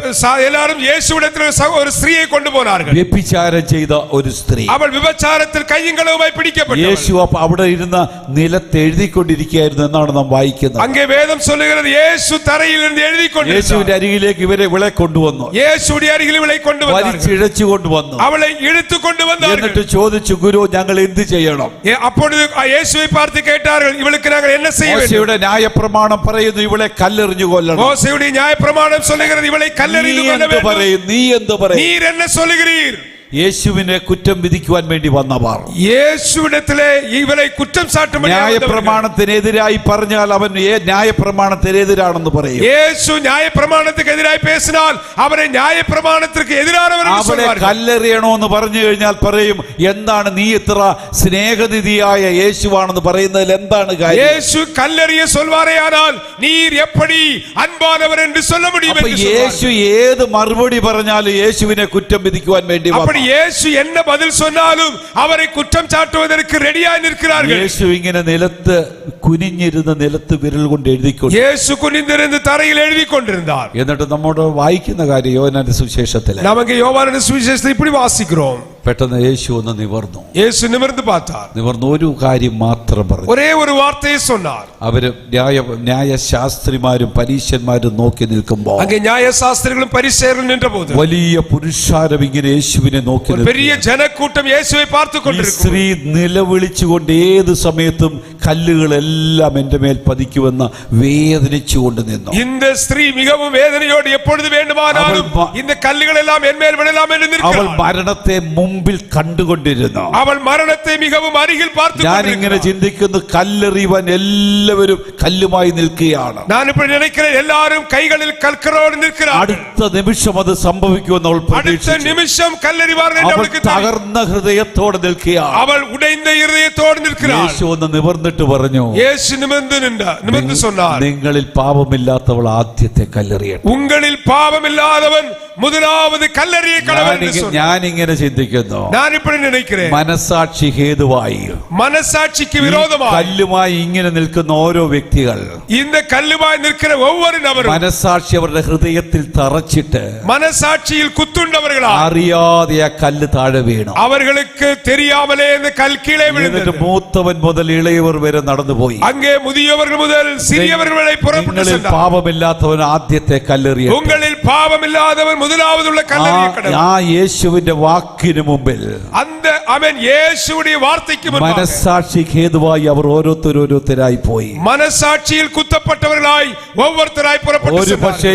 எல்லாரும் இயேசுவிடத்தில் ஒரு ஸ்திரீயை கொண்டு போனார்கள். വ്യഭിചാരം ചെയ്ത ഒരു സ്ത്രീ, அவள் விபச்சாரத்தில் கையும் களவுமாய் பிடிக்கப்பட்டாள். യേശു അവിടെ ഇരുന്ന് നിലത്ത് എഴുതിക്കൊണ്ടിരിക്കുകയായിരുന്നു എന്നാണ് നാം വായിക്കുന്നത്. அங்கே வேதம் சொல்லுகிறது இயேசு தரையில் இருந்து எழுதி கொண்டிருந்தார். യേശുവിന്റെ അരികിലേക്ക് ഇവളെ കൊണ്ടുവന്നു, இயேசுடைய அருகில் இவளை கொண்டு வந்தார்கள். വലിച്ചിഴച്ചു കൊണ്ടുവന്നു. அவளை இழுத்து கொண்டு வந்தார்கள். എന്നിട്ട് ചോദിച്ചു, ഗുരു ഞങ്ങൾ എന്ത് ചെയ്യണം? அப்பொழுது இயேசுவை பார்த்து கேட்டார்கள், இவளுக்கு நாங்கள் என்ன செய்ய வேண்டும்? മോശെയുടെ ന്യായപ്രമാണം പറയുന്നു ഇവളെ കല്ലെറിഞ്ഞു കൊല്ലണം. மோசேயுடைய நியாயப்பிரமாணம் சொல்லுகிறது இவளை கல்லெறிந்து கொல்ல வேண்டும். നീ എന്ത് പറയും? நீர் என்ன சொல்லுகிறீர்? യേശുവിനെ കുറ്റം വിധിക്കുവാൻ വേണ്ടി വന്നവർ, இயேசுவிடத்திலே இவளை குற்றம் சாட்டும்படி ന്യായപ്രമാണത്തിനെതിരായി പറഞ്ഞാൽ അവൻ ന്യായപ്രമാണത്തിനെതിരാണെന്ന് പറയും. இயேசு நியாயப்பிரமாணத்துக்கு எதிராய் பேசினால் அவரை நியாயப்பிரமாணத்திற்கு எதிரானவர் என்று അവനെ சொல்வார்கள். കല്ലെറിയണോ എന്ന് പറഞ്ഞു കഴിഞ്ഞാൽ പറയും, എന്താണ് നീ ഇത്ര സ്നേഹനിധിയായ യേശുവാണെന്ന് പറയുന്നതിൽ എന്താണ് കാര്യം? இயேசு கல்லெறிய சொல்வாரேயானால் நீர் எப்படி அன்பானவர் என்று சொல்ல முடியும் അപ്പൊ என்று യേശു சொல்வார்கள். ഏത് മറുപടി പറഞ്ഞാലും യേശുവിനെ കുറ്റം വിധിക്കുവാൻ വേണ്ടി വന്നു. அப்படி இயேசு என்ன பதில் சொன்னாலும் அவரை குற்றம் சாட்டுவதற்கு ரெடியாய் நிற்கிறார்கள். യേശു ഇങ്ങനെ നിലത്ത് കുനിഞ്ഞിരുന്ന് നിലത്ത് വിരൽ കൊണ്ട് എഴുതിക്കൊണ്ട്, இயேசு குனிந்திருந்து தரையில் எழுதி கொண்டிருந்தார். എന്നിട്ട് നമ്മോട് വായിക്കുന്ന കാര്യം യോഹന്നാന്റെ സുവിശേഷത്തില്, நமக்கு யோவானின் சுவிசேஷத்தை இப்படி வாசிக்கிறோம். പെട്ടെന്ന് യേശു ഒന്ന് നിവർന്നു. இயேசு நிமிர்ந்து பார்த்தார். നിവർന്ന് ഒരു കാര്യം മാത്രം പറഞ്ഞു. ஒரே ஒரு வார்த்தையை சொன்னார். അവര് ന്യായശാസ്ത്രിമാരും പരീശന്മാരും നോക്കി നിൽക്കുമ്പോൾ, அங்கே நியாயசாஸ்திரிகளும் பரிசேயர்களும் நின்றபோது വലിയ പുരുഷാരം ഇങ്ങനെ യേശുവിനെ നോക്കി ஒரு பெரிய ஜனக்கூட்டம் இயேசுவை பார்த்து ഈ கொண்டிருக்கும். സ്ത്രീ നിലവിളിച്ചുകൊണ്ട് ഏത് സമയത്തും കല്ലുകളെല്ലാം എന്റെ മേൽ പതിക്കുമെന്ന് വേദനിച്ചുകൊണ്ട് നിന്നു. இந்த ஸ்திரீ மிகவும் வேதனையோடு எப்பொழுது வேண்டுமானாலும் இந்த கல்லுகள் எல்லாம் என் மேல் விழலாம் என்று അവൾ நிற்கிறாள். മരണത്തെ മുമ്പിൽ കണ്ടുകൊണ്ടിരുന്നു. அவள் மரணத்தை மிகவும் அருகில் பார்த்து ഞാൻ ഇങ്ങനെ ചിന്തിക്കുന്നു, കല്ലെറിയുവാൻ എല്ലാവരും കല്ലുമായി നിൽക്കുകയാണ്. நான் இப்படி நினைக்கிறேன், எல்லாரும் கைகளில் கற்களோடு நிற்கிறார்கள். അടുത്ത നിമിഷം അത് സംഭവിക്കുമെന്ന് അവൾ அடுத்த പ്രതീക്ഷിച്ചു. நிமிஷம் கல்லெறிவார்கள் என்று അവൾ அவளுக்கு தெரியும். തകർന്ന ഹൃദയത്തോടെ നിൽക്കുകയാണ്. அவள் உடைந்த இருதயத்தோடு நிற்கிறாள். യേശു ഒന്ന് നിവർന്നിട്ട് നിന്നിട്ട് പറഞ്ഞു, இயேசு நிமிர்ந்து சொன்னார், നിങ്ങളിൽ പാപമില്ലാത്തവൾ ആദ്യത്തെ കല്ലെറിയട്ടെ. உங்களில் பாவம் இல்லாதவன் முதலாவது கல்லெறிய கடவன் என்று சொன்னார். ഞാൻ ഇങ്ങനെ ചിന്തിക്കുന്നു, நான் இப்படி நினைக்கிறேன், മനസാക്ഷി ഹേതുവായി மனசாட்சிக்கு விரோதமாக കല്ലുമായി ഇങ്ങനെ നിൽക്കുന്ന ഓരോ വ്യക്തികൾ, இந்த கல்லுமாய் நிற்கிற ஒவ்வொரு நபரும் മനസാക്ഷി അവരുടെ ഹൃദയത്തിൽ തറച്ചിട്ട് மனசாட்சியில் குத்துண்டவர்களா അറിയാതെ ആ കല്ല് താഴെ വീണു. அவர்களுக்கு தெரியாமலே இந்த கல் கீழே விழுந்தது. മൂത്തവൻ മുതൽ ഇളയവർ വരെ നടന്നുപോയി. அங்கே முதியவர்கள் முதல் சிறியவர்கள் வரை புறப்பட்டு சென்றார். പാപമില്ലാത്തവൻ ആദ്യത്തെ കല്ലെറിയ. உங்களில் பாவம் இல்லாதவன் முதலாவது உள்ள கல்லெறிய கடவன். ആ യേശുവിന്റെ വാക്കിന് മുമ്പിൽ, அந்த அவன் இயேசுவுடைய வார்த்தைக்கு முன்பாக മനസാക്ഷി ഹേതുവായി അവർ ഓരോരുത്തരായി പോയി. മനസാட்சியில் കുത്തപ്പെട്ടവர்களாய் ஒவ்வொருத்தராய் புறப்பட்டு ഒരു പക്ഷേ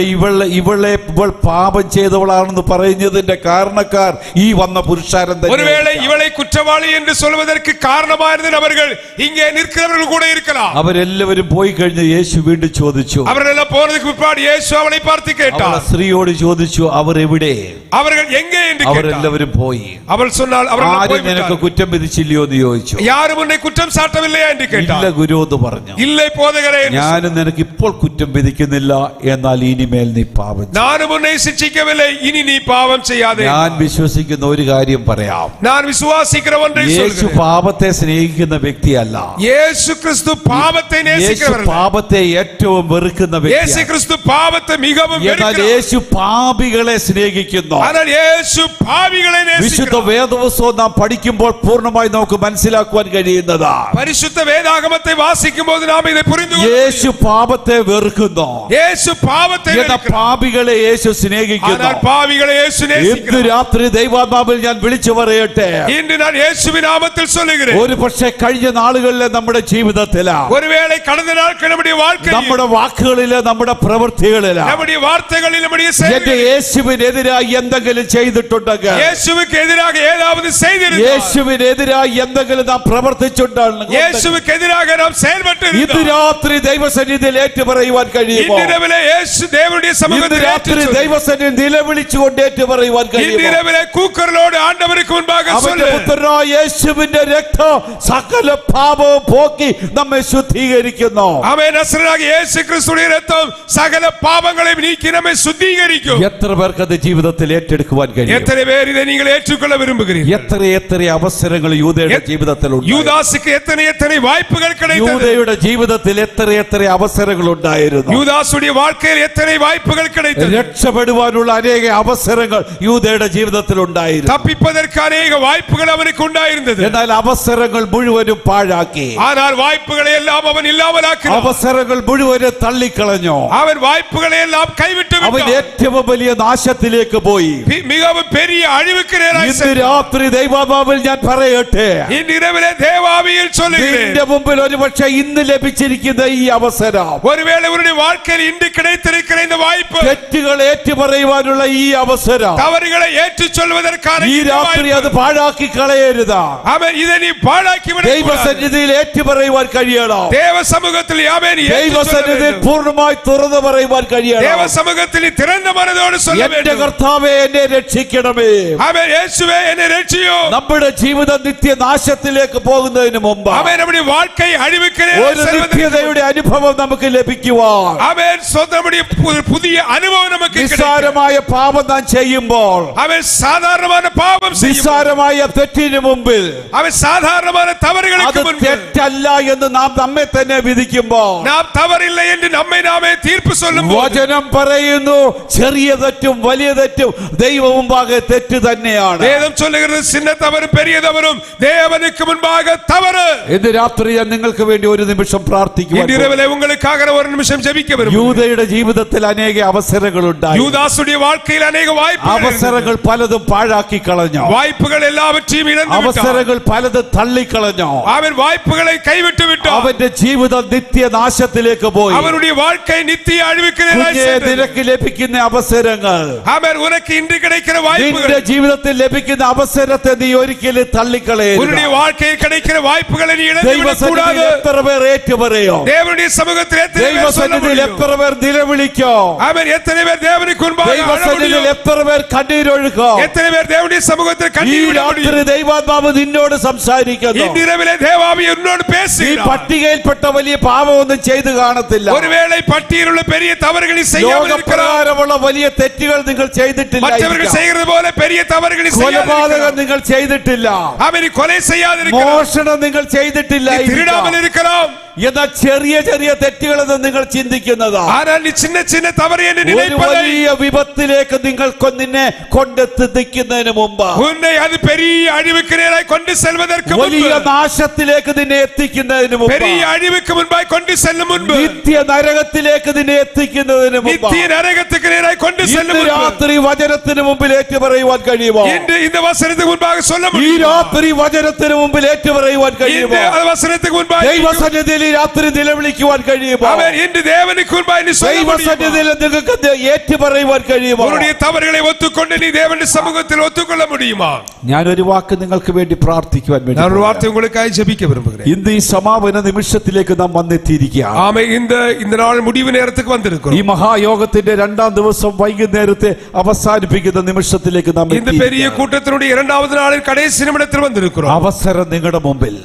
ഇവൾ പാപം ചെയ്തവളാണെന്ന് പറയുന്നതിന്റെ കാരണക്കാർ ഈ വന്ന പുരുഷാരം തന്നെ. ஒருவேளை இவளை குற்றவாளி என்று சொல்வதற்கு காரணமாயிருந்த நபர்கள் இங்கே நிற்கிறவர்கள் கூட இருக்கலாம். അവരെല്ലാവരും പോയി കഴിഞ്ഞ് യേശു വീണ്ടും ചോദിച്ചു. அவரெல்லாம் போறதுக்கு பிற்பாடு இயேசு அவளை பார்த்து கேட்டார். സ്ത്രീയോട് ചോദിച്ചു, അവർ എവിടെ? அவர்கள் எங்கே என்று கேட்டார். അവരെല്ലാവരും പോയി. அவள் சொன்னால் அவர்கள் ആരും നിനക്ക് കുറ്റം വിധിച്ചില്ലയോ എന്ന് ചോദിച്ചു. யாரும் உன்னை குற்றம் சாட்டவில்லையா என்று கேட்டார். ഇല്ല ഗുരു എന്ന് പറഞ്ഞു. இல்லை போதகரே, ഞാനും നിനക്ക് ഇപ്പോൾ കുറ്റം വിധിക്കുന്നില്ല, എന്നാൽ ഇനിമേൽ നീ പാപം ചെയ്യരുത്. நானும் உன்னை சிட்சிக்கவில்லை, இனி நீ பாவம் செய்யாதே. ഞാൻ വിശ്വസിക്കുന്ന ഒരു കാര്യം പറയാം. நான் விசுவாசிக்கிற ஒன்றை യേശു சொல்கிறேன். പാപത്തെ സ്നേഹിക്കുന്ന വ്യക്തിയല്ല. இயேசு கிறிஸ்து பாவத்தை യേശു நேசிக்கிறவர். പാപത്തെ ഏറ്റവും വെറുക്കുന്ന இயேசு വ്യക്തിയാണ്. கிறிஸ்து பாவத்தை மிகவும் എന്നാൽ வெறுக்கிறார். യേശു പാപികളെ സ്നേഹിക്കുന്നു. ஆனால் இயேசு பாவிகளை വിശുദ്ധ நேசிக்கிறார். വേദപുസ്തകം നാം പഠിക്കുമ്പോൾ പൂർണ്ണമായി നമുക്ക് മനസ്സിലാക്കുവാൻ കഴിയുന്നതാ. பரிசுத்த வேதாகமத்தை வாசிக்கும் போது நாம் இதை புரிந்து യേശു പാപത്തെ വെറുക്കുന്നു. இயேசு பாவத்தை എന്നാൽ வெறுக்கிறார். പാപികളെ യേശു സ്നേഹിക്കുന്നു. ஆனால் பாவிகளை இயேசு ഇന്ന് நேசிக்கிறார். രാത്രി ദൈവാത്മാവിൽ ഞാൻ വിളിച്ചു പറയട്ടെ, இன்று நான் இயேசுவின் நாமத்தில் சொல்லுகிறேன். ഒരു പക്ഷേ കഴിഞ്ഞ നാളുകളിലെ നമ്മുടെ ജീവിതത്തിലാ, ஒருவேளை கடந்த நாட்கள் நம்முடைய வாழ்க்கையில், നമ്മുടെ വാക്കുകളില്, നമ്മുടെ പ്രവൃത്തികളിലാ, நம்முடைய വാർത്തകളിൽ, நம்முடைய എന്റെ செயல்களில் യേശുവിനെതിരായി എന്തെങ്കിലും ചെയ്തിട്ടുണ്ടെങ്കിൽ, இயேசுவுக்கு எதிராக ஏதாவது செய்திருந்தால், യേശുവിനെതിരായി എന്തെങ്കിലും നാം പ്രവർത്തിച്ചിട്ടുണ്ടെങ്കിൽ, இயேசுவுக்கு எதிராக நாம் செயல்பட்டு ഇന്ന് இருந்தால், രാത്രി ദൈവസന്നിധിയിൽ ഏറ്റുപറയുവാൻ കഴിയുമോ? இன்று இரவிலே இயேசு தேவனுடைய ഇന്ന് சமூகத்தில் രാത്രി ஏற்றுச் ദൈവസന്നിധിയിൽ നിലവിളിച്ചുകൊണ്ട് ഏറ്റുപറയുവാൻ இன்று കഴിയുമോ? இரவிலே கூக்குரலோடு ஆண்டவருக்கு முன்பாக അവന്റെ சொல்லு. പുത്രനായ യേശുവിന്റെ രക്തം സകല പാപവും പോക്കി നമ്മെ ശുദ്ധീകരിക്കുന്നു. ஆமென். நசரேயனாகிய இயேசு கிறிஸ்துவின் இரத்தம் சகல பாவங்களையும் நீக்கி நம்மை சுத்திகரிக்கும். എത്ര പേർക്ക് അത് ജീവിതത്തിൽ ഏറ്റെടുക്കുവാൻ കഴിയും? எத்தனை பேர் இதை நீங்கள் ஏற்றுக்கொள்ள விரும்புகிறீர்கள்? എത്ര അവസരങ്ങൾ യൂദയുടെ ജീവിതത്തിലുണ്ട്. யூதாசுக்கு எத்தனை வாய்ப்புகள் கிடைத்தது. യൂദയുടെ ജീവിതത്തിൽ എത്ര അവസരങ്ങൾ ഉണ്ടായിരുന്നു. யூதாசுடைய வாழ்க்கையில் எத்தனை வாய்ப்புகள் கிடைத்தது. രക്ഷപ്പെടുവാനുള്ള അനേക അവസരങ്ങൾ യൂദയുടെ ജീവിതത്തിൽ ഉണ്ടായിരുന്നു. தப்பிப்பதற்கு அநேக வாய்ப்புகள் அவனுக்கு உண்டாயிருந்தது. എന്നാൽ അവസരങ്ങൾ മുഴുവനും പാഴാക്കി. ஆனால் வாய்ப்புகளை எல்லாம் அவன் இல்லாமலாக்கினான். അവസരങ്ങൾ മുഴുവനും തള്ളിക്കളഞ്ഞു. அவன் வாய்ப்புகளை எல்லாம் கைவிட்டு അവൻ விட்டான். ഏറ്റവും വലിയ നാശത്തിലേക്ക് പോയി. மிகவும் பெரிய அழிவுக்கு நேராய் ഇന്ന് சென்றான். രാത്രി ദൈവാത്മാവിൽ ഞാൻ പറയട്ടെ, இன்று இரவிலே தேவாவியில் சொல்லுகிறேன், നിന്റെ മുമ്പിൽ ഒരുപക്ഷെ ഇന്ന് ലഭിച്ചിരിക്കുന്ന ഈ അവസരം, ஒருவேளை உன்னுடைய வாழ்க்கையில் இன்று கிடைத்திருக்கிற இந்த வாய்ப்பு, തെറ്റുകൾ ഏറ്റുപറയുവാനുള്ള ഈ അവസരം, தவறுகளை ஏற்றுச் சொல்வதற்கான ഈ இந்த രാത്രി வாய்ப்பு. അത് പാഴാക്കി കളയരുത്. அவன் இதை நீ பாழாக்கி விடக்கூடாது. ദൈവസന്നിധിയിൽ ഏറ്റുപറയുവാൻ കഴിയണം. தேவ சமூகத்தில் ஆமென் ஏற்றுச் சொல்ல ദൈവസന്നിധിയിൽ வேண்டும். പൂർണ്ണമായി തുറന്നു പറയുവാൻ കഴിയണം. தேவ சமூகத்தில் நீ திறந்த மனதோடு சொல்ல എന്റെ வேண்டும். കർത്താവേ, എന്നെ രക്ഷിക്കണമേ. ஆமென். இயேசுவே என்னை ரட்சியும். നമ്മുടെ ജീവിതം നിത്യനാശത്തിലേക്ക് പോകുന്നതിന് മുമ്പ് ஆமென். நம்முடைய வாழ்க்கை அழிவுக்கு நேராய் ഒരു செல்வதற்கு നിത്യതയുടെ അനുഭവം നമുക്ക് ലഭിക്കുവാൻ, ஆமென். நம்முடைய புதிய அனுபவம் நமக்கு கிடைக்கும். നിസ്സാരമായ പാപം നാം ചെയ്യുമ്പോൾ, அவன் சாதாரணமான பாவம் செய்யும். നിസ്സാരമായ തെറ്റിന് മുമ്പിൽ, அவன் சாதாரணமான അത് தவறுகளுக்கு முன்பு തെറ്റല്ല എന്ന് നാം നമ്മെ തന്നെ വിധിക്കുമ്പോൾ, நாம் தவறில்லை என்று நம்மை நாமே தீர்ப்பு சொல்லும்போது, വചനം പറയുന്നു ചെറിയ തെറ്റും വലിയ തെറ്റും ദൈവ മുമ്പാകെ തെറ്റ് തന്നെയാണ്. வேதம் சொல்லுகிறது சின்ன தவறும் பெரிய தவறும் தேவனுக்கு முன்பாக தவறு. ഇന്ന് രാത്രി ഞാൻ നിങ്ങൾക്ക് വേണ്ടി ഒരു നിമിഷം പ്രാർത്ഥിക്കുവാൻ இன்று இரவிலே உங்களுக்காக ஒரு நிமிஷம் ஜெபிக்க விரும்புகிறேன். യൂദയുടെ ജീവിതത്തിൽ അനേക അവസരങ്ങൾ ഉണ്ടായി. யூதாசுடைய வாழ்க்கையில் அநேக வாய்ப்புகள் അവസരങ്ങൾ പലതും പാഴാക്കി കളഞ്ഞു. வாய்ப்புகள் எல்லாவற்றையும் இழந்து விட்டான். അവസരങ്ങൾ പലതും തള്ളിക്കളഞ്ഞു. அவன் வாய்ப்புகளை கைவிட்டு விட்டான். അവന്റെ ജീവിതം നിത്യനാശത്തിലേക്ക് പോയി. அவனுடைய வாழ்க்கை நித்திய அழிவுக்கு நேராய் കുഞ്ഞേ, சென்றது. നിനക്ക് ലഭിക്കുന്ന അവസരങ്ങൾ, அவன் உனக்கு இன்று கிடைக்கிற வாய்ப்புகள், നിന്റെ ജീവിതത്തിൽ ലഭിക്കുന്ന അവസരത്തെ നീ ഒരിക്കലും തള്ളിക്കളയരുത്. உன்னுடைய வாழ்க்கையில் கிடைக்கிற வாய்ப்புகளை நீ இழந்து விடக் கூடாது. ദൈവസന്നിധിയിൽ എത്ര പേർ ഏറ്റുപറയോ? தேவனுடைய சமூகத்தில் எத்தனை பேர் சொல்ல ദൈവസന്നിധിയിൽ முடியும்? എത്ര പേർ നിലവിളിക്കോ? அவன் எத்தனை பேர் தேவனுக்கு முன்பாக அழ ദൈവസന്നിധിയിൽ முடியும்? എത്ര പേർ കണ്ണീരൊഴുക്കോ? எத்தனை பேர் தேவனுடைய சமூகத்தில் ഈ கண்ணீர் விட രാത്രി முடியும்? ദൈവാത്മാവ് നിന്നോട് സംസാരിക്കുന്നു. இன்று இரவிலே தேவாவி உன்னோடு உன்னோடு ഈ பேசுகிறார். പട്ടികയിൽപ്പെട്ട വലിയ പാപമൊന്നും ചെയ്തു കാണത്തില്ല. ஒருவேளை பட்டியலில் உள்ள பெரிய தவறுகளை செய்யாமல் இருக்கலாம். ലോകപ്രകാരമുള്ള വലിയ തെറ്റുകൾ നിങ്ങൾ ചെയ്തിട്ടില്ല. மற்றவர்கள் செய்கிறது போல பெரிய தவறுகளை കൊലപാതകം നിങ്ങൾ ചെയ്തിട്ടില്ല. அவனை கொலை செய்யாதிருக்கலாம். മോഷണം നിങ്ങൾ ചെയ്തിട്ടില്ല. திருடாமல் இருக்கலாம். എന്നാൽ ചെറിയ ചെറിയ തെറ്റുകളെന്ന് നിങ്ങൾ ചിന്തിക്കുന്നതാ. ஆனால் நீ சின்ன சின்ன தவறு என்று ഒരു நினைப்பதை വലിയ വിപത്തിലേക്ക് നിങ്ങൾ നിന്നെ കൊണ്ടെത്തിക്കുന്നതിന് മുമ്പ്, உன்னை அது பெரிய அழிவுக்கு நேராய் கொண்டு செல்வதற்கு വലിയ முன்பு, നാശത്തിലേക്ക് നിന്നെ എത്തിക്കുന്നതിന് മുമ്പ്, பெரிய அழிவுக்கு முன்பாய் கொண்டு செல்லும் முன்பு, നിത്യ നരകത്തിലേക്ക് നിന്നെ എത്തിക്കുന്നതിന് മുമ്പ്, நித்திய நரகத்துக்கு நேராய் கொண்டு செல்லும் ഇന്ന് முன்பு, രാത്രി വചനത്തിന് മുമ്പിൽ ഏറ്റുപറയുവാൻ കഴിയുമോ? இன்று இந்த வசனத்துக்கு முன்பாக சொல்ல ഈ முடியும். രാത്രി വചനത്തിന് മുമ്പിൽ ഏറ്റുപറയുവാൻ இந்த കഴിയുമോ? வசனத்துக்கு முன்பாக ദൈവസന്നിധിയിൽ ഈ രാത്രി നിലവിളിക്കുവാൻ കഴിയുമോ? அவன் இன்று தேவனுக்கு முன்பாக நீ சொல்ல முடியும். ദൈവസന്നിധിയിൽ നിങ്ങൾക്ക് ഏറ്റുപറയുവാൻ കഴിയുമോ? உன்னுடைய தவறுகளை ஒத்துக்கொண்டு நீ தேவனுடைய சமூகத்தில் ஒத்துக்கொள்ள முடியுமா? ഞാനൊരു വാക്ക് നിങ്ങൾക്ക് വേണ്ടി പ്രാർത്ഥിക്കുവാൻ വേണ്ടി நான் ஒரு வார்த்தை உங்களுக்காக ஜெபிக்க விரும்புகிறேன். ഇന്ന് ഈ സമാപന നിമിഷത്തിലേക്ക് നാം വന്നെത്തിയിരിക്കുകയാണ്. ஆமென். இந்த நாள் முடிவு நேரத்துக்கு ഈ வந்திருக்கிறோம். മഹായോഗത്തിന്റെ രണ്ടാം ദിവസം വൈകുന്നേരത്തെ അവസാനിപ്പിക്കുന്ന നിമിഷത്തിലേക്ക് നാം இந்த பெரிய கூட்டத்தினுடைய இரண்டாவது நாளின் கடைசி நிமிடத்தில் வந்திருக்கிறோம். അവസരം നിങ്ങളുടെ മുമ്പിൽ,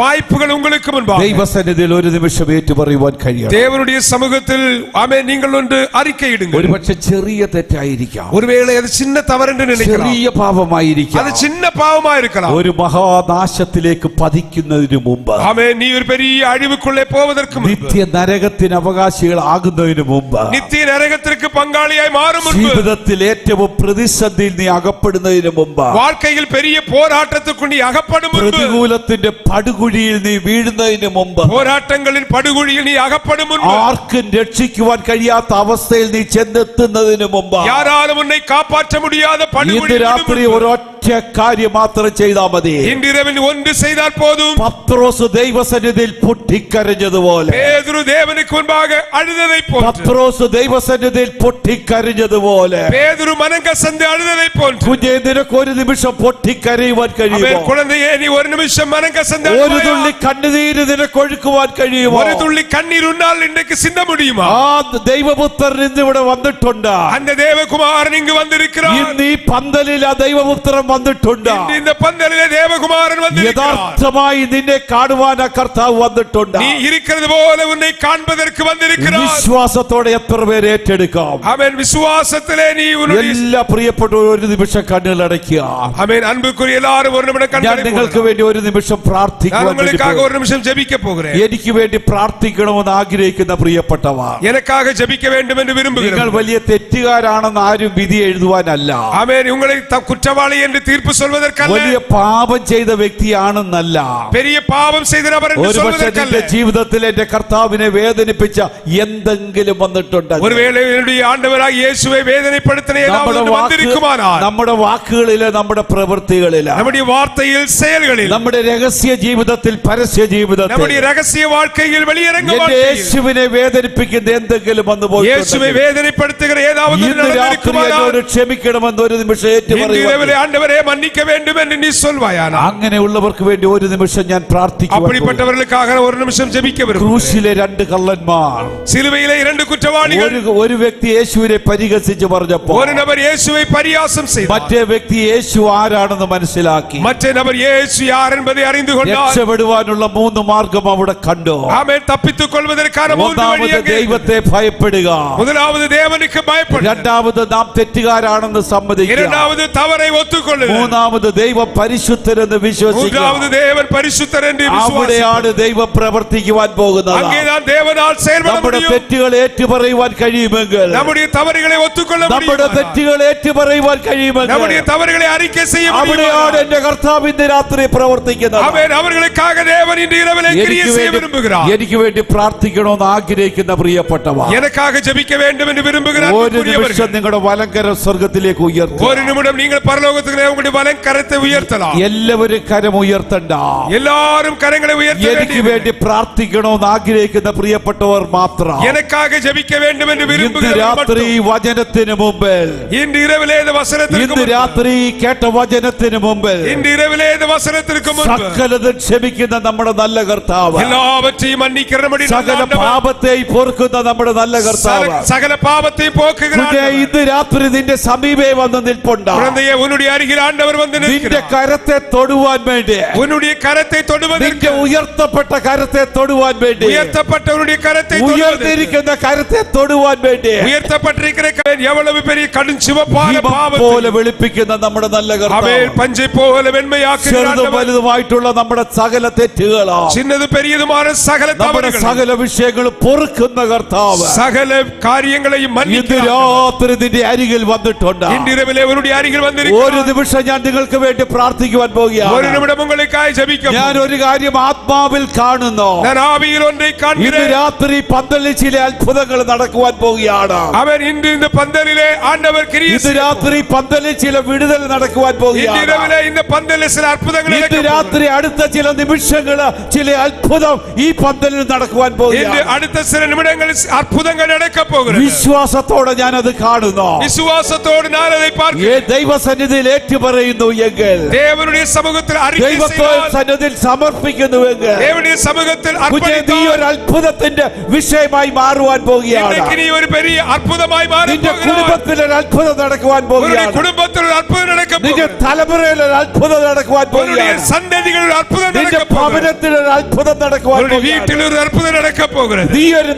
வாய்ப்புகள் உங்களுக்கு முன்பாக. ദൈവസന്നിധിയിൽ ഒരു നിമിഷം ഏറ്റുപറയുവാൻ കഴിയണം. தேவனுடைய சமூகத்தில் ஆமென் நீங்கள் ஒன்று அறிக்கையிடுங்கள். ഒരു പക്ഷെ ചെറിയ തെറ്റായിരിക്കാം, ஒருவேளை அது சின்ன தவறு என்று நினைக்கலாம். ചെറിയ പാപമായിരിക്കാം, அது சின்ன பாவமா இருக்கலாம். ഒരു മഹാനാശത്തിലേക്ക് പതിക്കുന്നതിന് മുമ്പ്, ஆமென். நீ ஒரு பெரிய அழிவுக்குள்ளே போவதற்கு முன்பு, നിത്യ നരകത്തിന് അവകാശികളാകുന്നതിന് മുമ്പ്, நித்திய நரகத்திற்கு பங்காளியாய் மாறும் முன்பு, ജീവിതത്തിൽ ഏറ്റവും പ്രതിസന്ധിയിൽ നീ അകപ്പെടുന്നതിന് മുമ്പ്, வாழ்க்கையில் பெரிய போராட்டத்துக்கு நீ அகப்படும் முன்பு, പ്രതികൂലത്തിന്റെ പടുകുഴിയിൽ നീ വീഴുന്നതിന് മുമ്പ്, போராட்டங்களின் படுகொழியில் நீ அகப்படும் முன்பு, ആർക്കും രക്ഷിക്കുവാൻ കഴിയാത്ത അവസ്ഥയിൽ നീ ചെന്നെത്തുന്നതിന് മുമ്പ്, யாராலும் உன்னை காப்பாற்ற முடியாத ഇന്ന് படுகொழியில் രാത്രി ഒരൊറ്റ കാര്യം മാത്രം ചെയ്താൽ മതി. இன்றிரவில் ஒன்று செய்தால் போதும். പത്രോസ് ദൈവസന്നിധിയിൽ പൊട്ടിക്കരഞ്ഞതുപോലെ, பேதுரு தேவனுக்கு முன்பாக அழுததை போன்று, പത്രോസ് ദൈവസന്നിധിയിൽ പൊട്ടിക്കരഞ്ഞതുപോലെ, பேதுரு மனங்கசந்து அழுததை போன்று, കുഞ്ഞെ നിനക്ക് ഒരു നിമിഷം പൊട്ടിക്കരയുവാൻ കഴിയുമോ? அவன் குழந்தையே நீ ஒரு நிமிஷம் மனங்கசந்து ഒരു அழுவாயா? തുള്ളി കണ്ണുനീര് നിനക്ക് ഒഴുക്കുവാൻ കഴിയുമോ? ஒரு துள்ளி கண்ணீர் உன்னால் இன்றைக்கு சிந்த முடியுமா? ആ ദൈവപുത്രൻ ഇന്ന് ഇവിടെ വന്നിട്ടുണ്ട്. அந்த தேவகுமாரன் இங்கு வந்திருக்கிறார். ഇന്ന് ഈ പന്തലിൽ ആ ദൈവപുത്രൻ വന്നിട്ടുണ്ട്. இன்று இந்த பந்தலிலே தேவகுமாரன் வந்திருக்கிறார். യഥാർത്ഥമായി നിന്നെ കാണുവാൻ ആ കർത്താവ് വന്നിട്ടുണ്ട്. நீ இருக்கிறது போல உன்னை காண்பதற்கு வந்திருக்கிறார். വിശ്വാസത്തോടെ എത്ര പേര് ഏറ്റെടുക്കാം? அவன் விசுவாசத்திலே நீ உன்னுடைய എല്ലാ പ്രിയപ്പെട്ടവരും ഒരു നിമിഷം കണ്ണുകളടയ്ക്കുക. அவன் அன்புக்குரிய எல்லாரும் ஒரு நிமிடம் ഞാൻ கண்களை നിങ്ങൾക്ക് மூடலாம். വേണ്ടി ഒരു നിമിഷം நான் പ്രാർത്ഥിക്കുവാൻ വേണ്ടി உங்களுக்காக പോകുന്നു. ஒரு நிமிஷம் ஜெபிக்க போகிறேன். എനിക്ക് വേണ്ടി പ്രാർത്ഥിക്കണമെന്ന് ആഗ്രഹിക്കുന്ന പ്രിയപ്പെട്ടവ, எனக்காக ஜெபிக்க வேண்டும் என்று നിങ്ങൾ விரும்புகிறேன். വലിയ തെറ്റുകാരാണെന്ന് ആരും വിധി എഴുതുവാനല്ല, ஆமென். உங்களை குற்றவாளி என்று தீர்ப்பு சொல்வதற்கல்ல, വലിയ പാപം ചെയ്ത വ്യക്തിയാണെന്നല്ല, பெரிய பாவம் செய்த நபர் என்று ഒരു പക്ഷേ சொல்வதற்கல்ல. നിന്റെ ജീവിതത്തിൽ എന്റെ കർത്താവിനെ വേദനിപ്പിച്ച എന്തെങ്കിലും വന്നിട്ടുണ്ട്. ஒருவேளை என்னுடைய ஆண்டவராகிய இயேசுவை வேதனைப்படுத்தின ஏதாவது നമ്മുടെ ஒன்று வந்திருக்குமானால், നമ്മുടെ വാക്കുകളില്, നമ്മുടെ പ്രവൃത്തികളില്, நம்முடைய வார்த்தையில் செயல்களில், നമ്മുടെ രഹസ്യ ജീവിതത്തിൽ, പരസ്യ ജീവിതത്തിൽ நம்முடைய ரகசிய வாழ்க்கையில் வெளியரங்க എന്റെ வாழ்க்கையில் യേശുവിനെ വേദനിപ്പിക്കുന്ന എന്തെങ്കിലും വന്നു இயேசுவை പോയി வேதனைப்படுத்துகிற ஏதாவது ஒன்று ഇന്ന് രാത്രി நடந்திருக்குமானால், എന്നോട് ക്ഷമിക്കണമെന്ന് ഒരു നിമിഷം இன்று ഏറ്റുപറയുക. இரவிலே ஆண்டவரே மன்னிக்க வேண்டும் என்று நீ சொல்வாயானா? അങ്ങനെയുള്ളവർക്ക് വേണ്ടി ഒരു നിമിഷം ഞാൻ പ്രാർത്ഥിക്കുന്നു. அப்படிப்பட்டவர்களுக்காக ஒரு நிமிஷம் ஜெபிக்க விரும்புகிறேன். ക്രൂശിലെ രണ്ട് കള്ളന്മാർ, சிலுவையிலே இரண்டு குற்றவாளிகள், ഒരു വ്യക്തി യേശുവിനെ പരിഹസിച്ച് പറഞ്ഞപ്പോൾ ஒரு நபர் இயேசுவை பரியாசம் செய்தார். മറ്റേ വ്യക്തി യേശു ആരാണെന്ന് മനസ്സിലാക്കി மற்ற நபர் இயேசு யார் என்பதை அறிந்து கொண்டார். രക്ഷപ്പെടുവാനുള്ള മൂന്ന് മാർഗം അവിടെ കണ്ടു. ஆமென். தப்பித்துக் கொள்வதற்கான மூன்று ഒന്നാമത് வழிகள். ദൈവത്തെ ഭയപ്പെടുക, முதலாவது தேவனுக்கு பயப்படுക, രണ്ടാമത് നാം തെറ്റുകാരാണെന്ന് സമ്മതിക്കുക, இரண்டாவது தவறை ஒத்துக்கொள்ளுதல், മൂന്നാമത് ദൈവം പരിശുദ്ധരെന്ന് വിശ്വസിക്കുക. மூன்றாவது தேவன் பரிசுத்தர் என்று விசுவாசிப்பது. അവിടെയാണ് ദൈവം പ്രവർത്തിക്കുവാൻ പോകുന്നത്. அங்கேதான் தேவனால் செயல்பட നമ്മുടെ முடியும். തെറ്റുകൾ ഏറ്റുപറയുവാൻ കഴിയുമെങ്കിൽ, நம்முடைய தவறுகளை ஒத்துக்கொள்ள നമ്മുടെ முடியும். തെറ്റുകൾ ഏറ്റുപറയുവാൻ കഴിയുമെങ്കിൽ, நம்முடைய தவறுகளை அறிக்கை செய்ய അവിടെയാണ് முடியும். എന്റെ കർത്താവ് ഇന്ന് രാത്രി പ്രവർത്തിക്കുന്നത്. ஆமென். அவர்களுக்காக தேவன் இன்று இரவிலே கிரியை செய்ய விரும்புகிறார். എനിക്ക് വേണ്ടി പ്രാർത്ഥിക്കണമെന്ന് ആഗ്രഹിക്കുന്ന പ്രിയപ്പെട്ടവ, எனக்காக ஜெபிக்க வேண்டும் என்று விரும்புகிறார். ഒരു നിമിഷം നിങ്ങളുടെ വലങ്കരം സ്വർഗത്തിലേക്ക് ഉയർത്തുക. ஒரு நிமிடம் நீங்கள் பரலோகத்துக்கு உங்களுடைய வலது கரத்தை உயர்த்தலாம். എല്ലാവരും കരം ഉയർത്തണ്ട. எல்லாரும் கரங்களை உயர்த்த എനിക്ക് வேண்டும். വേണ്ടി പ്രാർത്ഥിക്കണമെന്ന് ആഗ്രഹിക്കുന്ന പ്രിയപ്പെട്ടവർ മാത്രം எனக்காக ஜெபிக்க வேண்டும் என்று ഇന്ന് விரும்புகிறவர் രാത്രി மட்டும். വചനത്തിന് മുമ്പിൽ, இன்று இரவிலே இந்த வசனத்திற்கு ഇന്ന് முன்பு, രാത്രി കേട്ട വചനത്തിന് മുമ്പിൽ இன்று இரவிலே இந்த வசனத்திற்கு முன்பு സകലതും ക്ഷമിക്കുന്ന നമ്മുടെ നല്ല കർത്താവ്, எல்லாவற்றையும் மன்னிக்கிற நம்முடைய நல்ல സകല ஆண்டவர், പാപത്തെയും പൊറുക്കുന്ന നമ്മുടെ നല്ല കർത്താവ്, சகல பாவத்தையும் போக்குகிற കുഞ്ഞേ, ஆண்டவர். ഇന്ന് രാത്രി നിന്റെ സമീപേ വന്ന് നിൽപ്പുണ്ട്. குழந்தையே, உன்னுடைய அருகில் அருகில் ஆண்டவர் வந்து നിന്റെ நிற்கிறார். കരത്തെ തൊടുവാൻ വേണ്ടി, உன்னுடைய கரத்தை നിന്റെ தொடுவதற்கு, ഉയർത്തപ്പെട്ട കരത്തെ തൊടുവാൻ വേണ്ടി, உயர்த்தப்பட்டவருடைய கரத்தை தொடுவதற்கு, ഉയർന്നിരിക്കുന്ന കരത്തെ തൊടുവാൻ വേണ്ടി உயர்த்தப்பட்டிருக்கிற எவ்வளவு பெரிய கடும் சிவப்பான ഹിമം பாவத்தை പോലെ വെളുപ്പിക്കുന്ന നമ്മുടെ നല്ല அவன் കർത്താവ്, பஞ்சை போல வெண்மையாக்குகிற ചെറുതും ஆண்டவர், വലുതുമായിട്ടുള്ള നമ്മുടെ സകല തെറ്റുകളാ, சின்னது பெரியதுமான சகல നമ്മുടെ தவறுகள், സകല വിഷയങ്ങൾ പൊറുക്കുന്ന കർത്താവ് சகல காரியங்களையும் ഇന്ന് மன்னிக்கிறார். രാത്രി നിന്റെ അരികിൽ വന്നിട്ടുണ്ട്. இன்றிரவிலே அவருடைய அருகில் ഒരു வந்திருக்கிறார். നിമിഷം ഞാൻ നിങ്ങൾക്ക് വേണ്ടി പ്രാർത്ഥിക്കുവാൻ ஒரு പോകുകയാണ്. நிமிடம் உங்களுக்காய் ஜெபிக்க ഞാൻ ഒരു കാര്യം ആത്മാവിൽ കാണുന്നു. நான் ஆவியில் ஒன்றை ഇന്ന് காண்கிறேன். രാത്രി പന്തലിൽ ചില അത്ഭുതങ്ങൾ നടക്കുവാൻ പോവുകയാണ്. அவர் இன்று இந்த பந்தலிலே ஆண்டவர் கிரியை ഇന്ന് രാത്രി പന്തലിൽ ചില വിടുതൽ നടക്കുവാൻ പോവുകയാണ്. இன்றிரவிலே இந்த பந்தலில் சில அற்புதங்கள் ഇന്ന് நடக்க രാത്രി അടുത്ത ചില നിമിഷങ്ങള് ചില അത്ഭുതം ഈ പന്തലിൽ നടക്കുവാൻ இன்று പോവുകയാണ്. அடுத்த சில நிமிடங்களில் அற்புதங்கள் நடக்க போகிறது. വിശ്വാസത്തോടെ ഞാനത് കാണുന്നു. விசுவாசத்தோடு நான் அதை பார்க்கிறேன். ദൈവസന്നിധിയിൽ ഏറ്റുപറയുന്നു എങ്കിൽ, தேவனுடைய சமூகத்தில் அறிக்கை ദൈവത്തെ செய்தால், സന്നിധിയിൽ സമർപ്പിക്കുന്നുവെങ്കിൽ, தேவனுடைய சமூகத்தில் കുഞ്ഞേ, നീ அர்ப்பணித்தால், ഒരു അത്ഭുതത്തിന്റെ വിഷയമായി മാറുവാൻ പോവുകയാണ്. இன்றைக்கு நீ ஒரு பெரிய அற்புதமாய் மாறப் നിന്റെ போகிறாய். കുടുംബത്തിൽ ഒരു അത്ഭുതം നടക്കുവാൻ உன்னுடைய പോവുകയാണ്. குடும்பத்தில் ஒரு அற்புதம் நடக்க നിന്റെ போகிறது. തലമുറയിൽ ഒരു അത്ഭുതം നടക്കുവാൻ உன்னுடைய പോവുകയാണ്. சந்ததிகளில் ஒரு அற்புதம் നിന്റെ நடக்க போகிறது. ഭവനത്തിൽ ഒരു അത്ഭുതം നടക്കുവാൻ உன்னுடைய പോവുകയാണ്. வீட்டில் ஒரு அற்புதம் நடக்க போகிறது.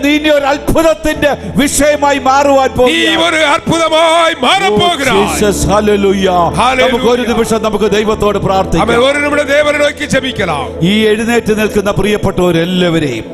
നീ ഒരു അത്ഭുതത്തിന്റെ വിഷയമായി മാറുവാൻ நீ പോവുകയാണ്. ஒரு அற்புதமாய் மாறப் போகிறாய். Jesus, hallelujah. ഹല്ലേലൂയ. നമുക്ക് ഒരു നിമിഷം നമുക്ക് ദൈവത്തോട് அவன் പ്രാർത്ഥിക്കാം. ஒரு நிமிடம் தேவனை நோக்கி ஜெபிக்கலாம். ഈ എഴുന്നേറ്റ് നിൽക്കുന്ന പ്രിയപ്പെട്ടവരെല്ലാവരെയും,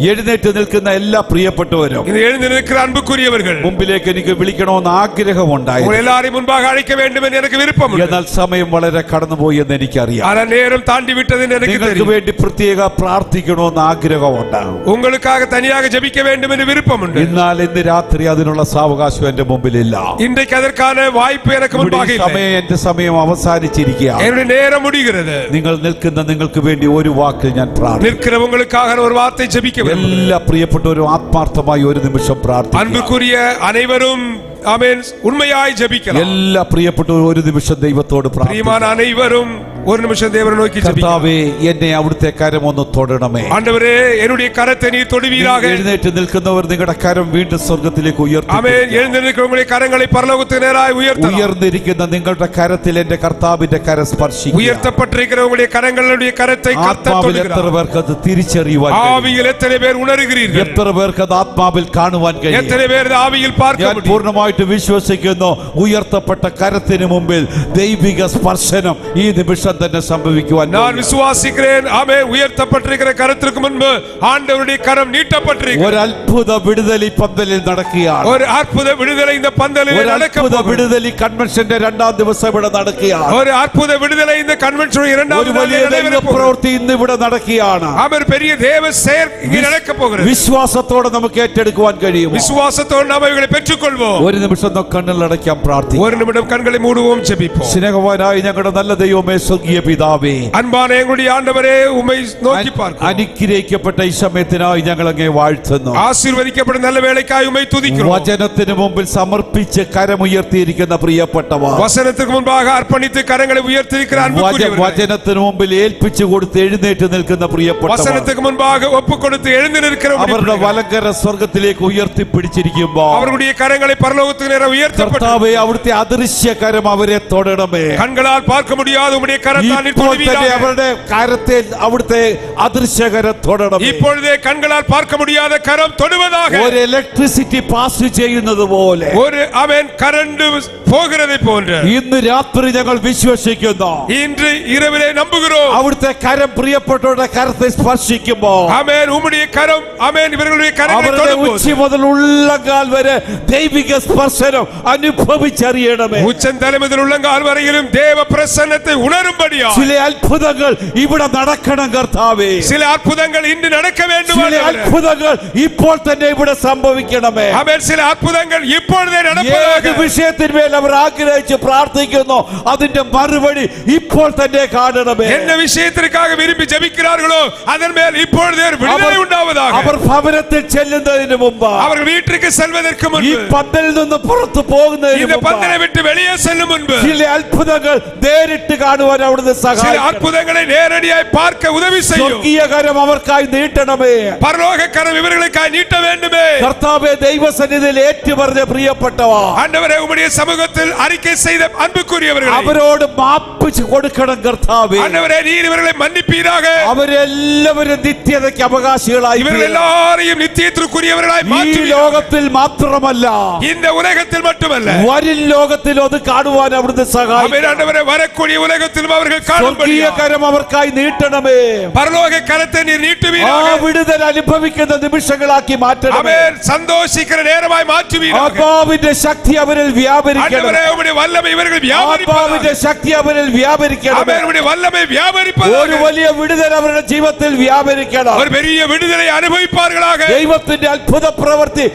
എഴുന്നേറ്റ് നിൽക്കുന്ന എല്ലാ പ്രിയപ്പെട്ടവരും இது எழுந்து நிற்கிற அன்புக்குரியவர்கள், മുമ്പിലേക്ക് എനിക്ക് വിളിക്കണമെന്ന് உங்கள் ആഗ്രഹമുണ്ടായിരുന്നു. எல்லாரையும் முன்பாக அழைக்க வேண்டும் என்று எனக்கு விருப்பம் உண்டு. എന്നാൽ സമയം വളരെ കടന്നുപോയി എന്ന് എനിക്കറിയാം. ஆனால் நேரம் தாண்டி விட்டது என்று எனக்கு നിങ്ങൾക്ക് தெரியும். വേണ്ടി പ്രത്യേക പ്രാർത്ഥിക്കണമെന്ന് ആഗ്രഹമുണ്ടാകും. உங்களுக்காக தனியாக ஜெபிக்க வேண்டும் என்று விருப்பம் உண்டு. എന്നാൽ ഇന്ന് രാത്രി അതിനുള്ള സാവകാശം എന്റെ മുമ്പിലില്ല. இன்றைக்கு அதற்கான வாய்ப்பு எனக்கு முன்பாக ഇവിടെ இல்லை. എന്റെ സമയം അവസാനിച്ചിരിക്കുകയാണ്. என்னுடைய நேரம் முடிகிறது. നിങ്ങൾ നിൽക്കുന്ന നിങ്ങൾക്ക് വേണ്ടി ഒരു വാക്ക് ഞാൻ പ്രാർത്ഥിക്കും. நிற்கிற உங்களுக்காக ஒரு வார்த்தை ஜெபிக்க வேண்டும். എല്ലാ പ്രിയപ്പെട്ടവരും ആത്മാർത്ഥമായി ഒരു നിമിഷം പ്രാർത്ഥിക്കും. அன்புக்குரிய அனைவரும் ஆமென் உண்மையாய் ஜெபிக்கலாம். എല്ലാ പ്രിയപ്പെട്ടവരും ഒരു നിമിഷം ദൈവത്തോട് പ്രാർത്ഥിക്കും. பிரியமான அனைவரும் ஒரு நிமிஷம் தேவனை நோக்கி ஜெபிக்கலாம். കർത്താവേ, എന്നെ അവിടുത്തെ കരം ഒന്ന് തൊടണമേ. ஆண்டவரே, என்னுடைய கரத்தை நீர் தொடுவீராக. എഴുന്നേറ്റ് നിൽക്കുന്നവർ നിങ്ങളുടെ കരം വീണ്ടും സ്വർഗത്തിലേക്ക് ഉയർത്തി. ஆமென். எழுந்து நிற்கிற உங்களுடைய கரங்களை பரலோகத்துக்கு நேராய் உயர்த்தலாம். ഉയർന്നിരിക്കുന്ന നിങ്ങളുടെ കരത്തിൽ എന്റെ കർത്താവിന്റെ കരം സ്പർശിക്കുക. உயர்த்தப்பட்டிருக்கிற உங்களுடைய കരங்களுடைய കരத்தை கர்த்தர் ആത്മാവിൽ എത്ര தொடுகிறார். പേർക്ക് അത് തിരിച്ചറിയുവാൻ കഴിയും? ஆவியில் எத்தனை பேர் உணர்கிறீர்கள்? എത്ര പേർക്ക് അത് ആത്മാവിൽ കാണുവാൻ കഴിയും? எத்தனை பேர் இதை ஆவியில் பார்க்க ഞാൻ முடியும்? പൂർണ്ണമായിട്ട് വിശ്വസിക്കുന്നു, ഉയർത്തപ്പെട്ട കരത്തിന് മുമ്പിൽ ദൈവിക സ്പർശനം ഈ നിമിഷം തന്നെ സംഭവിക്കുവാൻ நான் விசுவாசிக்கிறேன். ஆமென். உயர்த்தப்பட்டிருக்கிற கரத்திற்கு முன்பு ஆண்டவருடைய கரம் நீட்டப்பட்டிருக்கிறது. ഒരു അത്ഭുത വിടുതൽ ഈ പന്തലിൽ നടക്കുകയാണ്. ஒரு அற்புத விடுதலை இந்த பந்தலில் ഒരു நடக்க അത്ഭുത போகிறது. വിടുതൽ ഈ കൺവെൻഷന്റെ രണ്ടാം ദിവസം ഇവിടെ നടക്കുകയാണ്. ஒரு அற்புத விடுதலை இந்த கன்வென்ஷன் ഒരു இரண்டாவது വലിയ நாளில் நடைபெற போகிறது. പ്രവൃത്തി ഇന്ന് ഇവിടെ നടക്കുകയാണ്. அவர் பெரிய தேவ செயல் இங்கே நடக்க போகிறது. വിശ്വാസത്തോടെ നമുക്ക് ഏറ്റെടുക്കുവാൻ കഴിയും. விசுவாசத்தோடு நாம் இவைகளை பெற்றுக்கொள்வோம். ഒരു നിമിഷം കണ്ണുകളടയ്ക്കാൻ പ്രാർത്ഥിക്കും. ஒரு நிமிடம் கண்களை மூடுவோம், ஜெபிப்போம். സ്നേഹവാനായ ഞങ്ങളുടെ നല്ല ദൈവമേ, സ്വർഗീയ പിതാവേ, அன்பான எங்களுடைய ஆண்டவரே, உம்மை நோக்கி பார்க்கிறோம். അനുഗ്രഹിക്കപ്പെട്ട ഈ സമയത്തിനായി ഞങ്ങൾ അങ്ങേ വാഴ്ത്തുന്നു. ஆசீர்வதிக்கப்பட்ட நல்ல வேளைக்காய் உம்மை துதிக்கிறோம். വചനത്തിന് മുമ്പിൽ സമർപ്പിച്ച് കരമുയർത്തിയിരിക്കുന്ന പ്രിയപ്പെട്ടവർ, வசனத்துக்கு முன்பாக அர்ப்பணித்து கரங்களை உயர்த்தியிருக்கிற அன்புக்குரியவர்களே, വചനത്തിന് മുമ്പിൽ ഏൽപ്പിച്ചു കൊടുത്ത് എഴുന്നേറ്റ് നിൽക്കുന്ന പ്രിയപ്പെട്ടവർ, வசனத்துக்கு முன்பாக ஒப்பு கொடுத்து எழுந்து நிற்கிற അവരുടെ വലങ്കര സ്വർഗത്തിലേക്ക് ഉയർത്തിപ്പിടിച്ചിരിക്കുമ്പോൾ அவர்களுடைய கரங்களை பரலோகத்துக்கு நேரா உயர்த்தப்பட்டு കർത്താവേ, അവിടുത്തെ അദൃശ്യകരം അവരെ തൊടണമേ. கண்களால் பார்க்க முடியாத உம்முடைய கரத்தால் நீர் ഇപ്പോൾ തന്നെ தொடுவீராக. അവരുടെ കരത്തെ അവിടുത്തെ അദൃശ്യകരം തൊടണമേ. இப்பொழுதே கண்களால் பார்க்க முடியாத கரம் தொடுவதாக. ഒരു ഇലക്ട്രിസിറ്റി പാസ് ചെയ്യുന്നത് പോലെ ஒரு அவன் கரண்ட் போகிறதை போன்ற ഇന്ന് രാത്രി ഞങ്ങൾ വിശ്വസിക്കുന്നു, இன்று இரவிலே நம்புகிறோம். അവിടുത്തെ കരം പ്രിയപ്പെട്ടവരുടെ കരത്തെ സ്പർശിക്കുമ്പോൾ ஆமென். உம்முடைய கரம் ஆமென் இவர்களுடைய கரங்களை അവരുടെ தொடும்போது ഉച്ചി മുതൽ ഉള്ളങ്കാൽ വരെ ദൈവിക സ്പർശനം അനുഭവിച്ചറിയണമേ. உச்சந்தலை முதல் உள்ளங்கால் வரையிலும் தேவ பிரசன்னத்தை உணரும்படியா ചില അത്ഭുതങ്ങൾ ഇവിടെ നടക്കണം കർത്താവേ. சில அற்புதங்கள் இன்று நடக்க வேண்டும். ചില അത്ഭുതങ്ങൾ ഇപ്പോൾ തന്നെ ഇവിടെ സംഭവിക്കണമേ. ஆமென். சில அற்புதங்கள் இப்பொழுதே ഏത് நடப்பதாக. വിഷയത്തിന്മേൽ അവർ ആഗ്രഹിച്ച് പ്രാർത്ഥിക്കുന്നു അതിന്റെ മറുപടി ഇപ്പോൾ തന്നെ കാണണമേ. என்ன விஷயத்திற்காக விரும்பி ஜெபிக்கிறார்களோ அதன் மேல் இப்பொழுதே ஒரு விடுதலை உண்டாவதாக. അവർ ഭവനത്തിൽ ചെല്ലുന്നതിന് മുമ്പ്, அவர்கள் வீட்டிற்கு செல்வதற்கு ഈ முன்பு, പന്തലിൽ നിന്ന് പുറത്തു പോകുന്നതിന് இந்த മുമ്പ് பந்தலை விட்டு வெளியே செல்லும் முன்பு ചില അത്ഭുതങ്ങൾ നേരിട്ട് കാണുവാൻ അവിടുന്ന് சில സഹായിക്കണം. அற்புதங்களை நேரடியாய் பார்க்க உதவி செய்யும். സ്വർഗീയ കരം അവർക്കായി നീട്ടണമേ. பரலோக கரம் இவர்களுக்காய் நீட்ட வேண்டுமே. കർത്താവേ, ദൈവസന്നിധിയിൽ ഏറ്റുപറഞ്ഞ പ്രിയപ്പെട്ടവ, ஆண்டவரே, உம்முடைய சமூகத்தில் சமூகத்தில் அறிக்கை செய்த அன்புக்குரியவர்களே, അവരോട് മാപ്പ് കൊടുക്കണം കർത്താവേ. ஆண்டவரே நீர் இவர்களை மன்னிப்பீராக. അവരെല്ലാവരും നിത്യതയ്ക്ക് അവകാശികളായി இவர்கள் எல்லாரையும் நித்தியத்திற்குரியவர்களாய் ഈ மாற்றுவீராக. ലോകത്തിൽ മാത്രമല്ല, இந்த உலகத்தில் மட்டுமல்ல, വരും ലോകത്തിൽ അത് കാണുവാൻ അവിടുന്ന് സഹായിക്കണം. ஆண்டவரே வரக்கூடிய உலகத்திலும் அவர்கள் காணும்படி സ്വർഗീയ കരം അവർക്കായി നീട്ടണമേ. பரலோக கரத்தை நீர் ആ நீட்டுவீராக. വിടുതൽ അനുഭവിക്കുന്ന നിമിഷങ്ങളാക്കി മാറ്റണമേ. ஆமென். சந்தோஷிக்கிற நேரமாய் மாற்றுவீராக. ആത്മാവിന്റെ ശക്തി അവരിൽ വ്യാപരിക്കണം. ஆண்டவரே உம்முடைய வல்லமை இவர்கள் வியாபரிப்பதாக. ആത്മാവിന്റെ ശക്തി അവരിൽ വ്യാപരിക്കണം. ஆமென். உம்முடைய வல்லமை வியாபரிப்பதாக. ഒരു വലിയ വിടുതൽ അവരുടെ ജീവിതത്തിൽ വ്യാപരിക്കണം. ஒரு பெரிய விடுதலை அனுபவிப்பார்களாக. ദൈവത്തിന്റെ അത്ഭുത പ്രവൃത്തി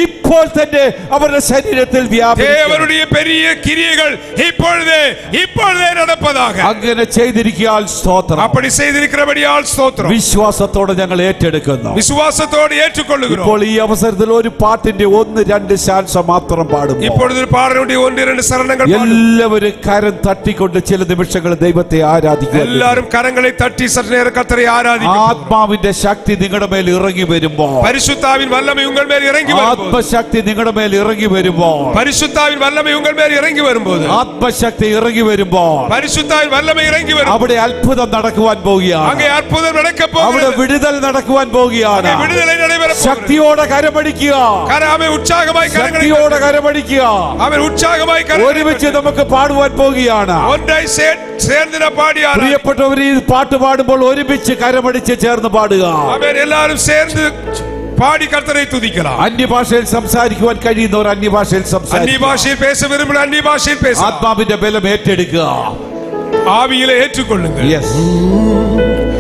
ഇപ്പോൾ തന്നെ അവരുടെ ശരീരത്തിൽ വ്യാപരിക്കണം. தேவனுடைய பெரிய கிரியைகள் இப்பொழுதே நடப்பதாக. അങ്ങനെ ചെയ്തിരിക്കാൻ സ്തോത്രം. அப்படி செய்திருக்கிறபடியால் ஸ்தோத்திரம். വിശ്വാസത്തോടെ ഞങ്ങൾ ഏറ്റെടുക്കുന്നു. விசுவாசத்தோடு ஏற்றுக்கொள்ளுகிறோம். ഇപ്പോൾ ഈ അവസരത്തിൽ ഒരു പാട്ടിന്റെ 1-2 ശാൻസ മാത്രം പാടും. இப்பொழுது பாடலுடைய 1-2 சரணங்கள் பாடுவோம். എല്ലാവരും കരം തട്ടിക്കൊണ്ട് ചില നിമിഷങ്ങൾ ദൈവത്തെ ആരാധിക്കുക. எல்லாரும் கரங்களை தட்டி சற்று நேரம் கர்த்தரை ஆராதிக்கும். ആത്മാവിന്റെ ശക്തി നിങ്ങളുടെ മേൽ ഇറങ്ങി വരുമ്പോൾ, பரிசுத்தாவின் வல்லமை உங்கள் மேல் இறங்கி வரும்போது, ആത്മശക്തി നിങ്ങളുടെ മേൽ ഇറങ്ങി വരുമ്പോൾ, பரிசுத்தாவின் வல்லமை உங்கள் மேல் இறங்கி வரும்போது, ആത്മശക്തി ഇറങ്ങി വരുമ്പോൾ பரிசுத்தாவின் வல்லமை இறங்கி வரும். അവിടെ അത്ഭുതം നടക്കുവാൻ പോവുകയാണ്. அங்கே அற்புதம் நடக்க അവിടെ போகிறது. വിടുതൽ നടക്കുവാൻ പോവുകയാണ്. அங்கே விடுதலை நடைபெற போகிறது. ശക്തിയോടെ കരമടിക്കുക. கரமே உற்சாகமாய் கரங்களை ശക്തിയോടെ കരമടിക്കുക. அவன் உற்சாகமாய் கரங்களை ഒരുമിച്ച് നമുക്ക് പാടുവാൻ പോവുകയാണ്. ஒன்றாய் சேர்ந்து பாடியார். പ്രിയപ്പെട്ടവർ, ഈ പാട്ട് പാടുമ്പോൾ ഒരുമിച്ച് കരമടിച്ച് ചേർന്ന് പാടുക. அவன் எல்லாரும் சேர்ந்து பாடி கர்த்தரை துதிக்கலாம். അന്യഭാഷയിൽ സംസാരിക്കുവാൻ കഴിയുന്നവർ അന്യഭാഷയിൽ அந்நிய സംസാരിക്കുക. பாஷையில் பேச விரும்பின அந்நிய பாஷையில் பேச. ആത്മാവിന്റെ ബലം ഏറ്റെടുക്കുക. ஆவியிலே ஏற்றுக்கொள்ளுங்கள். യെസ്.